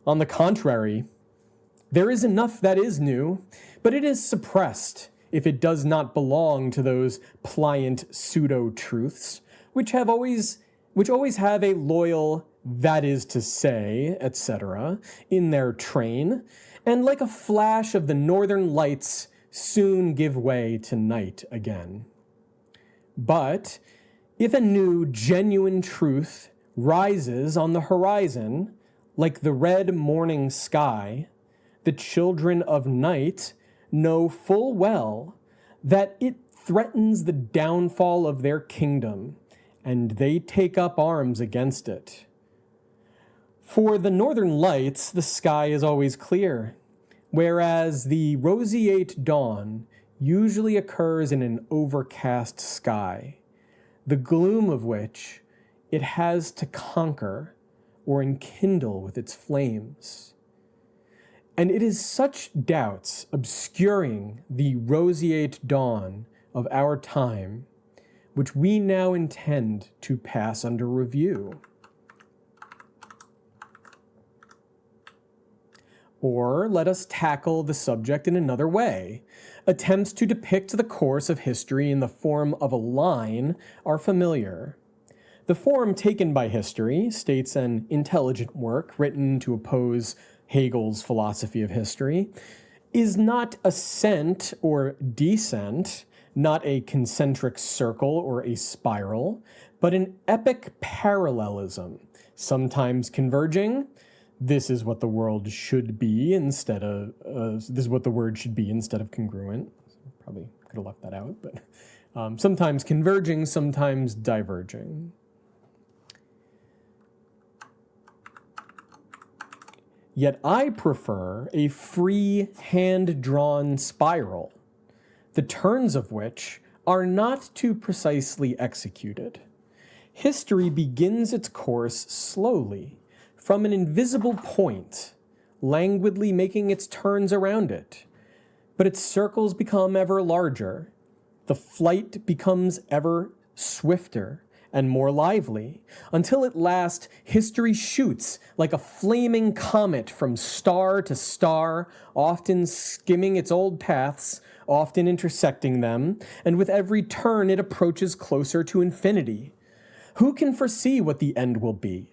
On the contrary, there is enough that is new, but it is suppressed if it does not belong to those pliant pseudo-truths, which always have a loyal "that is to say," etc., in their train, and like a flash of the northern lights, soon give way to night again. But if a new, genuine truth rises on the horizon, like the red morning sky, the children of night know full well that it threatens the downfall of their kingdom, and they take up arms against it. For the northern lights, the sky is always clear, whereas the roseate dawn usually occurs in an overcast sky, the gloom of which it has to conquer or enkindle with its flames. And it is such doubts obscuring the roseate dawn of our time which we now intend to pass under review. Or let us tackle the subject in another way. Attempts to depict the course of history in the form of a line are familiar. The form taken by history states an intelligent work written to oppose Hegel's philosophy of history, is not ascent or descent, not a concentric circle or a spiral, but an epic parallelism, sometimes converging. This is what the world should be instead of, this is what the word should be instead of congruent. Probably could have left that out, but sometimes converging, sometimes diverging. Yet I prefer a free, hand-drawn spiral, the turns of which are not too precisely executed. History begins its course slowly, from an invisible point, languidly making its turns around it. But its circles become ever larger. The flight becomes ever swifter and more lively, until at last history shoots like a flaming comet from star to star, often skimming its old paths, often intersecting them, and with every turn it approaches closer to infinity. Who can foresee what the end will be?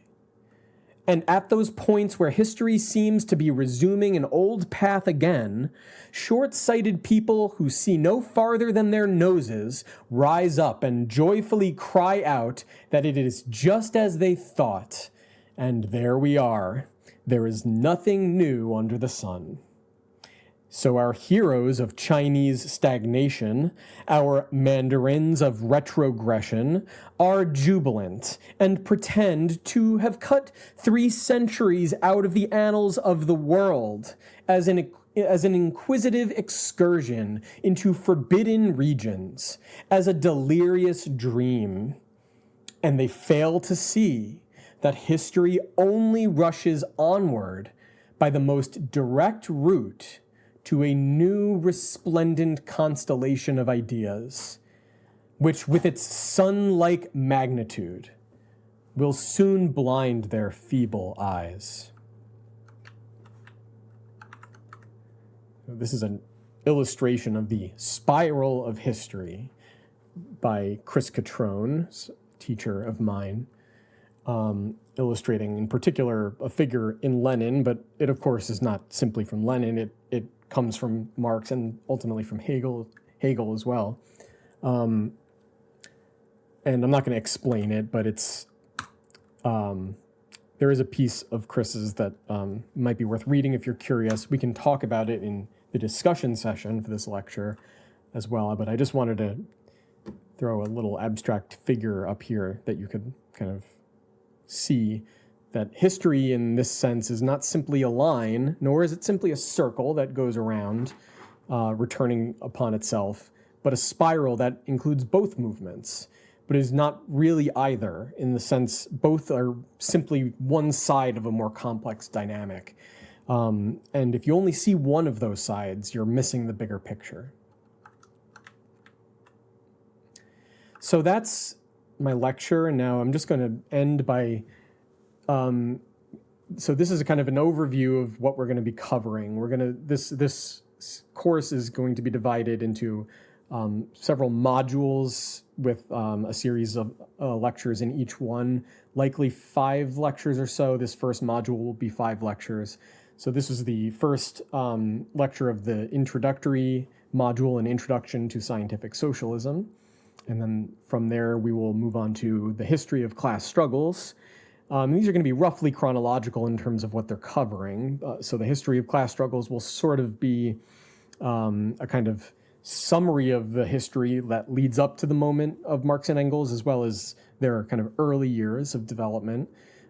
And at those points where history seems to be resuming an old path again, short-sighted people who see no farther than their noses rise up and joyfully cry out that it is just as they thought. And there we are. There is nothing new under the sun. So our heroes of Chinese stagnation, our mandarins of retrogression, are jubilant and pretend to have cut 3 centuries out of the annals of the world as an inquisitive excursion into forbidden regions, as a delirious dream. And they fail to see that history only rushes onward by the most direct route to a new resplendent constellation of ideas, which with its sun-like magnitude will soon blind their feeble eyes. This is an illustration of the spiral of history by Chris Catrone, teacher of mine, illustrating in particular a figure in Lenin, but it of course is not simply from Lenin. It comes from Marx and ultimately from Hegel as well. And I'm not going to explain it, but it's there is a piece of Chris's that might be worth reading if you're curious. We can talk about it in the discussion session for this lecture as well, but I just wanted to throw a little abstract figure up here that you could kind of see that history in this sense is not simply a line, nor is it simply a circle that goes around, returning upon itself, but a spiral that includes both movements, but is not really either, in the sense both are simply one side of a more complex dynamic. And if you only see one of those sides, you're missing the bigger picture. So that's my lecture, and now I'm just going to end by so this is a kind of an overview of what we're going to be covering. This course is going to be divided into several modules with a series of lectures in each one, likely 5 lectures or so. This first module will be 5 lectures. So this is the first lecture of the introductory module, an introduction to scientific socialism. And then from there, we will move on to the history of class struggles. These are going to be roughly chronological in terms of what they're covering. So the history of class struggles will sort of be a kind of summary of the history that leads up to the moment of Marx and Engels, as well as their kind of early years of development.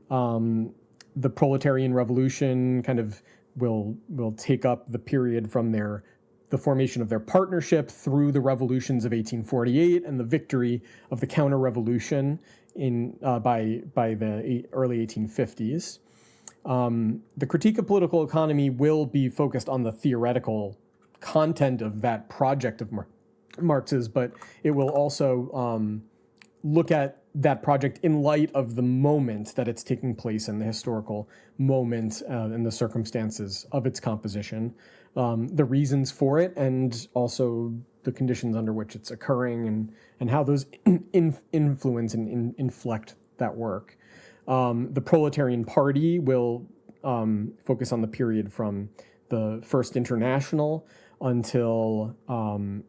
The proletarian revolution kind of will take up the period from the formation of their partnership through the revolutions of 1848 and the victory of the counter-revolution by the early 1850s. The critique of political economy will be focused on the theoretical content of that project of Marx's, but it will also look at that project in light of the moment that it's taking place and the historical moment and the circumstances of its composition, the reasons for it, and also the conditions under which it's occurring and how those influence and inflect that work. The Proletarian Party will focus on the period from the First International until I'm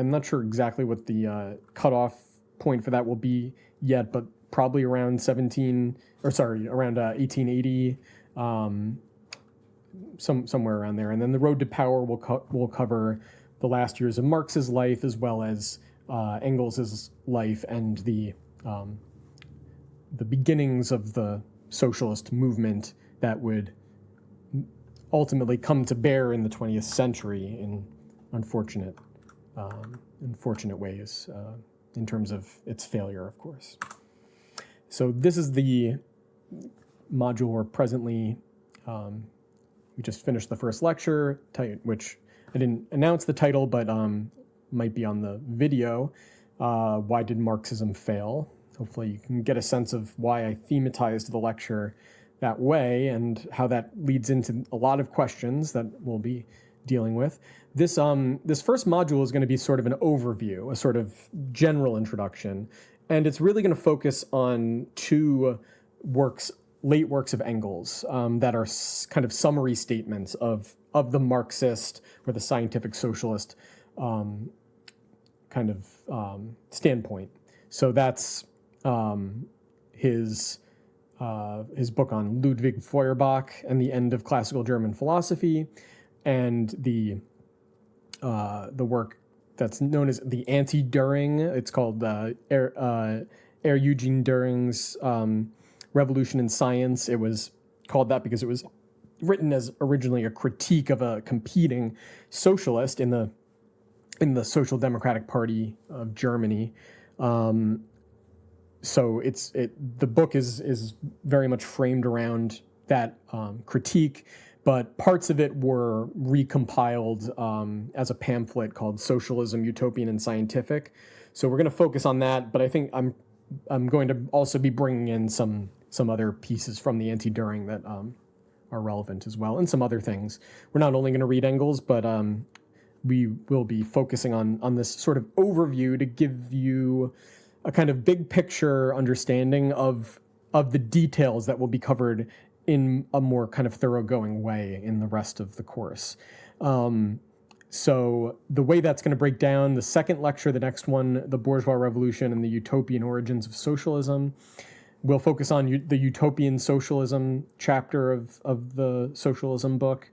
not sure exactly what the cutoff point for that will be yet, but probably around 1880, somewhere around there. And then the Road to Power will cover the last years of Marx's life, as well as Engels's life and the beginnings of the socialist movement that would ultimately come to bear in the 20th century in unfortunate ways, in terms of its failure, of course. So this is the module we're presently, we just finished the first lecture, which I didn't announce the title, but might be on the video. Why did Marxism fail? Hopefully you can get a sense of why I thematized the lecture that way and how that leads into a lot of questions that we'll be dealing with. This first module is going to be sort of an overview, a sort of general introduction, and it's really going to focus on 2 late works of Engels that are kind of summary statements of the Marxist or the scientific socialist kind of standpoint. So that's his his book on Ludwig Feuerbach and the end of classical German philosophy, and the work that's known as the anti-Düring. It's called Eugene Düring's Revolution in Science. It was called that because it was written as originally a critique of a competing socialist in the Social Democratic Party of Germany. So the book is very much framed around that critique, but parts of it were recompiled as a pamphlet called Socialism, Utopian, and Scientific. So we're going to focus on that, but I think I'm going to also be bringing in some other pieces from the anti-Düring that are relevant as well, and some other things. We're not only going to read Engels, but we will be focusing on this sort of overview to give you a kind of big picture understanding of the details that will be covered in a more kind of thoroughgoing way in the rest of the course. So the way that's going to break down, the second lecture, the next one, the bourgeois revolution and the utopian origins of socialism, we'll focus on the utopian socialism chapter of the socialism book.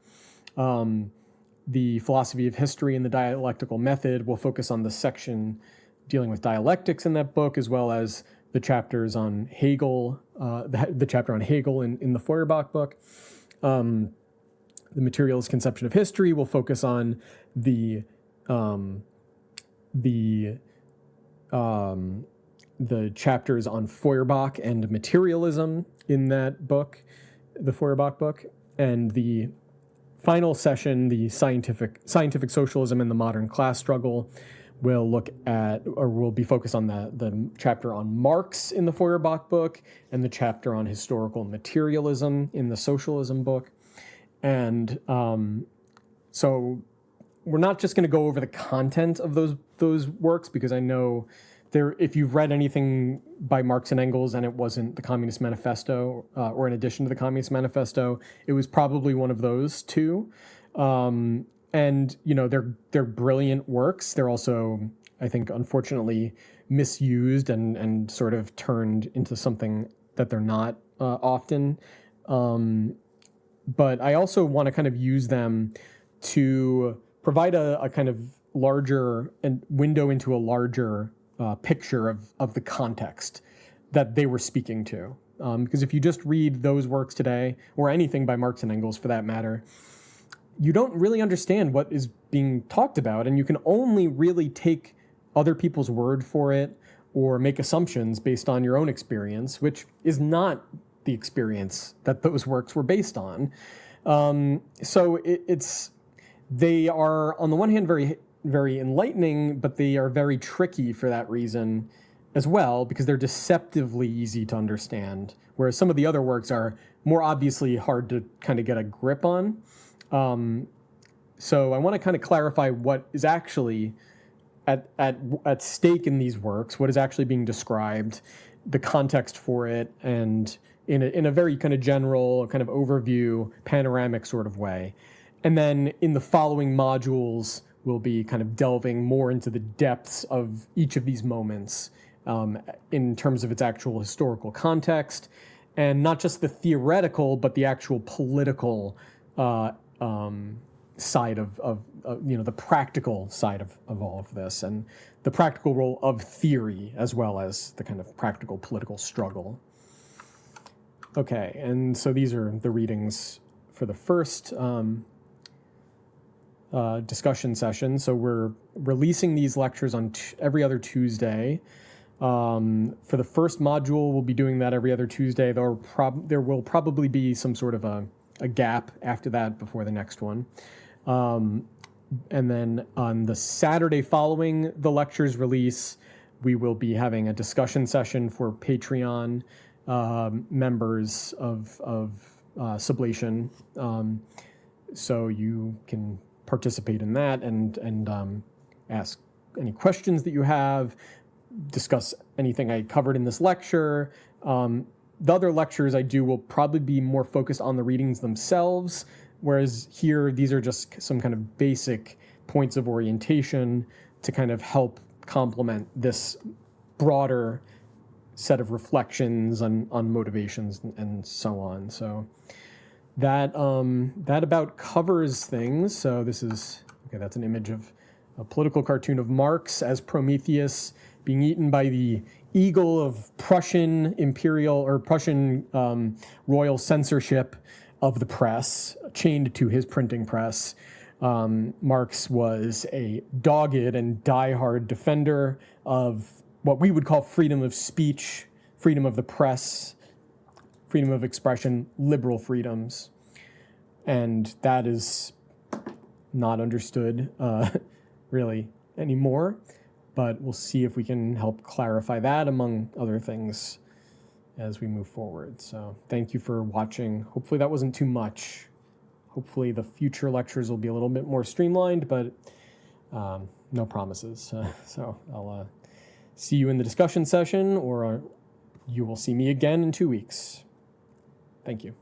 The philosophy of history and the dialectical method will focus on the section dealing with dialectics in that book, as well as the chapters on Hegel, the chapter on Hegel in the Feuerbach book. The materialist conception of history will focus on the chapters on Feuerbach and materialism in that book, the Feuerbach book, and the final session, the scientific socialism and the modern class struggle, will be focused on the chapter on Marx in the Feuerbach book and the chapter on historical materialism in the socialism book. And so we're not just going to go over the content of those works, because I know if you've read anything by Marx and Engels and it wasn't the Communist Manifesto, or in addition to the Communist Manifesto, it was probably one of those two. And they're brilliant works. They're also, I think, unfortunately misused and sort of turned into something that they're not often. But I also want to kind of use them to provide a kind of larger window into a larger picture of the context that they were speaking to. Because if you just read those works today, or anything by Marx and Engels for that matter, you don't really understand what is being talked about, and you can only really take other people's word for it or make assumptions based on your own experience, which is not the experience that those works were based on. So they are, on the one hand, very, very enlightening, but they are very tricky for that reason as well, because they're deceptively easy to understand, whereas some of the other works are more obviously hard to kind of get a grip on. So I want to kind of clarify what is actually at stake in these works, what is actually being described, the context for it, and in a very kind of general, kind of overview, panoramic sort of way. And then in the following modules, we'll be kind of delving more into the depths of each of these moments in terms of its actual historical context, and not just the theoretical, but the actual political side of the practical side of all of this, and the practical role of theory, as well as the kind of practical political struggle. Okay, and so these are the readings for the first discussion session. So we're releasing these lectures on every other Tuesday. For the first module, we'll be doing that every other Tuesday. There will probably be some sort of a gap after that before the next one. And then on the Saturday following the lectures release, we will be having a discussion session for Patreon members of Sublation. So you can participate in that and ask any questions that you have, discuss anything I covered in this lecture. The other lectures I do will probably be more focused on the readings themselves, whereas here, these are just some kind of basic points of orientation to kind of help complement this broader set of reflections on motivations and so on. So that about covers things. So this is, okay, that's an image of a political cartoon of Marx as Prometheus being eaten by the eagle of Prussian imperial or Prussian royal censorship of the press, chained to his printing press. Marx was a dogged and diehard defender of what we would call freedom of speech, freedom of the press, freedom of expression, liberal freedoms. And that is not understood really anymore, but we'll see if we can help clarify that among other things as we move forward. So thank you for watching. Hopefully that wasn't too much. Hopefully the future lectures will be a little bit more streamlined, but no promises. So I'll see you in the discussion session, or you will see me again in 2 weeks. Thank you.